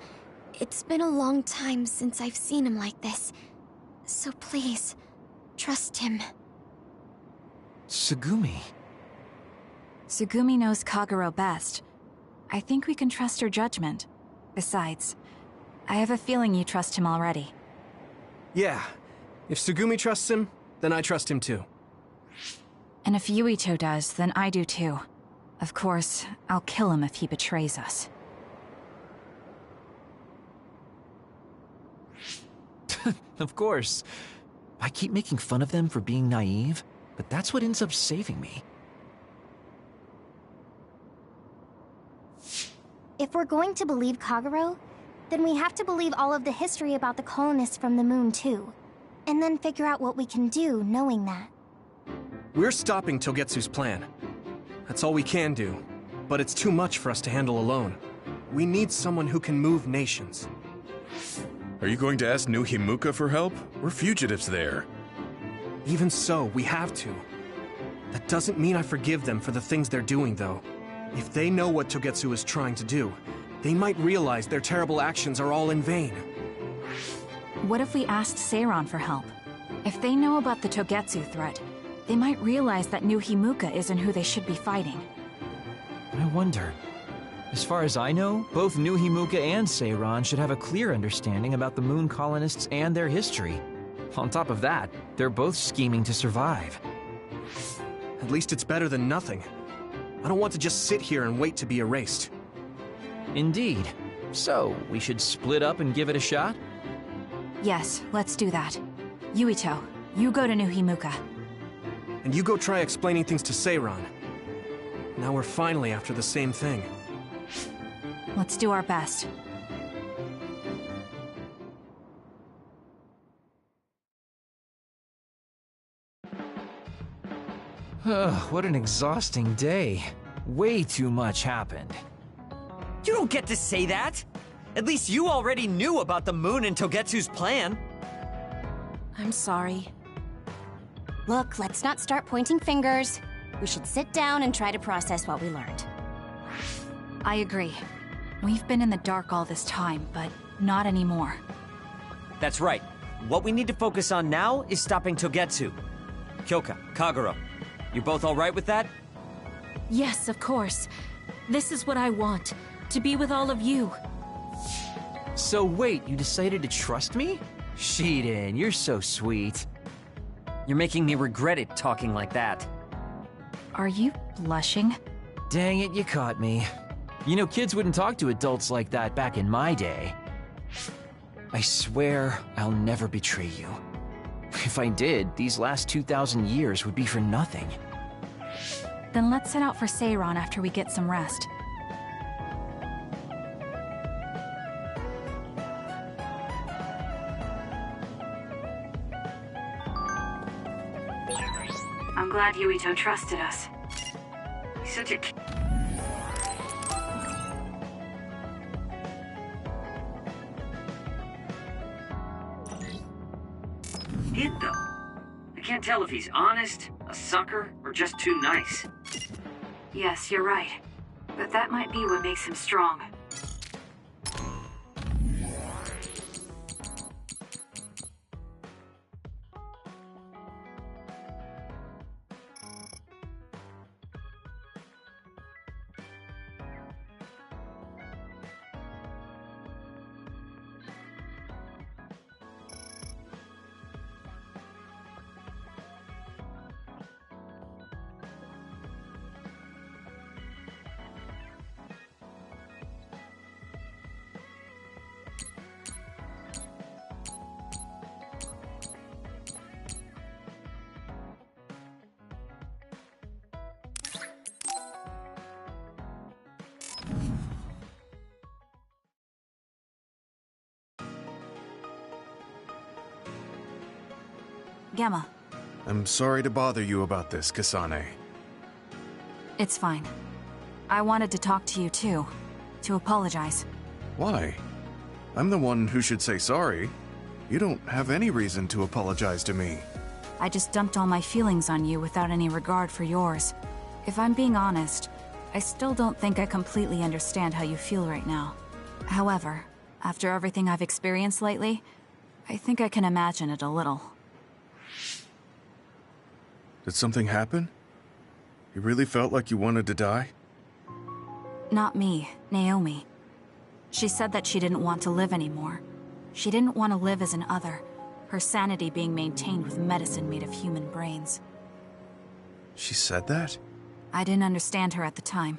It's been a long time since I've seen him like this. So please, trust him. Tsugumi. Tsugumi knows Kagero best. I think we can trust her judgment. Besides, I have a feeling you trust him already. Yeah. If Tsugumi trusts him, then I trust him too. And if Yuito does, then I do too. Of course, I'll kill him if he betrays us. Of course. I keep making fun of them for being naive, but that's what ends up saving me. If we're going to believe Kagero, then we have to believe all of the history about the colonists from the moon too. And then figure out what we can do knowing that. We're stopping Togetsu's plan. That's all we can do. But it's too much for us to handle alone. We need someone who can move nations. Are you going to ask New Himuka for help? We're fugitives there. Even so, we have to. That doesn't mean I forgive them for the things they're doing, though. If they know what Togetsu is trying to do, they might realize their terrible actions are all in vain. What if we asked Seiron for help? If they know about the Togetsu threat, they might realize that New Himuka isn't who they should be fighting. I wonder. As far as I know, both New Himuka and Seiron should have a clear understanding about the moon colonists and their history. On top of that, they're both scheming to survive. At least it's better than nothing. I don't want to just sit here and wait to be erased. Indeed. So, we should split up and give it a shot? Yes, let's do that. Yuito, you go to New Himuka. And you go try explaining things to Seiron. Now we're finally after the same thing. Let's do our best. What an exhausting day. Way too much happened. You don't get to say that! At least you already knew about the moon and Togetsu's plan. I'm sorry. Look, let's not start pointing fingers. We should sit down and try to process what we learned. I agree. We've been in the dark all this time, but not anymore. That's right. What we need to focus on now is stopping Togetsu. Kyoka, Kagero, you both alright with that? Yes, of course. This is what I want. To be with all of you. So wait, you decided to trust me? Shiden, you're so sweet. You're making me regret it talking like that. Are you blushing? Dang it, you caught me. You know, kids wouldn't talk to adults like that back in my day. I swear I'll never betray you. If I did, these last 2,000 years would be for nothing. Then let's set out for Seiron after we get some rest. I'm glad Yuito trusted us. He's such a... Hit, though. I can't tell if he's honest, a sucker, or just too nice. Yes, you're right. But that might be what makes him strong. Gamma. I'm sorry to bother you about this, Kasane. It's fine. I wanted to talk to you too. To apologize. Why? I'm the one who should say sorry. You don't have any reason to apologize to me. I just dumped all my feelings on you without any regard for yours. If I'm being honest, I still don't think I completely understand how you feel right now. However, after everything I've experienced lately, I think I can imagine it a little. Did something happen? You really felt like you wanted to die? Not me, Naomi. She said that she didn't want to live anymore. She didn't want to live as an other, her sanity being maintained with medicine made of human brains. She said that? I didn't understand her at the time.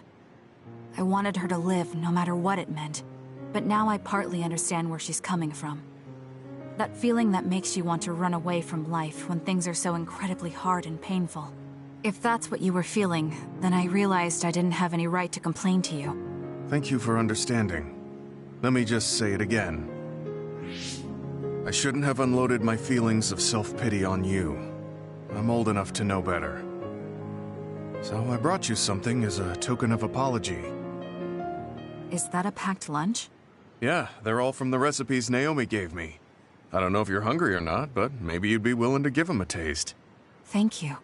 I wanted her to live no matter what it meant, but now I partly understand where she's coming from. That feeling that makes you want to run away from life when things are so incredibly hard and painful. If that's what you were feeling, then I realized I didn't have any right to complain to you. Thank you for understanding. Let me just say it again. I shouldn't have unloaded my feelings of self-pity on you. I'm old enough to know better. So I brought you something as a token of apology. Is that a packed lunch? Yeah, they're all from the recipes Naomi gave me. I don't know if you're hungry or not, but maybe you'd be willing to give them a taste. Thank you.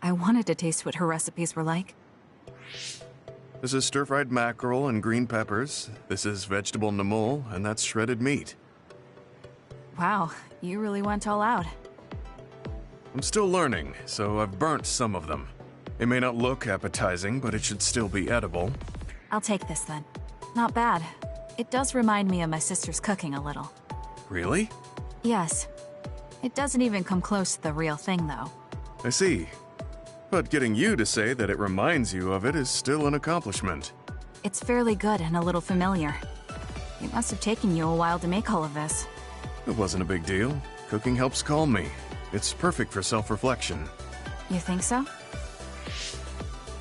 I wanted to taste what her recipes were like. This is stir-fried mackerel and green peppers. This is vegetable namul, and that's shredded meat. Wow, you really went all out. I'm still learning, so I've burnt some of them. It may not look appetizing, but it should still be edible. I'll take this then. Not bad. It does remind me of my sister's cooking a little. Really? Yes. It doesn't even come close to the real thing, though. I see. But getting you to say that it reminds you of it is still an accomplishment. It's fairly good and a little familiar. It must have taken you a while to make all of this. It wasn't a big deal. Cooking helps calm me. It's perfect for self-reflection. You think so?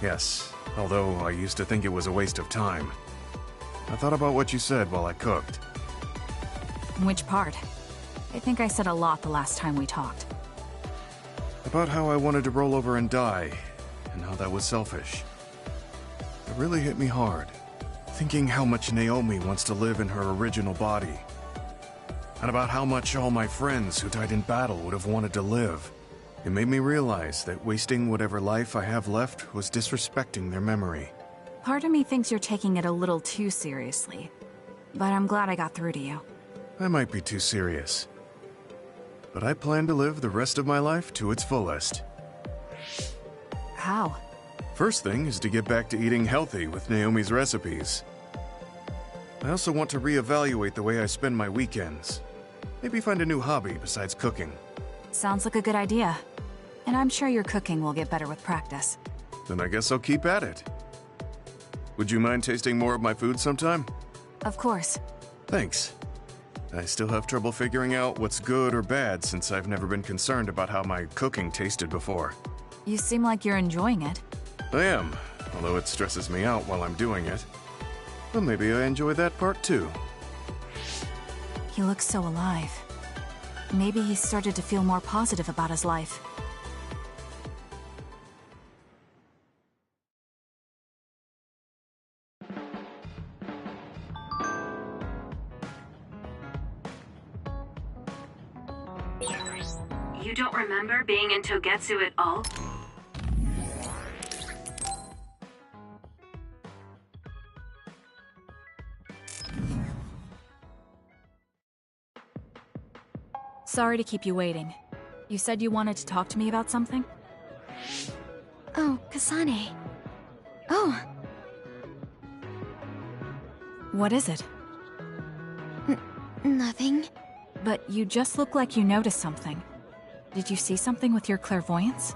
Yes, although I used to think it was a waste of time. I thought about what you said while I cooked. Which part? I think I said a lot the last time we talked. About how I wanted to roll over and die, and how that was selfish. It really hit me hard, thinking how much Naomi wants to live in her original body. And about how much all my friends who died in battle would have wanted to live. It made me realize that wasting whatever life I have left was disrespecting their memory. Part of me thinks you're taking it a little too seriously, but I'm glad I got through to you. I might be too serious, but I plan to live the rest of my life to its fullest. How? First thing is to get back to eating healthy with Naomi's recipes. I also want to reevaluate the way I spend my weekends. Maybe find a new hobby besides cooking. Sounds like a good idea. And I'm sure your cooking will get better with practice. Then I guess I'll keep at it. Would you mind tasting more of my food sometime? Of course. Thanks. I still have trouble figuring out what's good or bad since I've never been concerned about how my cooking tasted before. You seem like you're enjoying it. I am, although it stresses me out while I'm doing it. But maybe I enjoy that part too. He looks so alive. Maybe he started to feel more positive about his life. You don't remember being in Togetsu at all? Sorry to keep you waiting. You said you wanted to talk to me about something? Oh, Kasane. Oh. What is it? Nothing. But you just look like you noticed something. Did you see something with your clairvoyance?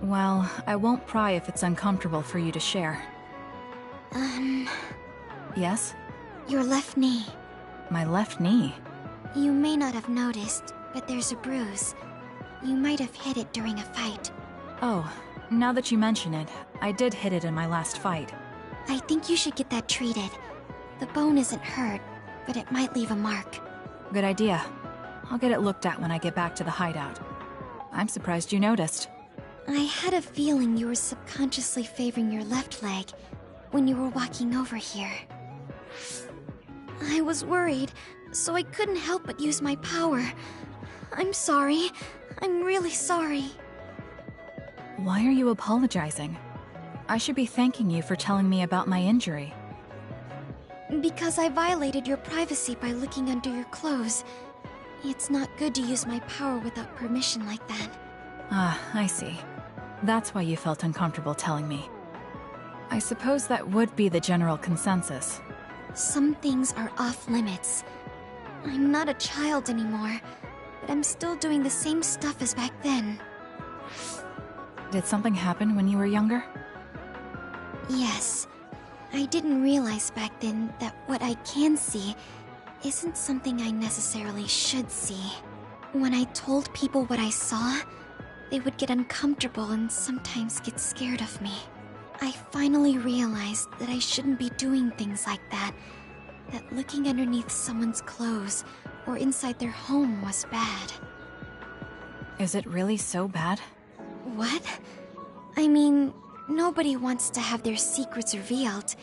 Well, I won't pry if it's uncomfortable for you to share. Yes? Your left knee. My left knee? You may not have noticed, but there's a bruise. You might have hit it during a fight. Oh, now that you mention it, I did hit it in my last fight. I think you should get that treated. The bone isn't hurt, but it might leave a mark. Good idea. I'll get it looked at when I get back to the hideout. I'm surprised you noticed. I had a feeling you were subconsciously favoring your left leg when you were walking over here. I was worried, so I couldn't help but use my power. I'm sorry. I'm really sorry. Why are you apologizing? I should be thanking you for telling me about my injury. Because I violated your privacy by looking under your clothes. It's not good to use my power without permission like that. Ah, I see. That's why you felt uncomfortable telling me. I suppose that would be the general consensus. Some things are off limits. I'm not a child anymore, but I'm still doing the same stuff as back then. Did something happen when you were younger? Yes. I didn't realize back then that what I can see isn't something I necessarily should see. When I told people what I saw, they would get uncomfortable and sometimes get scared of me. I finally realized that I shouldn't be doing things like that, that looking underneath someone's clothes or inside their home was bad. Is it really so bad? What? I mean, nobody wants to have their secrets revealed.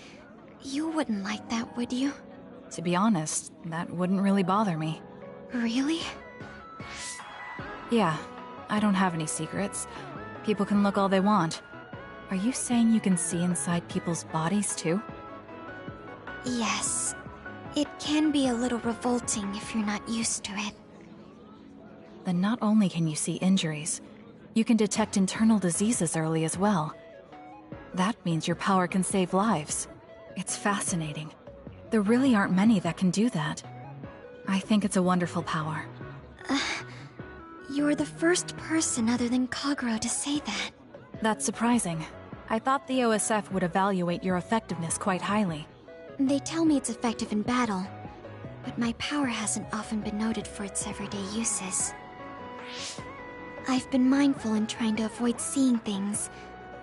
You wouldn't like that, would you? To be honest, that wouldn't really bother me. Really? Yeah, I don't have any secrets. People can look all they want. Are you saying you can see inside people's bodies too? Yes. It can be a little revolting if you're not used to it. Then not only can you see injuries, you can detect internal diseases early as well. That means your power can save lives. It's fascinating. There really aren't many that can do that. I think it's a wonderful power. You're the first person other than Kagero to say that. That's surprising. I thought the OSF would evaluate your effectiveness quite highly. They tell me it's effective in battle, but my power hasn't often been noted for its everyday uses. I've been mindful in trying to avoid seeing things,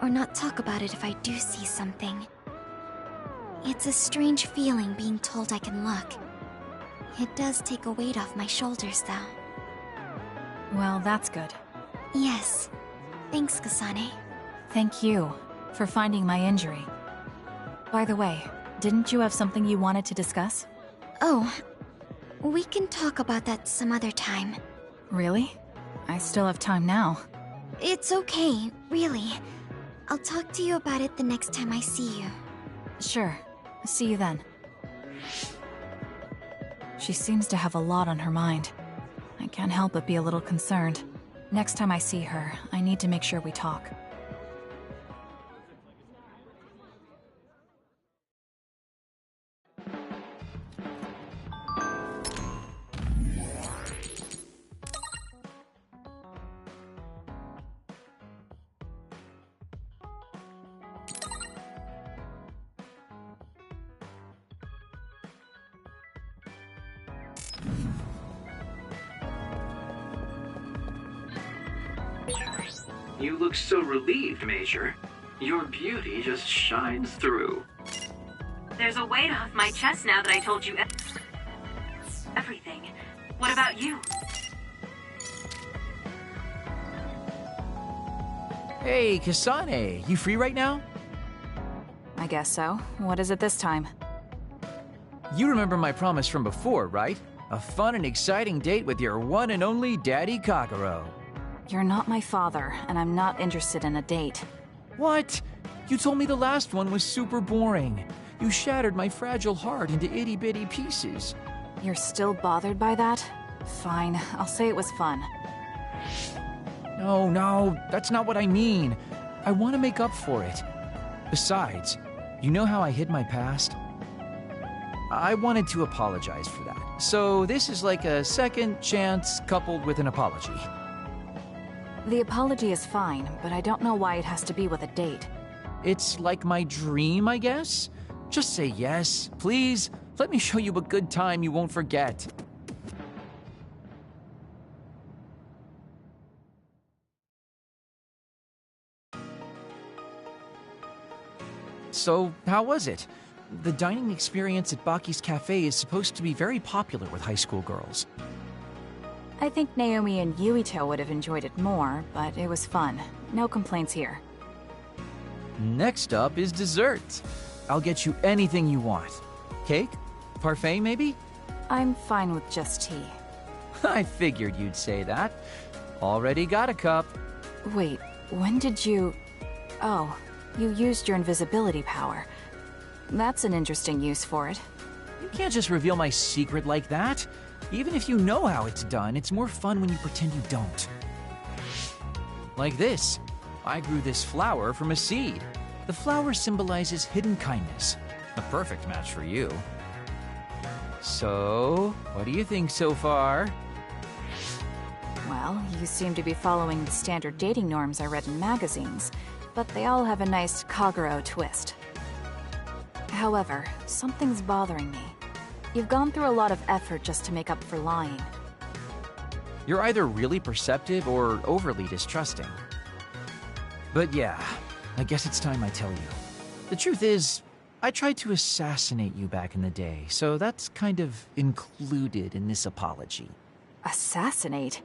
or not talk about it if I do see something. It's a strange feeling being told I can look. It does take a weight off my shoulders, though. Well, that's good. Yes. Thanks, Kasane. Thank you for finding my injury. By the way, didn't you have something you wanted to discuss? Oh, we can talk about that some other time. Really? I still have time now. It's okay, really. I'll talk to you about it the next time I see you. Sure. See you then. She seems to have a lot on her mind. I can't help but be a little concerned. Next time I see her, I need to make sure we talk. You look so relieved, Major. Your beauty just shines through. There's a weight off my chest now that I told you everything. What about you? Hey, Kasane, you free right now? I guess so. What is it this time? You remember my promise from before, right? A fun and exciting date with your one and only Daddy Kagero. You're not my father, and I'm not interested in a date. What? You told me the last one was super boring. You shattered my fragile heart into itty-bitty pieces. You're still bothered by that? Fine, I'll say it was fun. No, that's not what I mean. I want to make up for it. Besides, you know how I hid my past? I wanted to apologize for that. So this is like a second chance coupled with an apology. The apology is fine, but I don't know why it has to be with a date. It's like my dream, I guess? Just say yes, please. Let me show you a good time you won't forget. So, how was it? The dining experience at Baki's Cafe is supposed to be very popular with high school girls. I think Naomi and Yuito would have enjoyed it more, but it was fun. No complaints here. Next up is dessert. I'll get you anything you want. Cake, parfait, maybe? I'm fine with just tea. I figured you'd say that. Already got a cup. Wait, when did you... Oh, you used your invisibility power. That's an interesting use for it. You can't just reveal my secret like that. Even if you know how it's done, it's more fun when you pretend you don't. Like this. I grew this flower from a seed. The flower symbolizes hidden kindness. A perfect match for you. So, what do you think so far? Well, you seem to be following the standard dating norms I read in magazines, but they all have a nice Kagero twist. However, something's bothering me. You've gone through a lot of effort just to make up for lying. You're either really perceptive or overly distrusting. But yeah, I guess it's time I tell you. The truth is, I tried to assassinate you back in the day, so that's kind of included in this apology. Assassinate?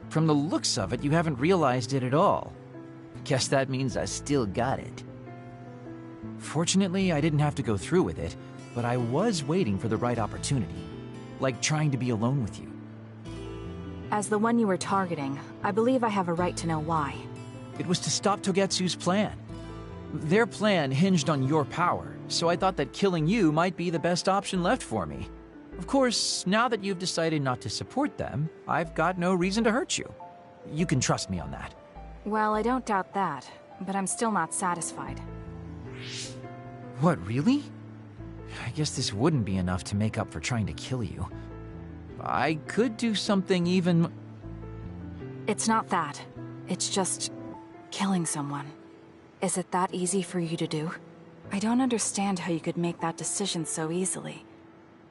From the looks of it, you haven't realized it at all. Guess that means I still got it. Fortunately, I didn't have to go through with it, but I was waiting for the right opportunity. Like trying to be alone with you. As the one you were targeting, I believe I have a right to know why. It was to stop Togetsu's plan. Their plan hinged on your power, so I thought that killing you might be the best option left for me. Of course, now that you've decided not to support them, I've got no reason to hurt you. You can trust me on that. Well, I don't doubt that, but I'm still not satisfied. What, really? I guess this wouldn't be enough to make up for trying to kill you. I could do something even... It's not that. It's just... killing someone. Is it that easy for you to do? I don't understand how you could make that decision so easily.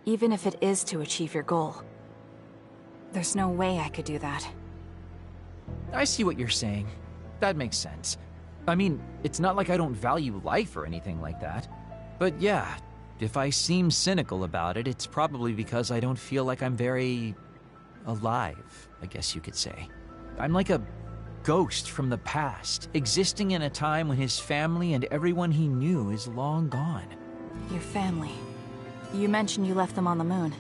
Even if it is to achieve your goal. There's no way I could do that. I see what you're saying. That makes sense. I mean, it's not like I don't value life or anything like that. But yeah, if I seem cynical about it, it's probably because I don't feel like I'm very... alive, I guess you could say. I'm like a ghost from the past, existing in a time when his family and everyone he knew is long gone. Your family. You mentioned you left them on the moon.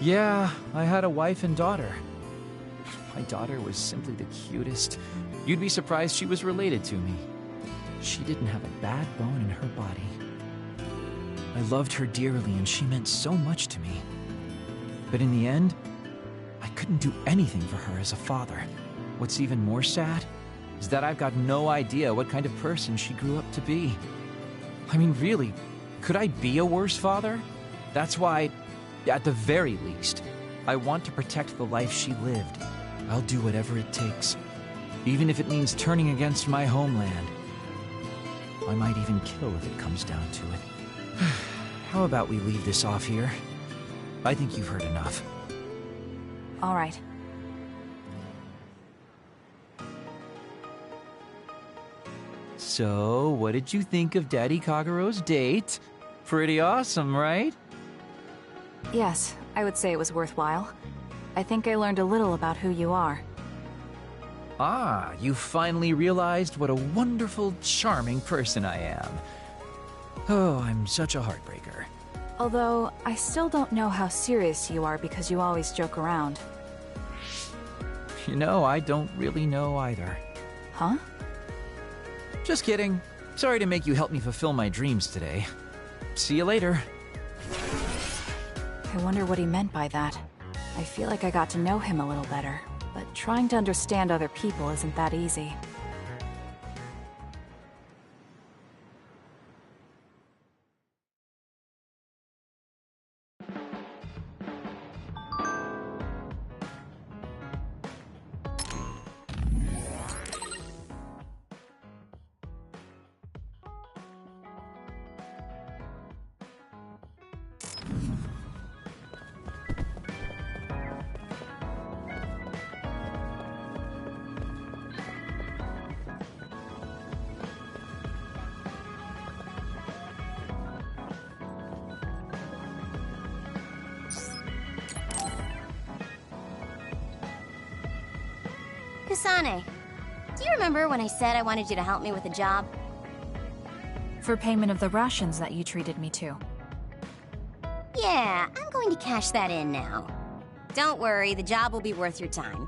Yeah, I had a wife and daughter. My daughter was simply the cutest. You'd be surprised she was related to me. She didn't have a bad bone in her body. I loved her dearly and she meant so much to me. But in the end, I couldn't do anything for her as a father. What's even more sad is that I've got no idea what kind of person she grew up to be. I mean, really, could I be a worse father? That's why, at the very least, I want to protect the life she lived. I'll do whatever it takes, even if it means turning against my homeland. I might even kill if it comes down to it. How about we leave this off here? I think you've heard enough. All right. So, what did you think of Daddy Kagero's date? Pretty awesome, right? Yes, I would say it was worthwhile. I think I learned a little about who you are. Ah, you finally realized what a wonderful, charming person I am. Oh, I'm such a heartbreaker. Although, I still don't know how serious you are because you always joke around. You know, I don't really know either. Huh? Just kidding. Sorry to make you help me fulfill my dreams today. See you later. I wonder what he meant by that. I feel like I got to know him a little better, but trying to understand other people isn't that easy. Kasane, do you remember when I said I wanted you to help me with a job? For payment of the rations that you treated me to. Yeah, I'm going to cash that in now. Don't worry, the job will be worth your time.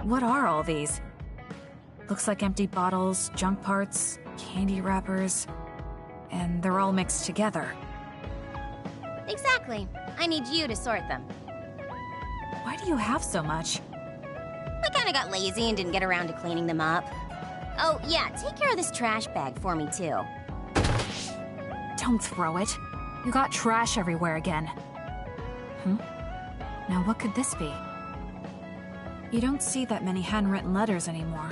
What are all these? Looks like empty bottles, junk parts, candy wrappers, and they're all mixed together. Exactly. I need you to sort them. Why do you have so much? I kinda got lazy and didn't get around to cleaning them up. Oh, yeah, take care of this trash bag for me, too. Don't throw it. You got trash everywhere again. Now what could this be? You don't see that many handwritten letters anymore.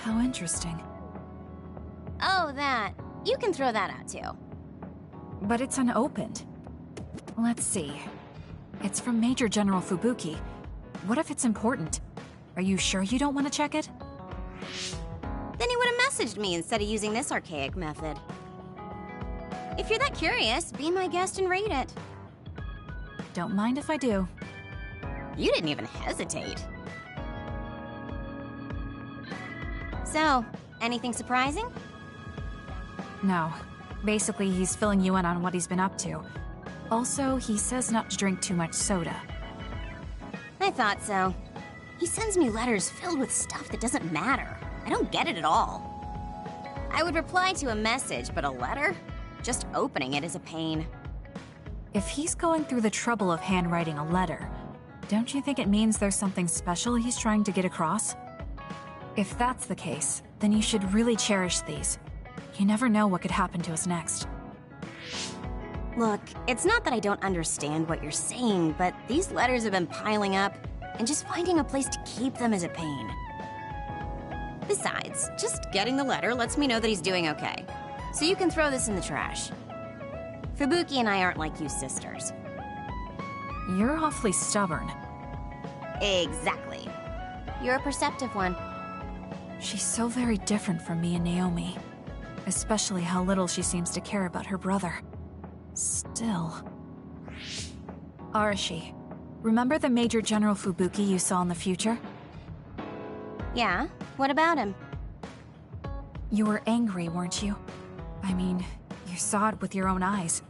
How interesting. Oh, that. You can throw that out, too. But it's unopened. Let's see. It's from Major General Fubuki. What if it's important? Are you sure you don't want to check it? Then he would have messaged me instead of using this archaic method. If you're that curious, be my guest and read it. Don't mind if I do. You didn't even hesitate. So, anything surprising? No. Basically, he's filling you in on what he's been up to. Also, he says not to drink too much soda. I thought so. He sends me letters filled with stuff that doesn't matter. I don't get it at all. I would reply to a message, but a letter? Just opening it is a pain. If he's going through the trouble of handwriting a letter, don't you think it means there's something special he's trying to get across? If that's the case, then you should really cherish these. You never know what could happen to us next. Look, it's not that I don't understand what you're saying, but these letters have been piling up, and just finding a place to keep them is a pain. Besides, just getting the letter lets me know that he's doing okay. So you can throw this in the trash. Fubuki and I aren't like you sisters. You're awfully stubborn. Exactly. You're a perceptive one. She's so very different from me and Naomi. Especially how little she seems to care about her brother. Still... Arashi, remember the Major General Fubuki you saw in the future? Yeah? What about him? You were angry, weren't you? I mean, you saw it with your own eyes.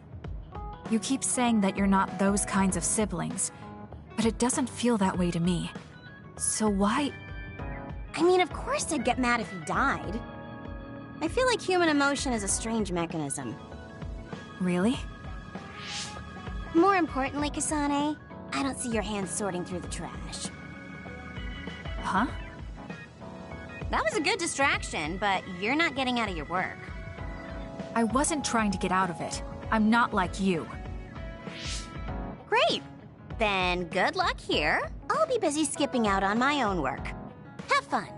You keep saying that you're not those kinds of siblings, but it doesn't feel that way to me. So why... I mean, of course I'd get mad if he died. I feel like human emotion is a strange mechanism. Really? More importantly, Kasane, I don't see your hands sorting through the trash. Huh? That was a good distraction, but you're not getting out of your work. I wasn't trying to get out of it. I'm not like you. Great! Then good luck here. I'll be busy skipping out on my own work. Have fun.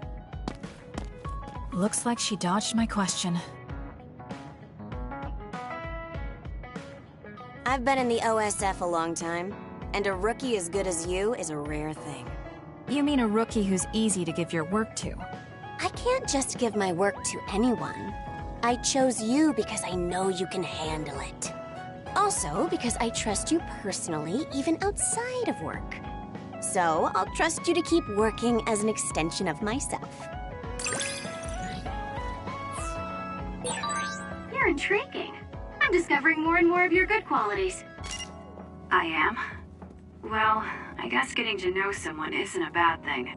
Looks like she dodged my question. I've been in the OSF a long time, and a rookie as good as you is a rare thing. You mean a rookie who's easy to give your work to? I can't just give my work to anyone. I chose you because I know you can handle it. Also, because I trust you personally, even outside of work. So, I'll trust you to keep working as an extension of myself. You're intriguing. I'm discovering more and more of your good qualities. I am? Well, I guess getting to know someone isn't a bad thing.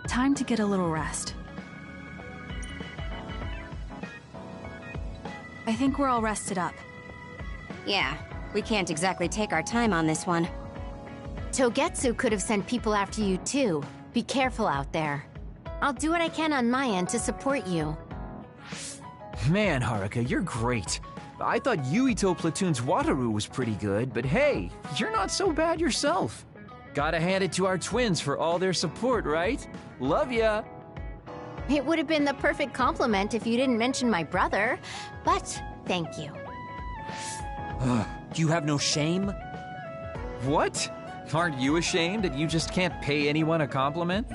Time to get a little rest. I think we're all rested up. Yeah, we can't exactly take our time on this one. Togetsu could have sent people after you too. Be careful out there. I'll do what I can on my end to support you. Man, Haruka, you're great. I thought Yuito Platoon's Wataru was pretty good, but hey, you're not so bad yourself. Gotta hand it to our twins for all their support, right? Love ya! It would have been the perfect compliment if you didn't mention my brother, but thank you. You have no shame? What? Aren't you ashamed that you just can't pay anyone a compliment?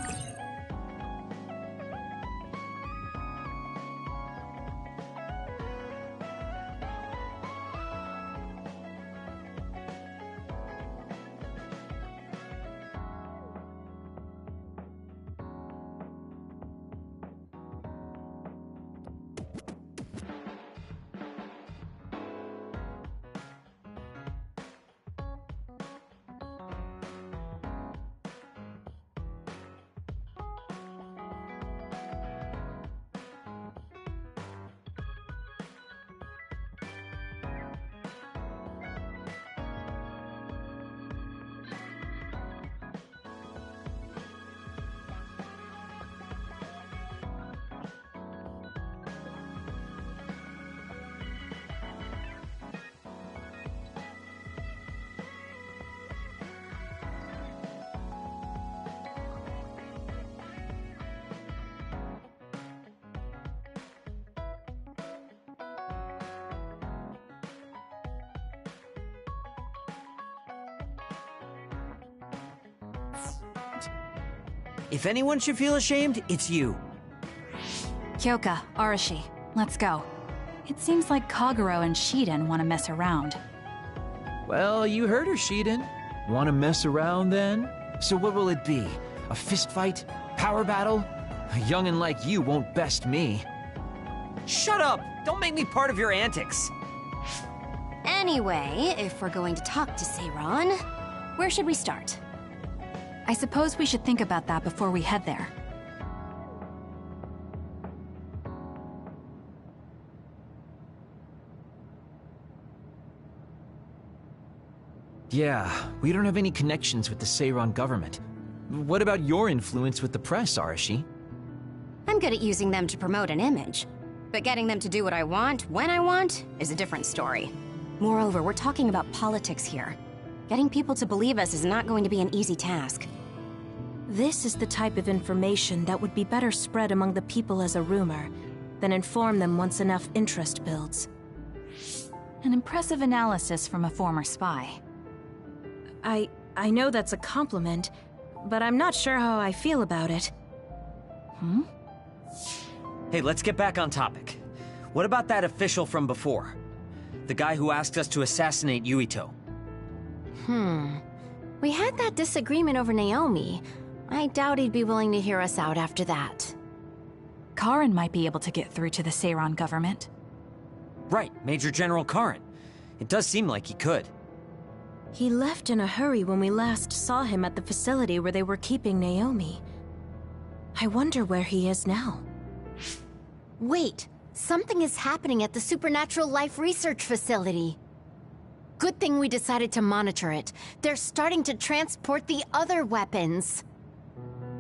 If anyone should feel ashamed, it's you. Kyoka, Arashi, let's go. It seems like Kagero and Shiden want to mess around. Well, you heard her, Shiden. Want to mess around, then? So what will it be? A fist fight? Power battle? A youngin' like you won't best me. Shut up! Don't make me part of your antics! Anyway, if we're going to talk to Seiron, where should we start? I suppose we should think about that before we head there. Yeah, we don't have any connections with the Seiron government. What about your influence with the press, Arashi? I'm good at using them to promote an image. But getting them to do what I want, when I want, is a different story. Moreover, we're talking about politics here. Getting people to believe us is not going to be an easy task. This is the type of information that would be better spread among the people as a rumor, than inform them once enough interest builds. An impressive analysis from a former spy. I know that's a compliment, but I'm not sure how I feel about it. Hey, let's get back on topic. What about that official from before? The guy who asked us to assassinate Yuito? We had that disagreement over Naomi. I doubt he'd be willing to hear us out after that. Karin might be able to get through to the Seiron government. Right, Major General Karin. It does seem like he could. He left in a hurry when we last saw him at the facility where they were keeping Naomi. I wonder where he is now. Wait, something is happening at the Supernatural Life Research Facility. Good thing we decided to monitor it. They're starting to transport the other weapons.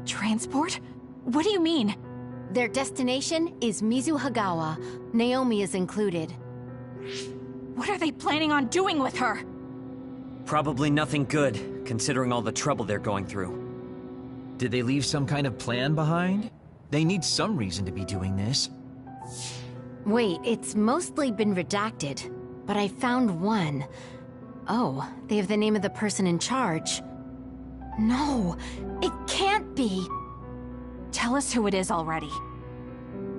Transport? What do you mean? Their destination is Mizuhagawa. Naomi is included. What are they planning on doing with her? Probably nothing good, considering all the trouble they're going through. Did they leave some kind of plan behind? They need some reason to be doing this. Wait, it's mostly been redacted, but I found one. Oh, they have the name of the person in charge. No, it can't be. Tell us who it is already.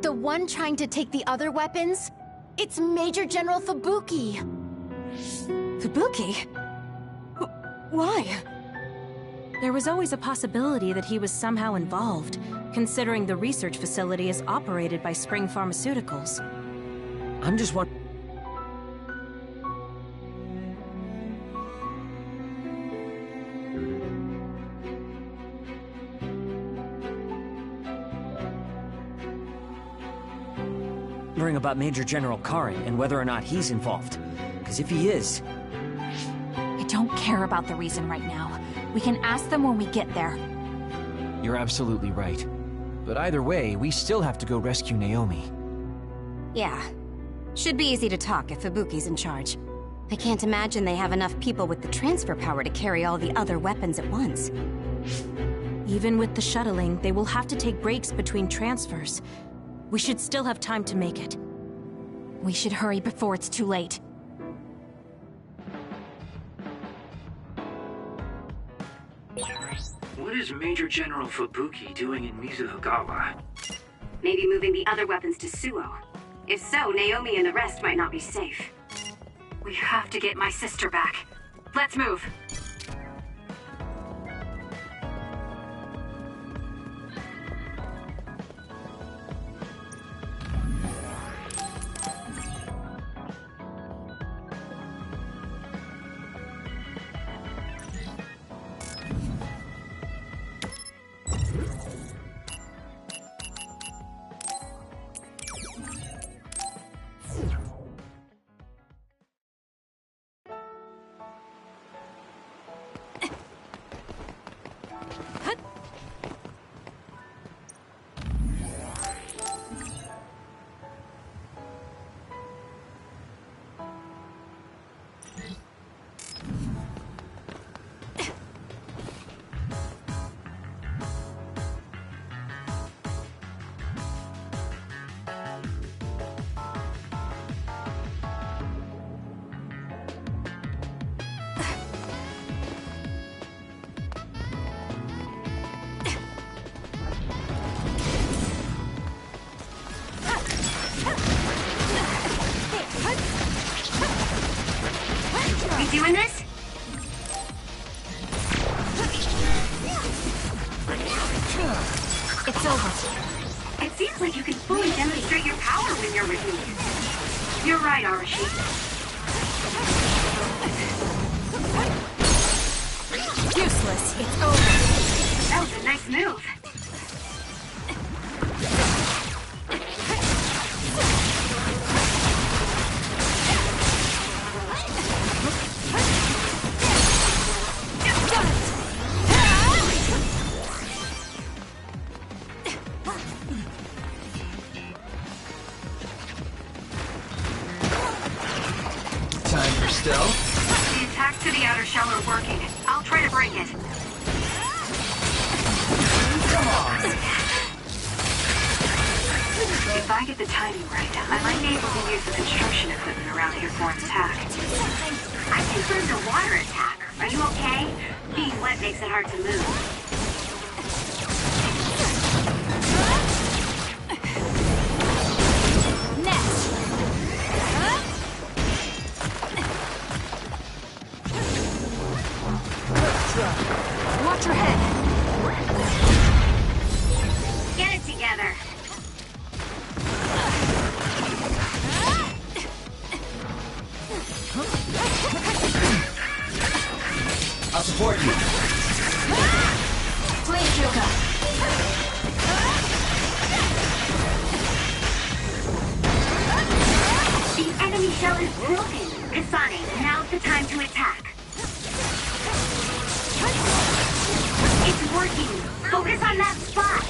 The one trying to take the other weapons? It's Major General Fubuki. Fubuki? Why? There was always a possibility that he was somehow involved, considering the research facility is operated by Spring Pharmaceuticals. I'm just wondering... about Major General Karin and whether or not he's involved. Because if he is... I don't care about the reason right now. We can ask them when we get there. You're absolutely right. But either way, we still have to go rescue Naomi. Yeah. Should be easy to talk if Fubuki's in charge. I can't imagine they have enough people with the transfer power to carry all the other weapons at once. Even with the shuttling, they will have to take breaks between transfers. We should still have time to make it. We should hurry before it's too late. What is Major General Fubuki doing in Mizuhagawa? Maybe moving the other weapons to Suo. If so, Naomi and the rest might not be safe. We have to get my sister back. Let's move. You doing this? It's over. It seems like you can fully demonstrate your power when you're with me. You're right, Arashi. Useless. It's over. That was a nice move. The attacks to the outer shell are working. I'll try to break it. Come on. If I get the timing right, I might be able to use the construction equipment around here for an attack. I confirmed a water attack. Are you okay? Being wet makes it hard to move. Watch your head. Get it together. I'll support you. Please, Kyoka. The enemy shell is broken. Kasane, now's the time to attack. It's working. Focus on that spot.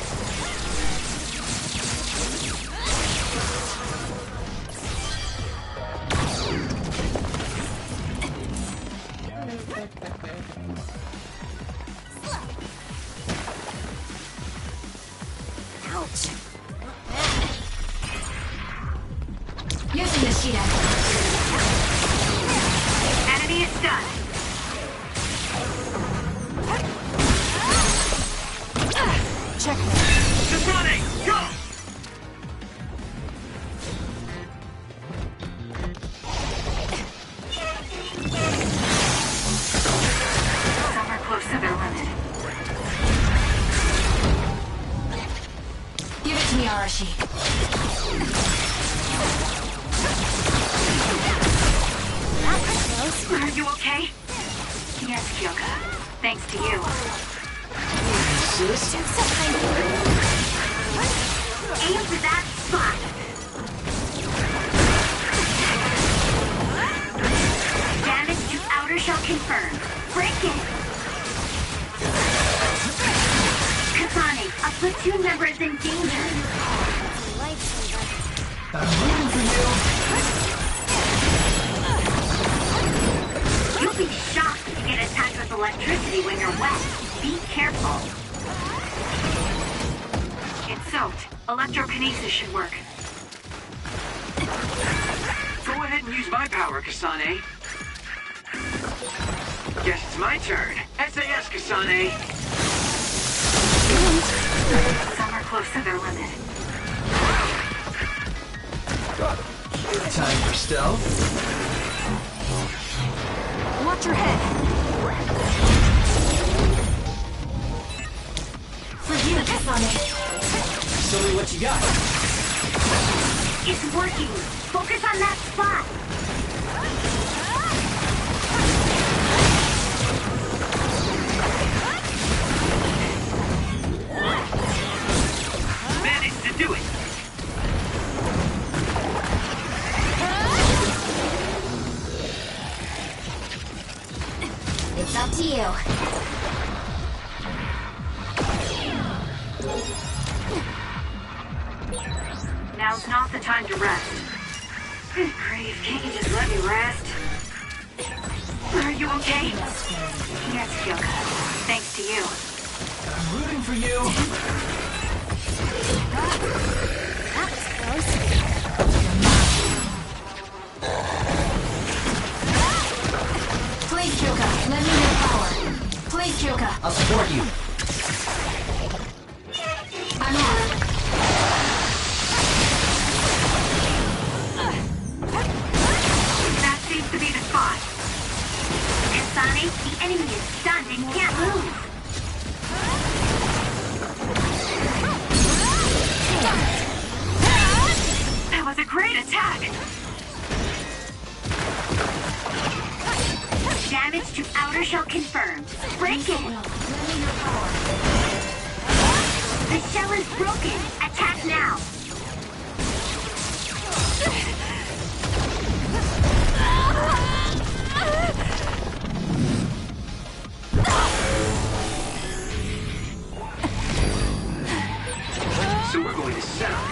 Ouch. Using the sheet anchor. Enemy is stunned. Checkmate. Kasane, go! Some are close to their limit. Give it to me, Arashi. Are you okay? Yes, Kyoka. Thanks to you. Do something. Aim for that spot. Damage to outer shell confirmed. Break it. Kasane, a platoon member is in danger. I'm rooting for You'll be shocked if you get attacked with electricity when you're wet. Be careful. Psychokinesis should work. Go ahead and use my power, Kasane. Guess it's my turn. SAS, Kasane. Some are close to their limit. Time for stealth. Watch your head. For you, Kasane. Show me what you got. It's working. Focus on that spot. Managed to do it. It's up to you. Now's not the time to rest. Good grief, can't you just let me rest? Are you okay? Yes, Kyoka. Thanks to you. I'm rooting for you. That was close. Please, Kyoka, lend me your power. Please, Kyoka. I'll support you. I'm on. That seems to be the spot. Kasane, the enemy is stunned and can't move. That was a great attack. Damage to outer shell confirmed. Break it. The shell is broken. Attack now. So we're going to settle.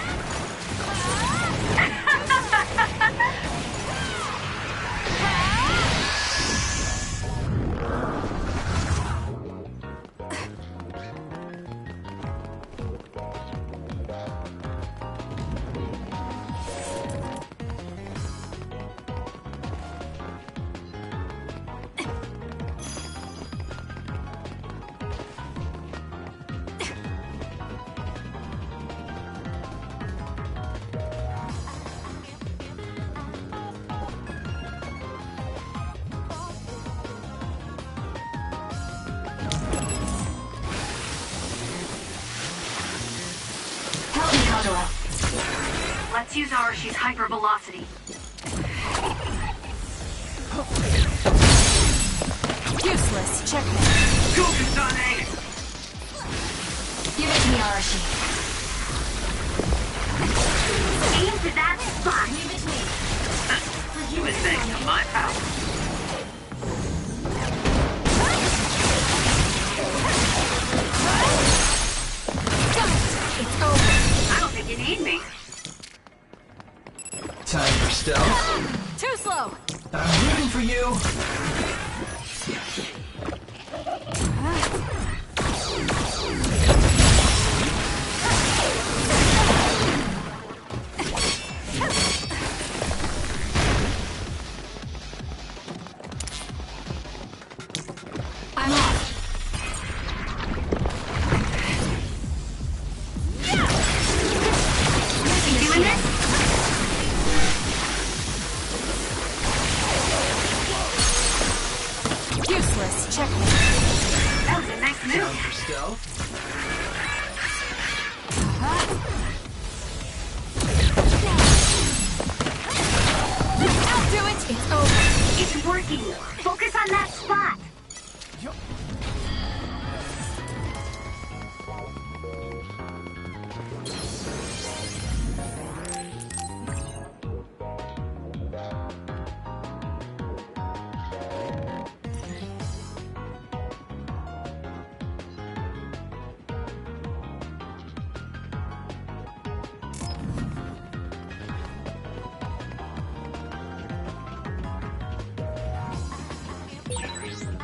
Let's use Arashi's hypervelocity. Useless. Checkmate. Go, Kasane! Give it to me, Arashi. Aim for that spot. Leave it to me. You would thanks to my power. It's over. I don't think you need me. Time for stealth. Too slow. I'm rooting for you. I'm off. You doing this? Useless. Checkmate. That was a nice Time move. for stealth. I'll do it. It's over. It's working. Focus on that spot.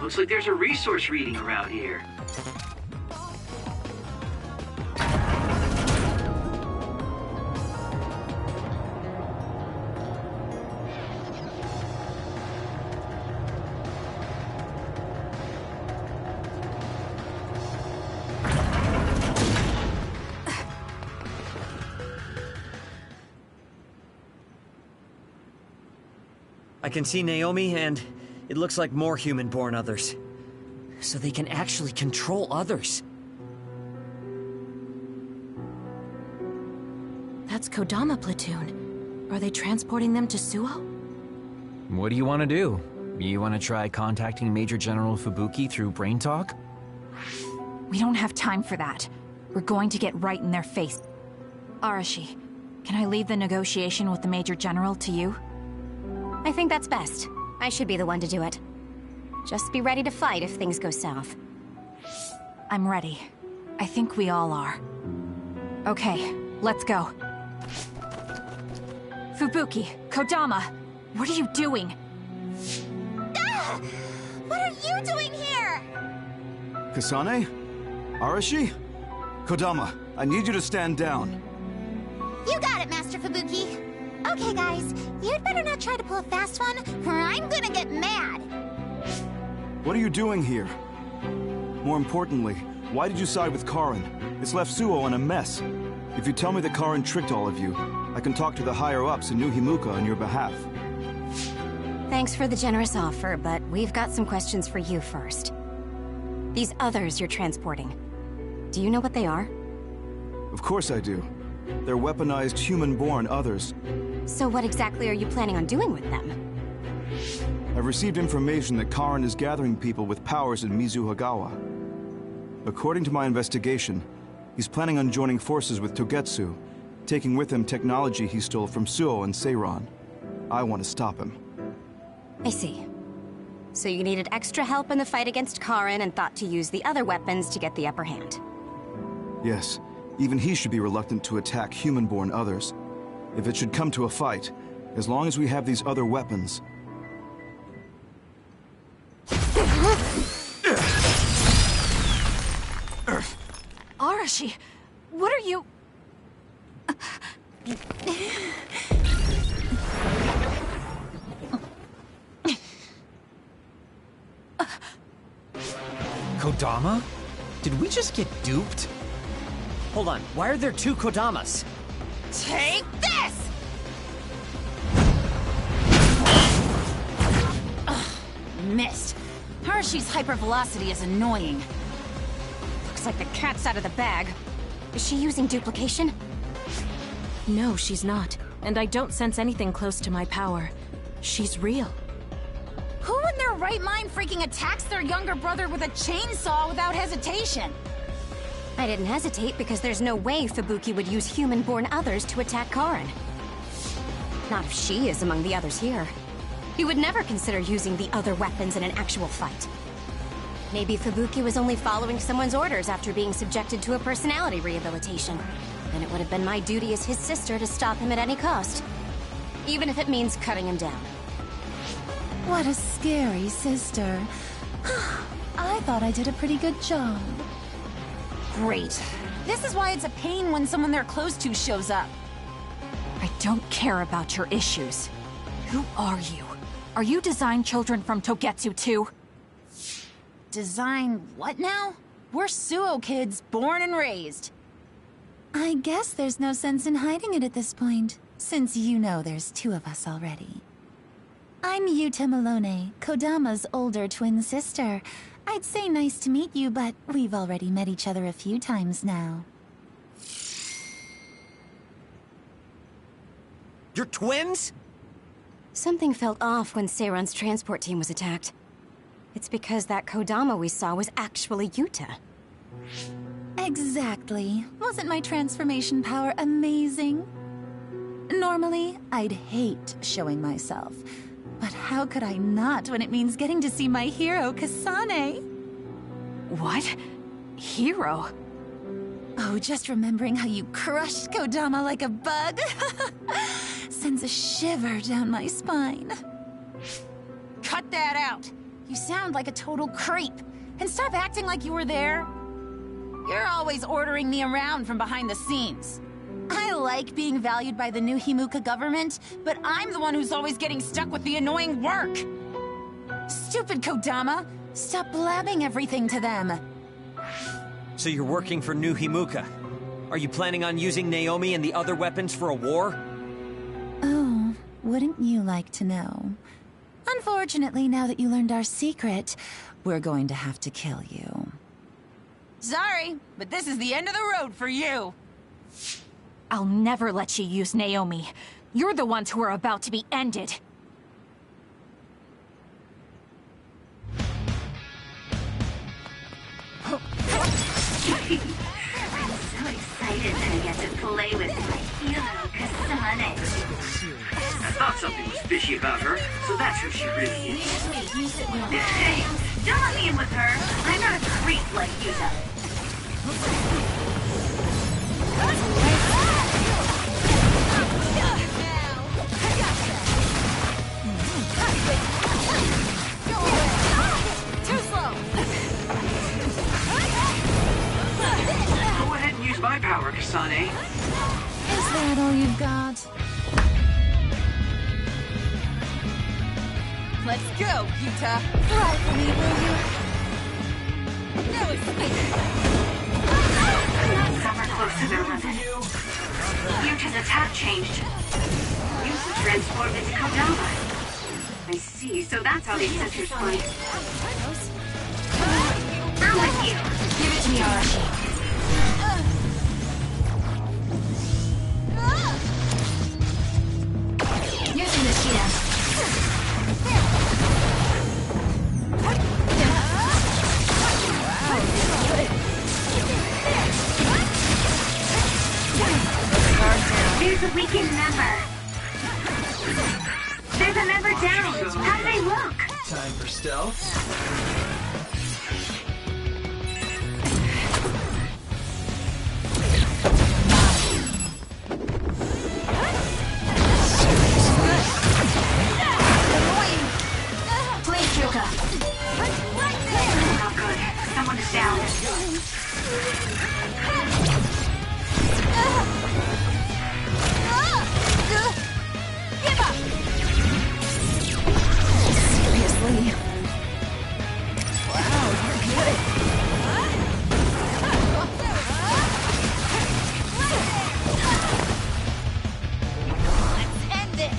Looks like there's a resource reading around here. I can see Naomi, and it looks like more human-born others. So they can actually control others. That's Kodama platoon. Are they transporting them to Suo? What do you want to do? You want to try contacting Major General Fubuki through Brain Talk? We don't have time for that. We're going to get right in their face. Arashi, can I leave the negotiation with the Major General to you? I think that's best. I should be the one to do it. Just be ready to fight if things go south. I'm ready. I think we all are. Okay, let's go. Fubuki, Kodama, what are you doing? Ah! What are you doing here? Kasane? Arashi? Kodama, I need you to stand down. You got it, Master Fubuki. Okay, guys, you'd better not try to pull a fast one, or I'm gonna get mad. What are you doing here? More importantly, why did you side with Karin? It's left Suo in a mess. If you tell me that Karin tricked all of you, I can talk to the higher-ups in New Himuka on your behalf. Thanks for the generous offer, but we've got some questions for you first. These others you're transporting, do you know what they are? Of course I do. They're weaponized human-born others. So what exactly are you planning on doing with them? I've received information that Karin is gathering people with powers in Mizuhagawa. According to my investigation, he's planning on joining forces with Togetsu, taking with him technology he stole from Suo and Seiran. I want to stop him. I see. So you needed extra help in the fight against Karin and thought to use the other weapons to get the upper hand. Yes, even he should be reluctant to attack human-born others. If it should come to a fight, as long as we have these other weapons... Arashi, what are you... Kodama? Did we just get duped? Hold on, why are there two Kodamas? Take this! Missed. Hershey's hypervelocity is annoying. Looks like the cat's out of the bag. Is she using duplication? No, she's not. And I don't sense anything close to my power. She's real. Who in their right mind freaking attacks their younger brother with a chainsaw without hesitation? I didn't hesitate because there's no way Fubuki would use human-born others to attack Karin. Not if she is among the others here. He would never consider using the other weapons in an actual fight. Maybe Fubuki was only following someone's orders after being subjected to a personality rehabilitation. Then it would have been my duty as his sister to stop him at any cost. Even if it means cutting him down. What a scary sister. I thought I did a pretty good job. Great. This is why it's a pain when someone they're close to shows up. I don't care about your issues. Who are you? Are you design children from Togetsu too? Design what now? We're Suo kids, born and raised. I guess there's no sense in hiding it at this point, since you know there's two of us already. I'm Yuta Malone, Kodama's older twin sister. I'd say nice to meet you, but we've already met each other a few times now. You're twins? Something felt off when Seiran's transport team was attacked. It's because that Kodama we saw was actually Yuta. Exactly. Wasn't my transformation power amazing? Normally, I'd hate showing myself. But how could I not when it means getting to see my hero, Kasane? What? Hero? Oh, just remembering how you crushed Kodama like a bug sends a shiver down my spine. Cut that out! You sound like a total creep. And stop acting like you were there. You're always ordering me around from behind the scenes. I like being valued by the New Himuka government, but I'm the one who's always getting stuck with the annoying work. Stupid Kodama! Stop blabbing everything to them. So you're working for New Himuka. Are you planning on using Naomi and the other weapons for a war? Oh, wouldn't you like to know? Unfortunately, now that you learned our secret, we're going to have to kill you. Sorry, but this is the end of the road for you. I'll never let you use Naomi. You're the ones who are about to be ended. I'm so excited to get to play with my hero, Kasane. I thought something was fishy about her, so that's who she really is. Hey, don't let me in with her. I'm not a creep like Yuta. Too slow. Go ahead and use my power, Kasane. Is that all you've got? Let's go, Yuta. Rifle me, will you? No escape. Some are close to their limit. Yuta's attack changed. Yuta transformed into Kodama. I see, so that's how they sensors fight. I'm with you. Give it to me, Arashi. Using the Shida. There's a weakened member. There's a member down. How do they look? Time for stealth. Please, Kyoka. Not good. Someone is down. Give up! Seriously? Wow, you're good. Let's end this.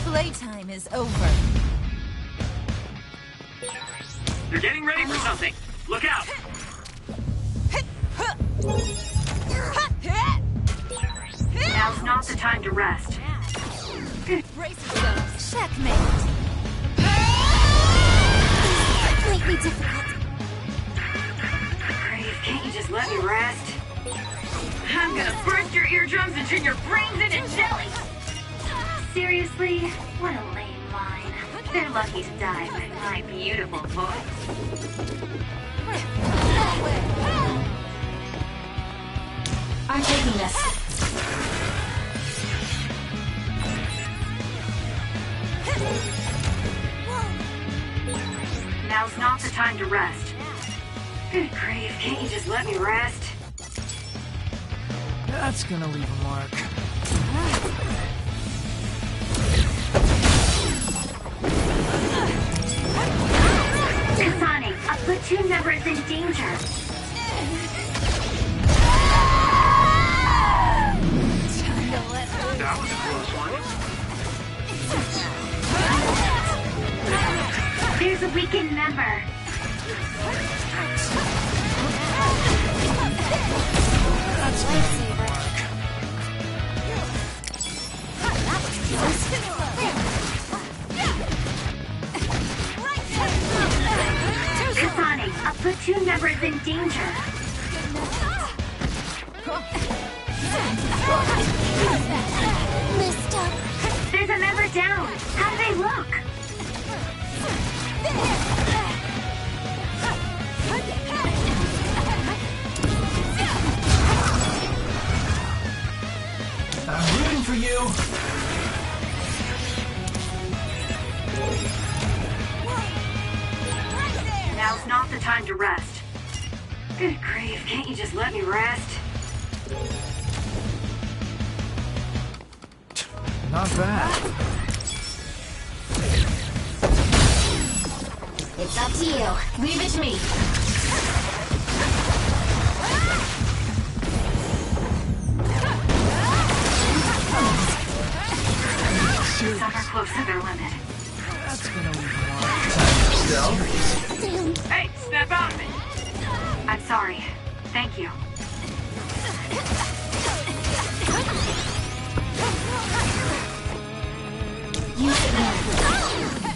Playtime is over. They're getting ready for something. Look out! Now's not the time to rest. Brace yourselves. Checkmate. Completely difficult. Brave, can't you just let me rest? I'm gonna burst your eardrums and turn your brains into jelly! Seriously? What a lame line. They're lucky to die with my beautiful voice. I'm taking this. Now's not the time to rest. Good grief, can't you just let me rest? That's gonna leave a mark. Kasane, a platoon member is in danger. That was a close one. There's a weakened member. That's Kasane, a platoon member is in danger. Messed up. There's a member down. How do they look? I'm rooting for you. Now's not the time to rest. Good grief, can't you just let me rest? Not bad. It's up to you. Leave it to me. Some are close to their limit. That's gonna leave a lot of time. Hey, snap out of it! I'm sorry. Thank you.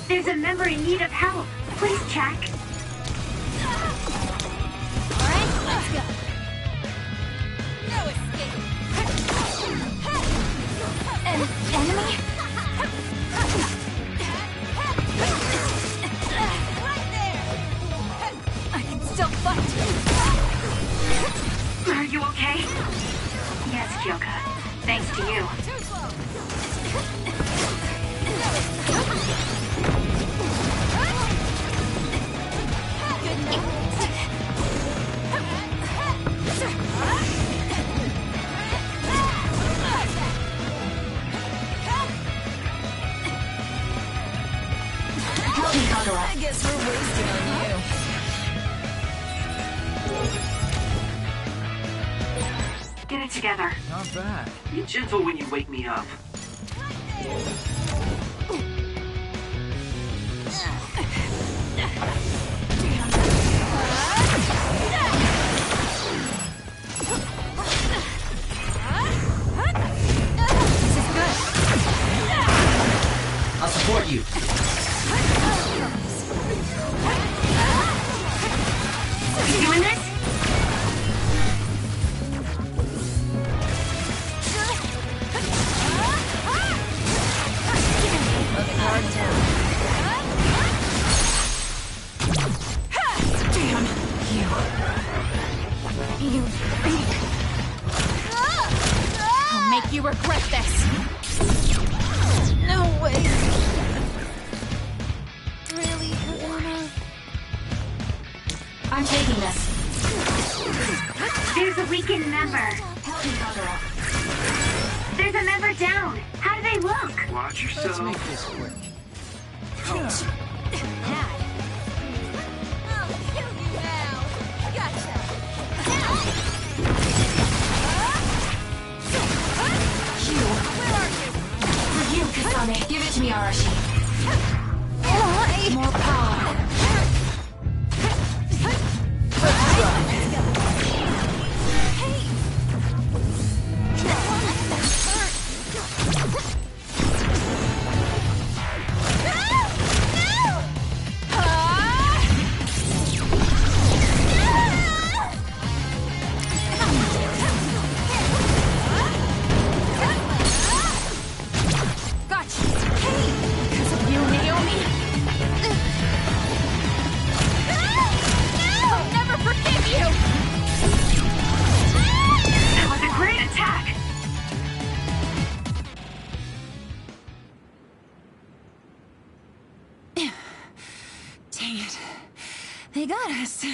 There's a member in need of help. Please check. Alright, let's go. No escape. An enemy? I can still fight. Are you okay? Yes, Kyoka. Thanks to you. I guess we're wasting on you. Get it together. Not bad. Be gentle when you wake me up. I'll support you. You doing this? Damn you. You freak. I'll make you regret this. No way. Really, Kagura? I'm taking this. There's a weakened member. Help me, Kagura. There's a member down. How do they look? Watch yourself. Let's make this quick. For you, Kasane. Give it to me, Arashi. More power. Gotcha. Hey, because of you, Naomi. I'll never forgive you. That was a great attack. Dang it. They got us.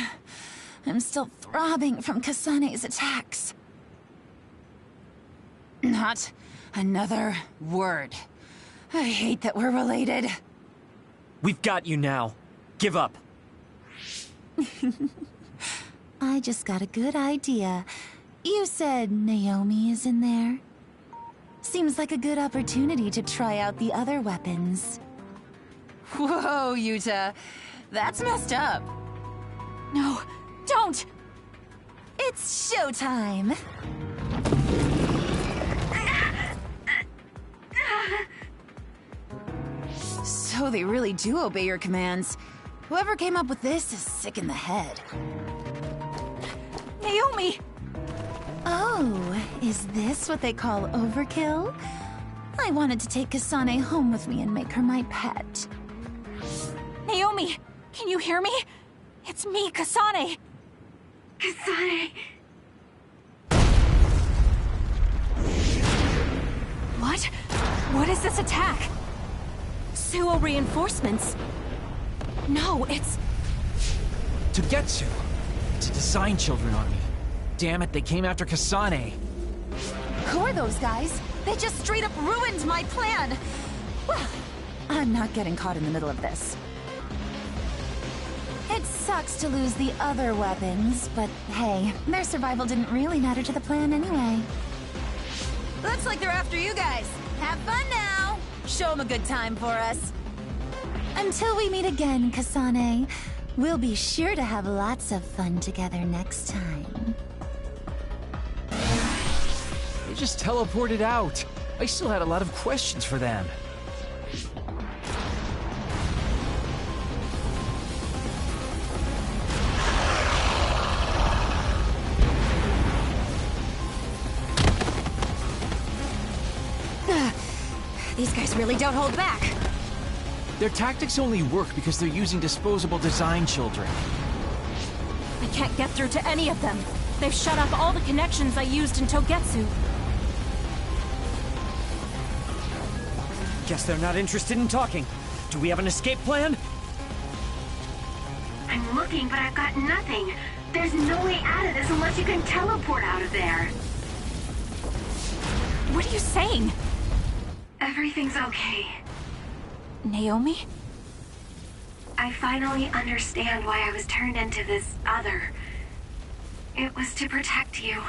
I'm still throbbing from Kasane's attacks. Not another word. I hate that we're related. We've got you now. Give up. I just got a good idea. You said Naomi is in there? Seems like a good opportunity to try out the other weapons. Whoa, Yuta. That's messed up. No, don't! It's showtime! So they really do obey your commands. Whoever came up with this is sick in the head. Naomi! Oh, is this what they call overkill? I wanted to take Kasane home with me and make her my pet. Naomi! Can you hear me? It's me, Kasane! Kasane. What? What is this attack? Suo reinforcements. No, it's... Togetsu! It's a Design Children army. Damn it, they came after Kasane. Who are those guys? They just straight up ruined my plan! Well, I'm not getting caught in the middle of this. It sucks to lose the other weapons, but hey, their survival didn't really matter to the plan anyway. Looks like they're after you guys. Have fun now! Show them a good time for us. Until we meet again, Kasane, we'll be sure to have lots of fun together next time. They just teleported out. I still had a lot of questions for them. These guys really don't hold back. Their tactics only work because they're using disposable design children. I can't get through to any of them. They've shut off all the connections I used in Togetsu. Guess they're not interested in talking. Do we have an escape plan? I'm looking, but I've got nothing. There's no way out of this unless you can teleport out of there. What are you saying? Everything's okay. Naomi? I finally understand why I was turned into this other. It was to protect you.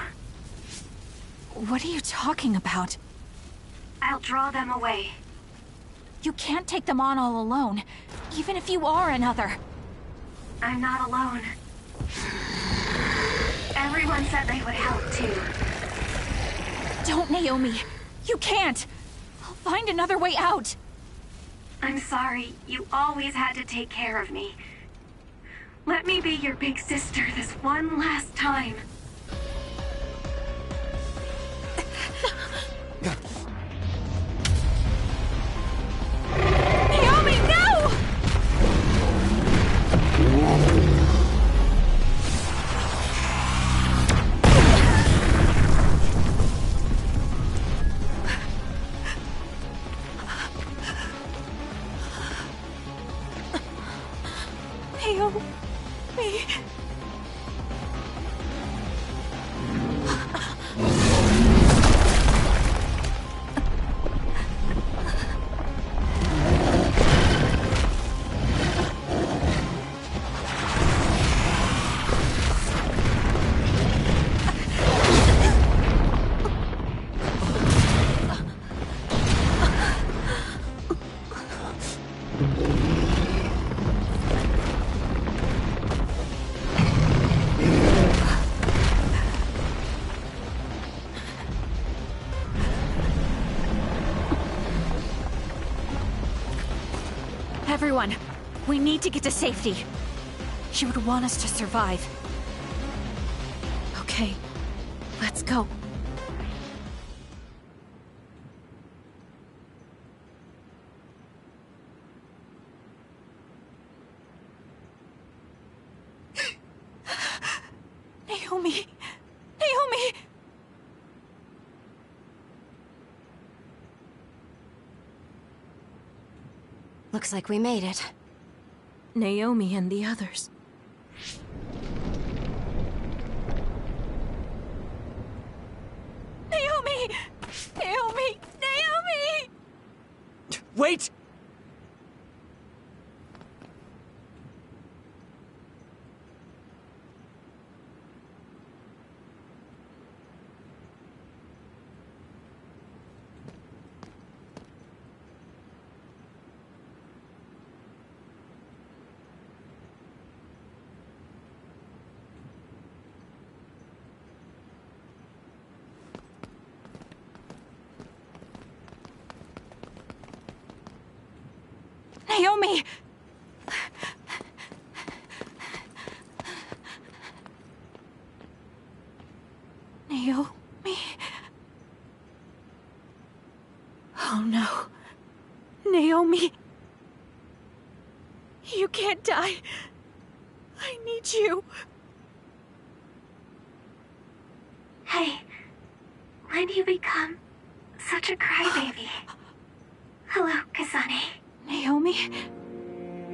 What are you talking about? I'll draw them away. You can't take them on all alone, even if you are another. I'm not alone. Everyone said they would help too. Don't, Naomi. You can't. I'll find another way out. I'm sorry. You always had to take care of me. Let me be your big sister this one last time. Naomi, no! Naomi. Everyone, we need to get to safety. She would want us to survive. Okay, let's go. Naomi! Naomi! Looks like we made it. Naomi and the others. Naomi! Naomi! Naomi! Wait! Naomi! Naomi? Oh no. Naomi. You can't die. I need you. Hey, when do you become such a crybaby? Hello, Kasane. Naomi?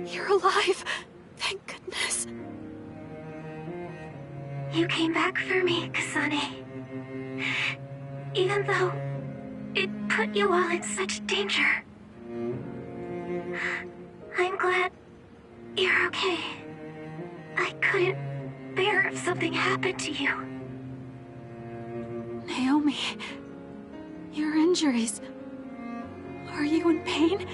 You're alive. Thank goodness. You came back for me, Kasane. Even though it put you all in such danger. I'm glad you're okay. I couldn't bear if something happened to you. Naomi, your injuries. Are you in pain?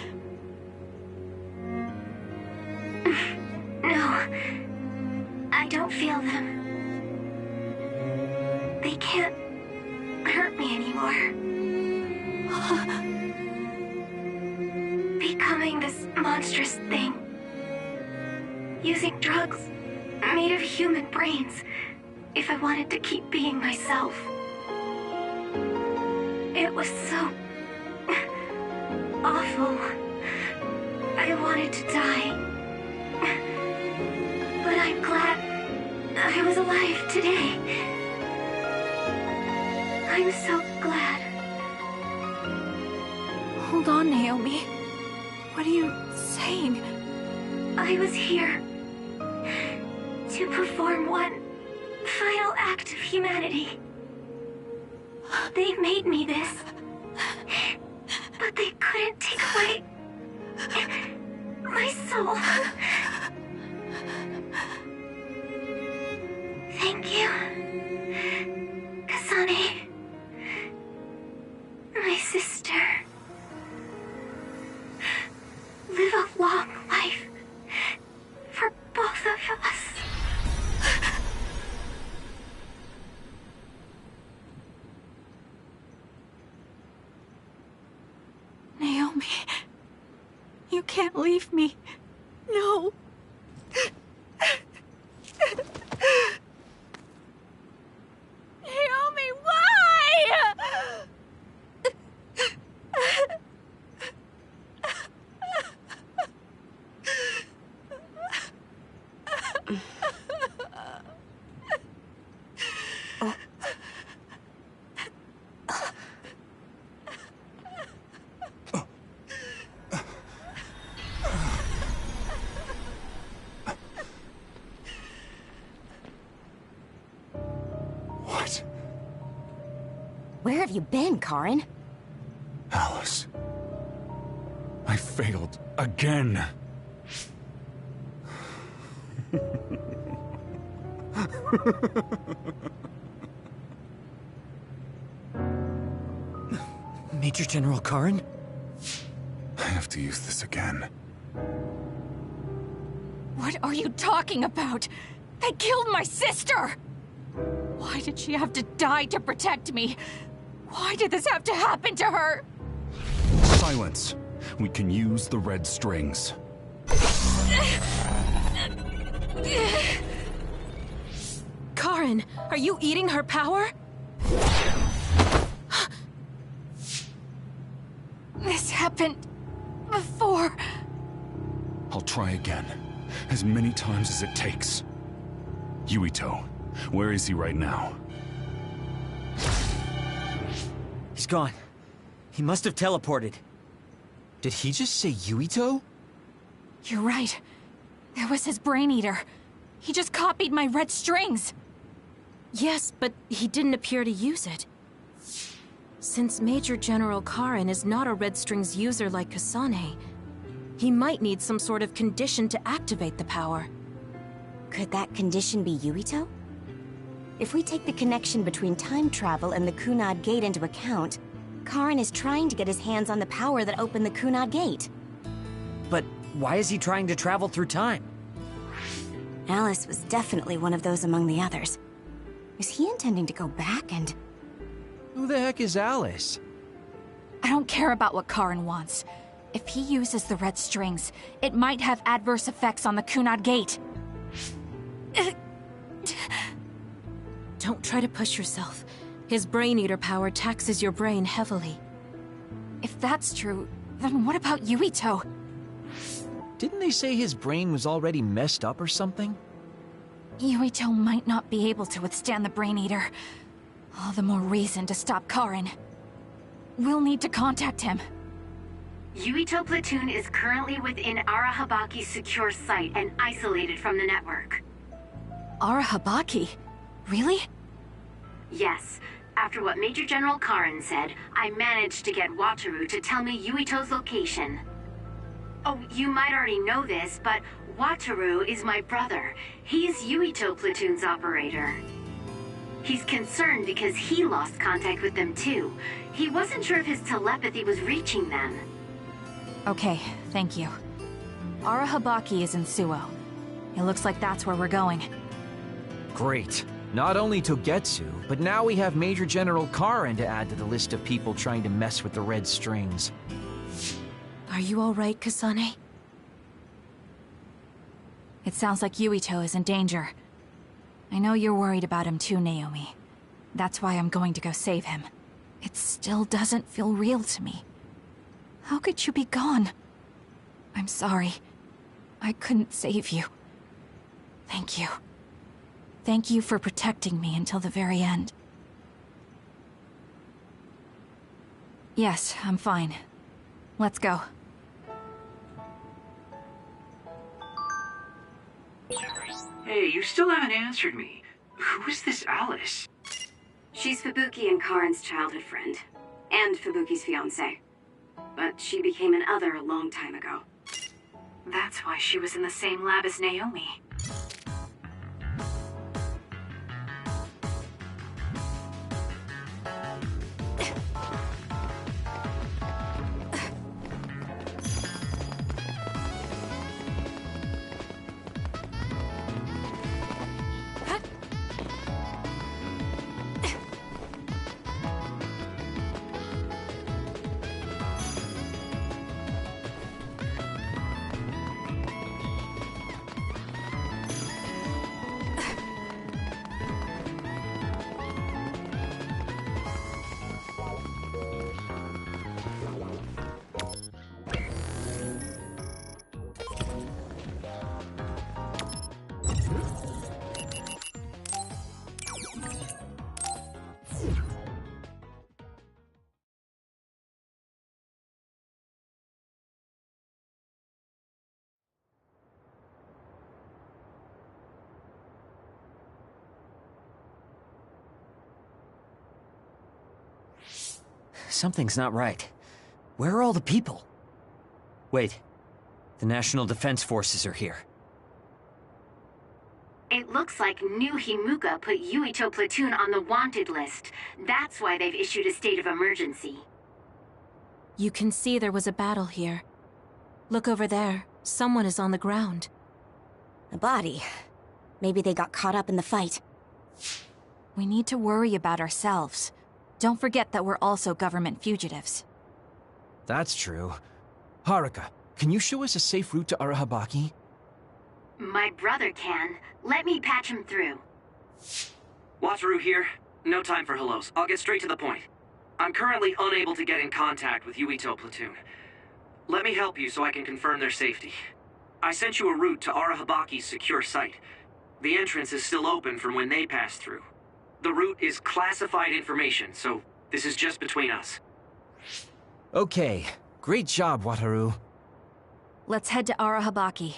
monstrous thing. Using drugs made of human brains if I wanted to keep being myself. It was so awful. I wanted to die. But I'm glad I was alive today. I'm so glad. Hold on, Naomi. What are you saying? I was here to perform one final act of humanity. They made me this, but they couldn't take away my soul. Thank you, Kasane, my sister. Live a long life for both of us. Naomi, you can't leave me. No. Naomi, why? What? Where have you been, Karin? Alice. I failed again. Major General Karin? I have to use this again. What are you talking about? They killed my sister! Why did she have to die to protect me? Why did this have to happen to her? Silence. We can use the red strings. Karin, are you eating her power? This happened before. I'll try again. As many times as it takes. Yuito, where is he right now? He's gone. He must have teleported. Did he just say Yuito? You're right. There was his brain eater. He just copied my red strings. Yes, but he didn't appear to use it. Since Major General Karin is not a red strings user like Kasane, he might need some sort of condition to activate the power. Could that condition be Yuito? If we take the connection between time travel and the Kunad Gate into account, Karin is trying to get his hands on the power that opened the Kunad Gate. But why is he trying to travel through time? Alice was definitely one of those among the others. Is he intending to go back and... Who the heck is Alice? I don't care about what Karin wants. If he uses the red strings, it might have adverse effects on the Kunad Gate. Don't try to push yourself. His brain eater power taxes your brain heavily. If that's true, then what about Yuito? Didn't they say his brain was already messed up or something? Yuito might not be able to withstand the brain eater. All the more reason to stop Karin. We'll need to contact him. Yuito Platoon is currently within Arahabaki's secure site and isolated from the network. Arahabaki? Really? Yes. After what Major General Karin said, I managed to get Wataru to tell me Yuito's location. Oh, you might already know this, but Wataru is my brother. He's Yuito Platoon's operator. He's concerned because he lost contact with them too. He wasn't sure if his telepathy was reaching them. Okay, thank you. Arahabaki is in Suo. It looks like that's where we're going. Great. Not only Togetsu, but now we have Major General Karin to add to the list of people trying to mess with the red strings. Are you all right, Kasane? It sounds like Yuito is in danger. I know you're worried about him too, Naomi. That's why I'm going to go save him. It still doesn't feel real to me. How could you be gone? I'm sorry. I couldn't save you. Thank you. Thank you for protecting me until the very end. Yes, I'm fine. Let's go. Hey, you still haven't answered me. Who is this Alice? She's Fubuki and Karin's childhood friend. And Fubuki's fiancé. But she became an other a long time ago. That's why she was in the same lab as Naomi. Something's not right. Where are all the people? Wait. The National Defense Forces are here. It looks like New Himuka put Yuito Platoon on the wanted list. That's why they've issued a state of emergency. You can see there was a battle here. Look over there. Someone is on the ground. A body. Maybe they got caught up in the fight. We need to worry about ourselves. Don't forget that we're also government fugitives. That's true. Haruka, can you show us a safe route to Arahabaki? My brother can. Let me patch him through. Wataru here. No time for hellos. I'll get straight to the point. I'm currently unable to get in contact with Yuito Platoon. Let me help you so I can confirm their safety. I sent you a route to Arahabaki's secure site. The entrance is still open from when they passed through. The route is classified information, so this is just between us. Okay. Great job, Wataru. Let's head to Arahabaki.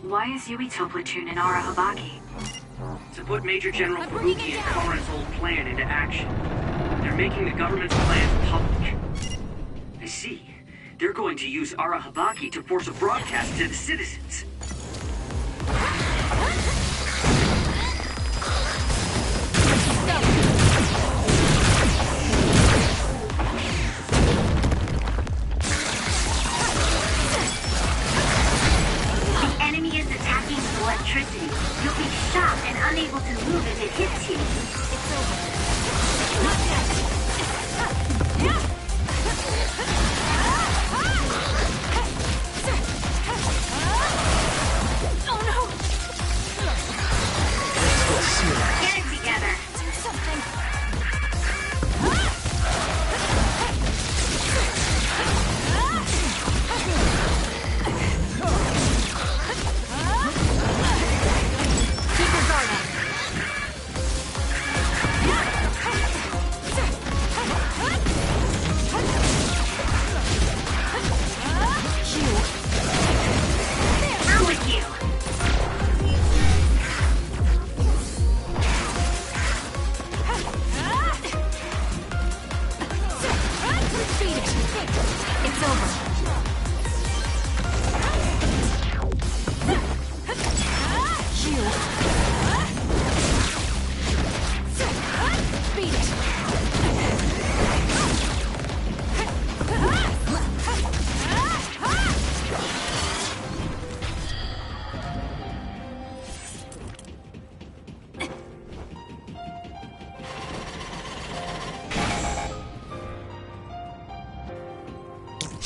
Why is Yuito Platoon in Arahabaki? To put Major General Fubuki and Karin's old plan into action. They're making the government's plan public. I see. They're going to use Arahabaki to force a broadcast to the citizens. Electricity. You'll be shot and unable to move if it hits you. It's over. Not yet. Oh no! Get it together. Do something.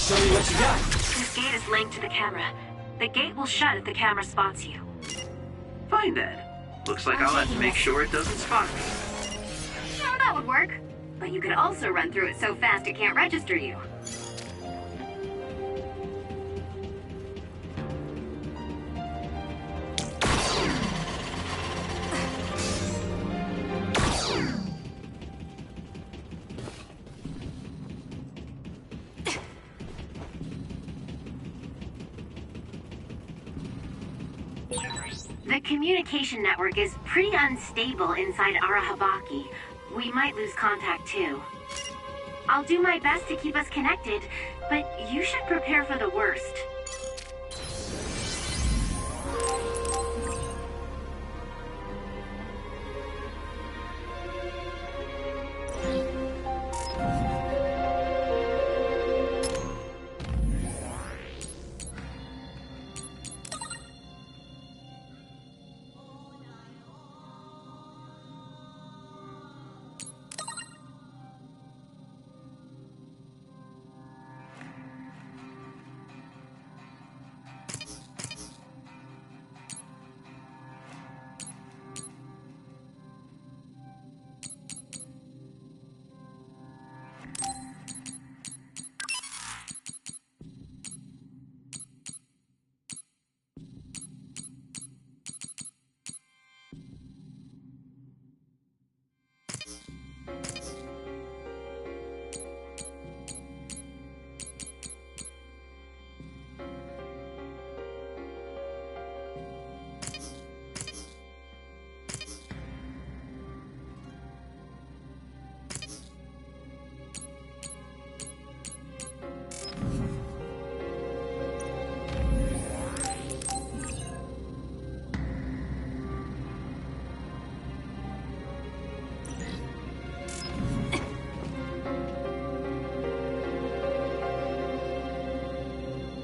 Show me what you got. This gate is linked to the camera. The gate will shut if the camera spots you. Fine then. Looks like I'll have to make sure it doesn't spot me. No, that would work. But you could also run through it so fast it can't register you. The communication network is pretty unstable inside Arahabaki. We might lose contact too. I'll do my best to keep us connected, but you should prepare for the worst.